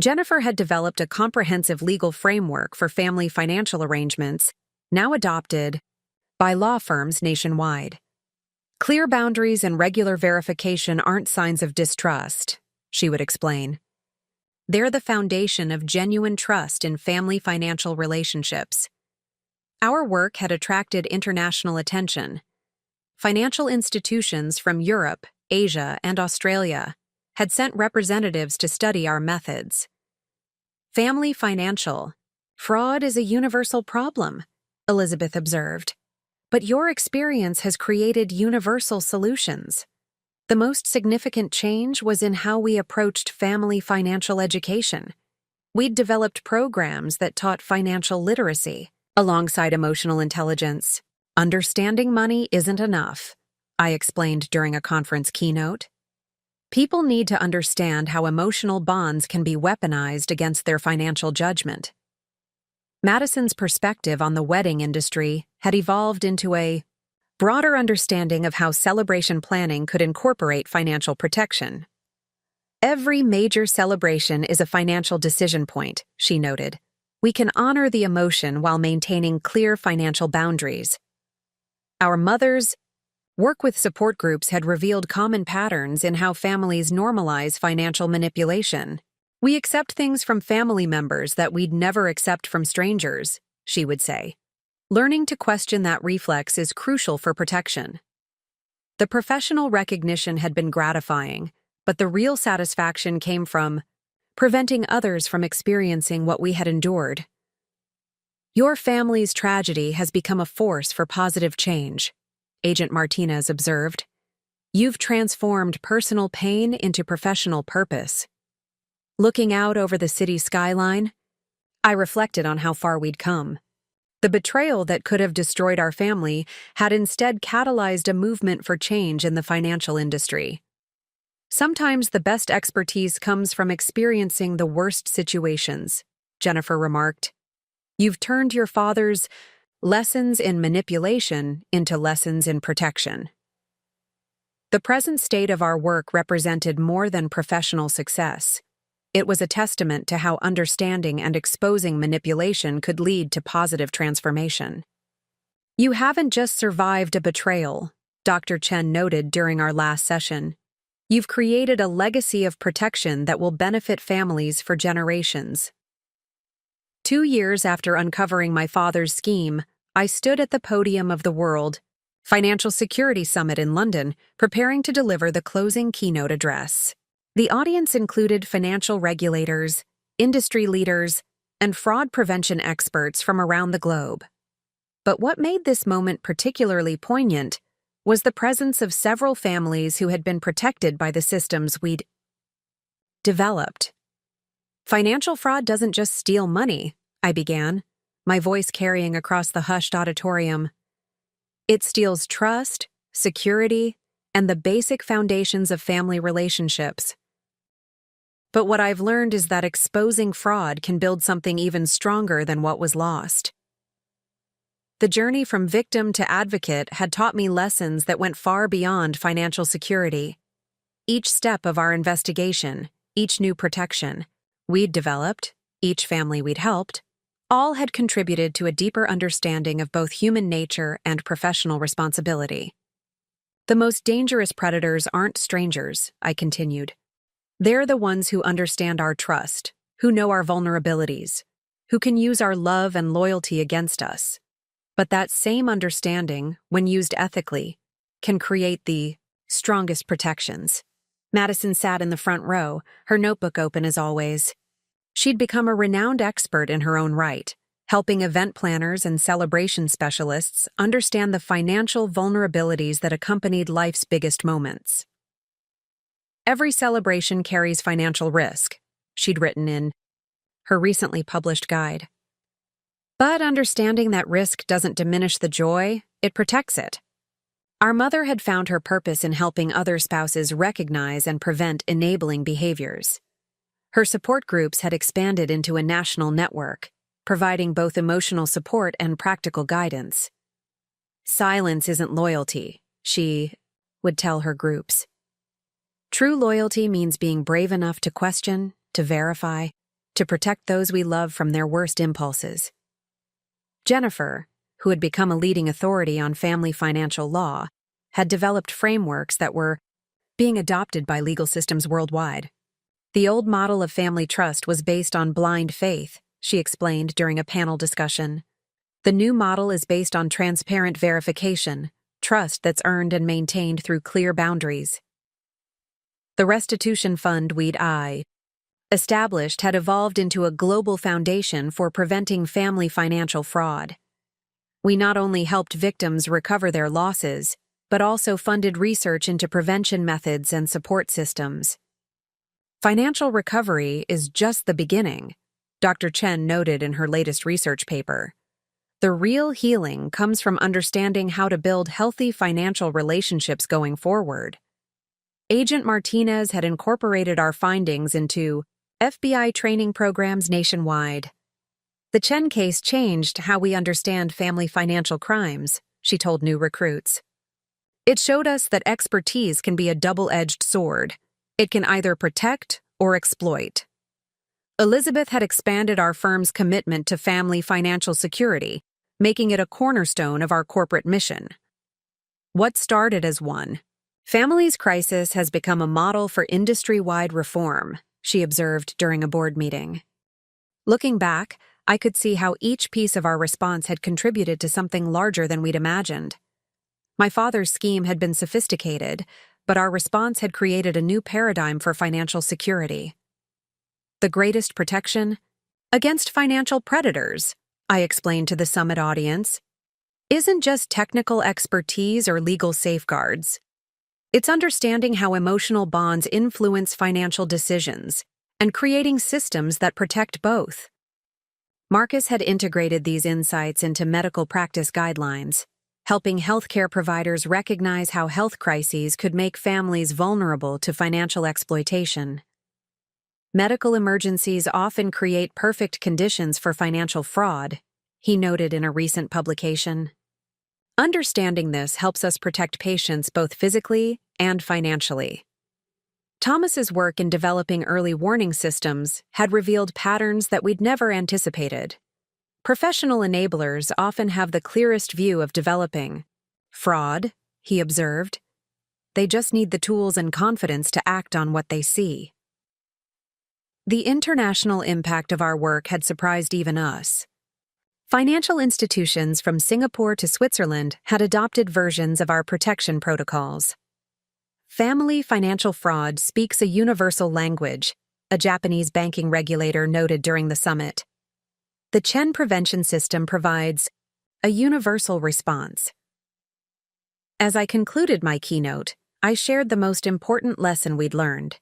A: Jennifer had developed a comprehensive legal framework for family financial arrangements, now adopted by law firms nationwide. Clear boundaries and regular verification aren't signs of distrust, she would explain. They're the foundation of genuine trust in family financial relationships. Our work had attracted international attention. Financial institutions from Europe, Asia, and Australia had sent representatives to study our methods. Family financial fraud is a universal problem, Elizabeth observed. But your experience has created universal solutions. The most significant change was in how we approached family financial education. We'd developed programs that taught financial literacy, alongside emotional intelligence. Understanding money isn't enough, I explained during a conference keynote. People need to understand how emotional bonds can be weaponized against their financial judgment. Madison's perspective on the wedding industry had evolved into a broader understanding of how celebration planning could incorporate financial protection. Every major celebration is a financial decision point, she noted. We can honor the emotion while maintaining clear financial boundaries. Our mothers' work with support groups had revealed common patterns in how families normalize financial manipulation. We accept things from family members that we'd never accept from strangers, she would say. Learning to question that reflex is crucial for protection. The professional recognition had been gratifying, but the real satisfaction came from preventing others from experiencing what we had endured. Your family's tragedy has become a force for positive change, Agent Martinez observed. You've transformed personal pain into professional purpose. Looking out over the city skyline, I reflected on how far we'd come. The betrayal that could have destroyed our family had instead catalyzed a movement for change in the financial industry. Sometimes the best expertise comes from experiencing the worst situations, Jennifer remarked. You've turned your father's lessons in manipulation into lessons in protection. The present state of our work represented more than professional success. It was a testament to how understanding and exposing manipulation could lead to positive transformation. You haven't just survived a betrayal, Dr. Chen noted during our last session. You've created a legacy of protection that will benefit families for generations. 2 years after uncovering my father's scheme, I stood at the podium of the World Financial Security Summit in London, preparing to deliver the closing keynote address. The audience included financial regulators, industry leaders, and fraud prevention experts from around the globe. But what made this moment particularly poignant was the presence of several families who had been protected by the systems we'd developed. Financial fraud doesn't just steal money, I began, my voice carrying across the hushed auditorium. It steals trust, security, and the basic foundations of family relationships. But what I've learned is that exposing fraud can build something even stronger than what was lost. The journey from victim to advocate had taught me lessons that went far beyond financial security. Each step of our investigation, each new protection we'd developed, each family we'd helped, all had contributed to a deeper understanding of both human nature and professional responsibility. The most dangerous predators aren't strangers, I continued. They're the ones who understand our trust, who know our vulnerabilities, who can use our love and loyalty against us. But that same understanding, when used ethically, can create the strongest protections. Madison sat in the front row, her notebook open as always. She'd become a renowned expert in her own right, helping event planners and celebration specialists understand the financial vulnerabilities that accompanied life's biggest moments. Every celebration carries financial risk, she'd written in her recently published guide. But understanding that risk doesn't diminish the joy, it protects it. Our mother had found her purpose in helping other spouses recognize and prevent enabling behaviors. Her support groups had expanded into a national network, providing both emotional support and practical guidance. Silence isn't loyalty, she would tell her groups. True loyalty means being brave enough to question, to verify, to protect those we love from their worst impulses. Jennifer, who had become a leading authority on family financial law, had developed frameworks that were being adopted by legal systems worldwide. The old model of family trust was based on blind faith, she explained during a panel discussion. The new model is based on transparent verification, trust that's earned and maintained through clear boundaries. The restitution fund we'd established had evolved into a global foundation for preventing family financial fraud. We not only helped victims recover their losses, but also funded research into prevention methods and support systems. Financial recovery is just the beginning, Dr. Chen noted in her latest research paper. The real healing comes from understanding how to build healthy financial relationships going forward. Agent Martinez had incorporated our findings into FBI training programs nationwide. The Chen case changed how we understand family financial crimes, she told new recruits. It showed us that expertise can be a double-edged sword. It can either protect or exploit. Elizabeth had expanded our firm's commitment to family financial security, making it a cornerstone of our corporate mission. What started as one family's crisis has become a model for industry-wide reform, she observed during a board meeting. Looking back, I could see how each piece of our response had contributed to something larger than we'd imagined. My father's scheme had been sophisticated, but our response had created a new paradigm for financial security. The greatest protection? Against financial predators, I explained to the summit audience, isn't just technical expertise or legal safeguards. It's understanding how emotional bonds influence financial decisions and creating systems that protect both. Marcus had integrated these insights into medical practice guidelines, helping healthcare providers recognize how health crises could make families vulnerable to financial exploitation. Medical emergencies often create perfect conditions for financial fraud, he noted in a recent publication. Understanding this helps us protect patients both physically and financially. Thomas's work in developing early warning systems had revealed patterns that we'd never anticipated. Professional enablers often have the clearest view of developing fraud, he observed. They just need the tools and confidence to act on what they see. The international impact of our work had surprised even us. Financial institutions from Singapore to Switzerland had adopted versions of our protection protocols. Family financial fraud speaks a universal language, a Japanese banking regulator noted during the summit. The Chen prevention system provides a universal response. As I concluded my keynote, I shared the most important lesson we'd learned.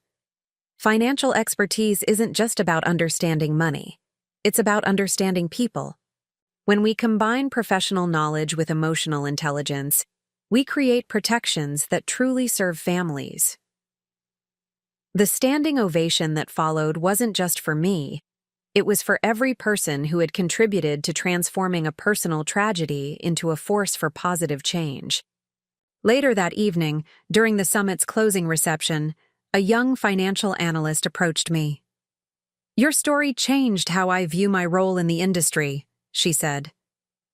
A: Financial expertise isn't just about understanding money. It's about understanding people. When we combine professional knowledge with emotional intelligence, we create protections that truly serve families. The standing ovation that followed wasn't just for me. It was for every person who had contributed to transforming a personal tragedy into a force for positive change. Later that evening, during the summit's closing reception, a young financial analyst approached me. "Your story changed how I view my role in the industry," she said.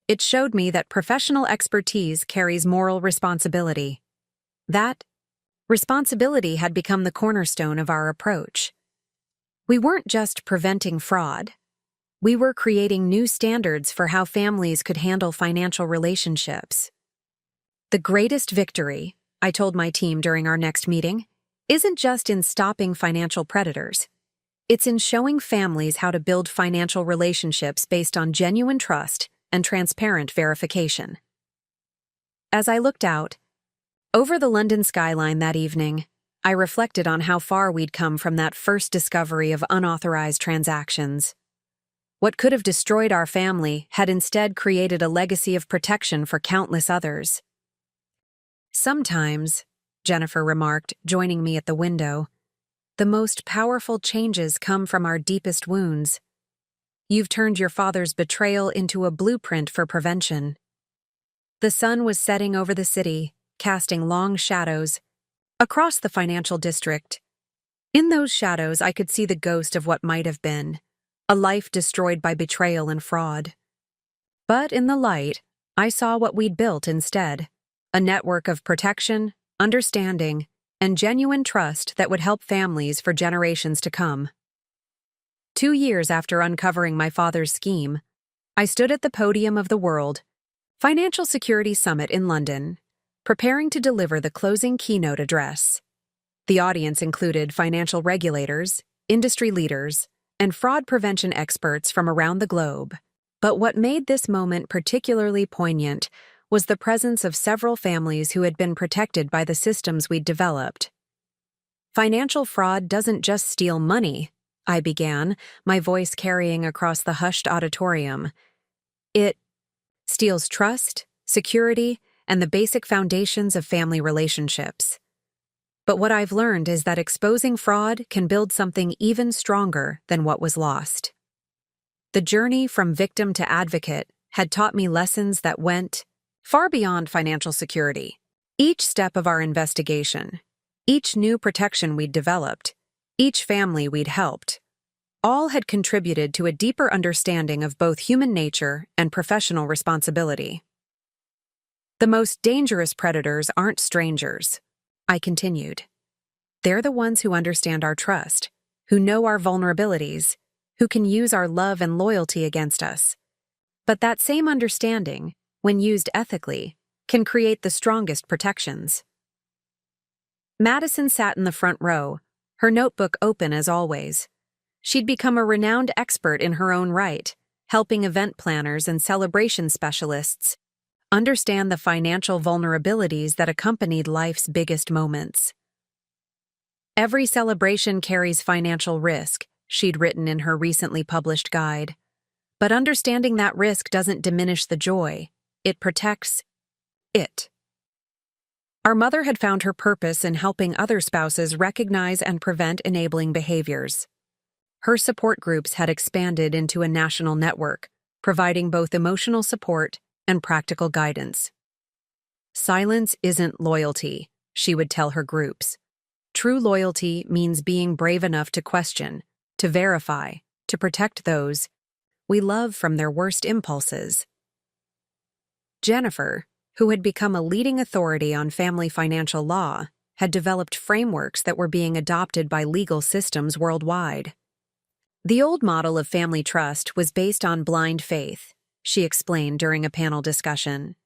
A: "It showed me that professional expertise carries moral responsibility. That responsibility had become the cornerstone of our approach. We weren't just preventing fraud. We were creating new standards for how families could handle financial relationships." The greatest victory, I told my team during our next meeting, isn't just in stopping financial predators. It's in showing families how to build financial relationships based on genuine trust and transparent verification. As I looked out over the London skyline that evening, I reflected on how far we'd come from that first discovery of unauthorized transactions. What could have destroyed our family had instead created a legacy of protection for countless others. "Sometimes," Jennifer remarked, joining me at the window, "the most powerful changes come from our deepest wounds. You've turned your father's betrayal into a blueprint for prevention." The sun was setting over the city, casting long shadows across the financial district. In those shadows, I could see the ghost of what might have been, a life destroyed by betrayal and fraud. But in the light, I saw what we'd built instead, a network of protection, understanding, and genuine trust that would help families for generations to come. 2 years after uncovering my father's scheme, I stood at the podium of the World Financial Security Summit in London, preparing to deliver the closing keynote address. The audience included financial regulators, industry leaders, and fraud prevention experts from around the globe. But what made this moment particularly poignant was the presence of several families who had been protected by the systems we'd developed. "Financial fraud doesn't just steal money," I began, my voice carrying across the hushed auditorium. "It steals trust, security, and the basic foundations of family relationships. But what I've learned is that exposing fraud can build something even stronger than what was lost." The journey from victim to advocate had taught me lessons that went far beyond financial security. Each step of our investigation, each new protection we'd developed, each family we'd helped, all had contributed to a deeper understanding of both human nature and professional responsibility. "The most dangerous predators aren't strangers," I continued. "They're the ones who understand our trust, who know our vulnerabilities, who can use our love and loyalty against us. But that same understanding, when used ethically, can create the strongest protections." Madison sat in the front row, her notebook open as always. She'd become a renowned expert in her own right, helping event planners and celebration specialists understand the financial vulnerabilities that accompanied life's biggest moments. "Every celebration carries financial risk," she'd written in her recently published guide. "But understanding that risk doesn't diminish the joy. It protects it." Our mother had found her purpose in helping other spouses recognize and prevent enabling behaviors. Her support groups had expanded into a national network, providing both emotional support and practical guidance. "Silence isn't loyalty," she would tell her groups. "True loyalty means being brave enough to question, to verify, to protect those we love from their worst impulses." Jennifer, who had become a leading authority on family financial law, had developed frameworks that were being adopted by legal systems worldwide. "The old model of family trust was based on blind faith," she explained during a panel discussion.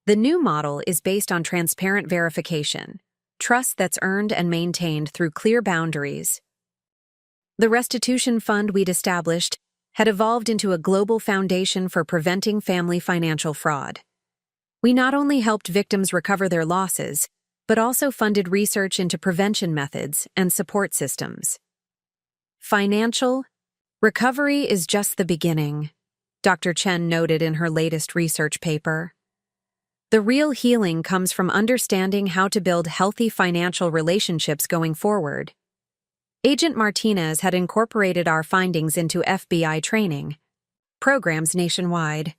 A: "The new model is based on transparent verification. trust that's earned and maintained through clear boundaries. The restitution fund we'd established had evolved into a global foundation for preventing family financial fraud. We not only helped victims recover their losses, but also funded research into prevention methods and support systems. Financial recovery is just the beginning, Dr. Chen noted in her latest research paper. The real healing comes from understanding how to build healthy financial relationships going forward. Agent Martinez had incorporated our findings into FBI training programs nationwide.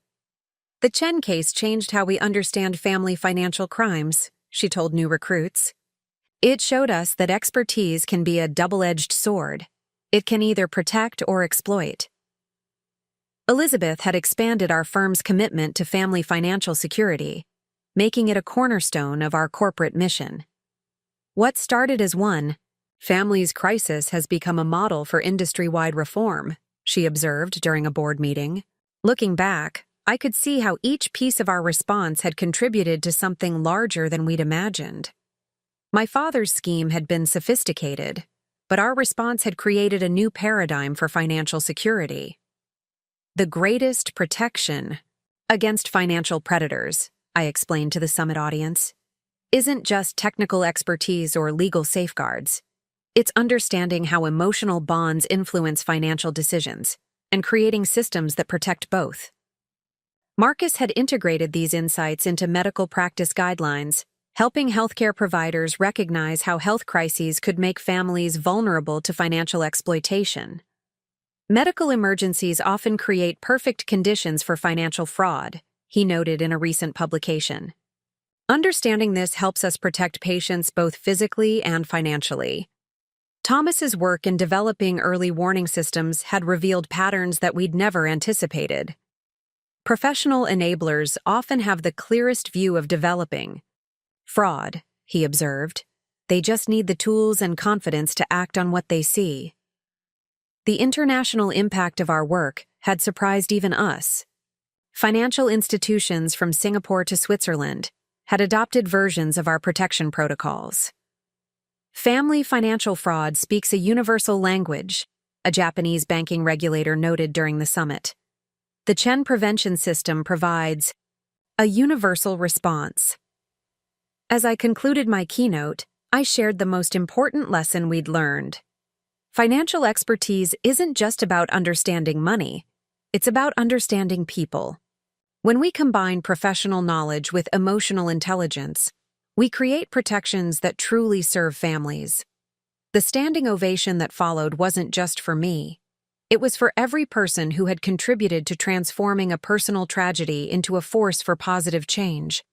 A: The Chen case changed how we understand family financial crimes, she told new recruits. It showed us that expertise can be a double-edged sword. It can either protect or exploit. Elizabeth had expanded our firm's commitment to family financial security, making it a cornerstone of our corporate mission. What started as one family's crisis has become a model for industry-wide reform, she observed during a board meeting. Looking back, I could see how each piece of our response had contributed to something larger than we'd imagined. My father's scheme had been sophisticated, but our response had created a new paradigm for financial security. The greatest protection against financial predators, I explained to the summit audience, isn't just technical expertise or legal safeguards. It's understanding how emotional bonds influence financial decisions and creating systems that protect both. Marcus had integrated these insights into medical practice guidelines, helping healthcare providers recognize how health crises could make families vulnerable to financial exploitation. Medical emergencies often create perfect conditions for financial fraud, he noted in a recent publication. Understanding this helps us protect patients both physically and financially. Thomas's work in developing early warning systems had revealed patterns that we'd never anticipated. Professional enablers often have the clearest view of developing fraud, he observed. They just need the tools and confidence to act on what they see. The international impact of our work had surprised even us. Financial institutions from Singapore to Switzerland had adopted versions of our protection protocols. Family financial fraud speaks a universal language, a Japanese banking regulator noted during the summit. The Chen prevention system provides a universal response. As I concluded my keynote, I shared the most important lesson we'd learned. Financial expertise isn't just about understanding money, it's about understanding people. When we combine professional knowledge with emotional intelligence, we create protections that truly serve families. The standing ovation that followed wasn't just for me. It was for every person who had contributed to transforming a personal tragedy into a force for positive change.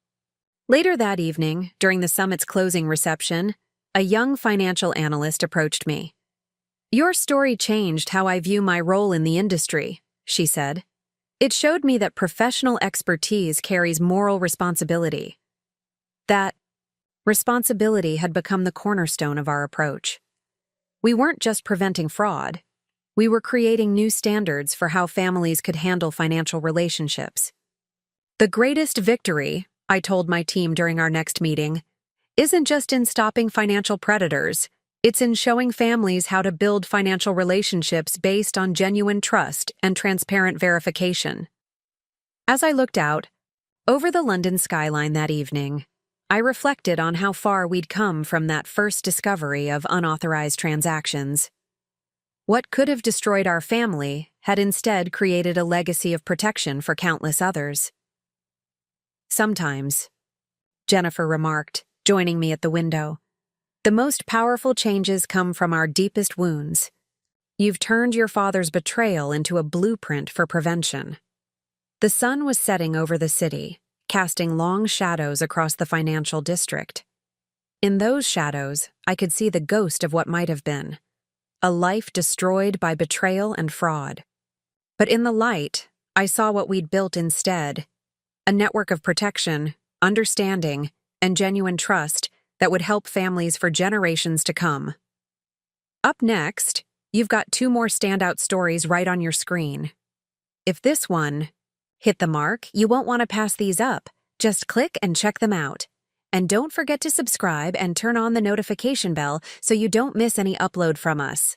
A: Later that evening, during the summit's closing reception, a young financial analyst approached me. "Your story changed how I view my role in the industry," she said. "It showed me that professional expertise carries moral responsibility. That responsibility had become the cornerstone of our approach. We weren't just preventing fraud. We were creating new standards for how families could handle financial relationships. The greatest victory," I told my team during our next meeting, "isn't just in stopping financial predators. It's in showing families how to build financial relationships based on genuine trust and transparent verification." As I looked out over the London skyline that evening, I reflected on how far we'd come from that first discovery of unauthorized transactions. What could have destroyed our family had instead created a legacy of protection for countless others. "Sometimes," Jennifer remarked, joining me at the window, "the most powerful changes come from our deepest wounds. You've turned your father's betrayal into a blueprint for prevention." The sun was setting over the city, casting long shadows across the financial district. In those shadows, I could see the ghost of what might have been. A life destroyed by betrayal and fraud. But in the light, I saw what we'd built instead, a network of protection, understanding, and genuine trust that would help families for generations to come. Up next, you've got 2 more standout stories right on your screen. If this one hit the mark, you won't want to pass these up. Just click and check them out. And don't forget to subscribe and turn on the notification bell so you don't miss any upload from us.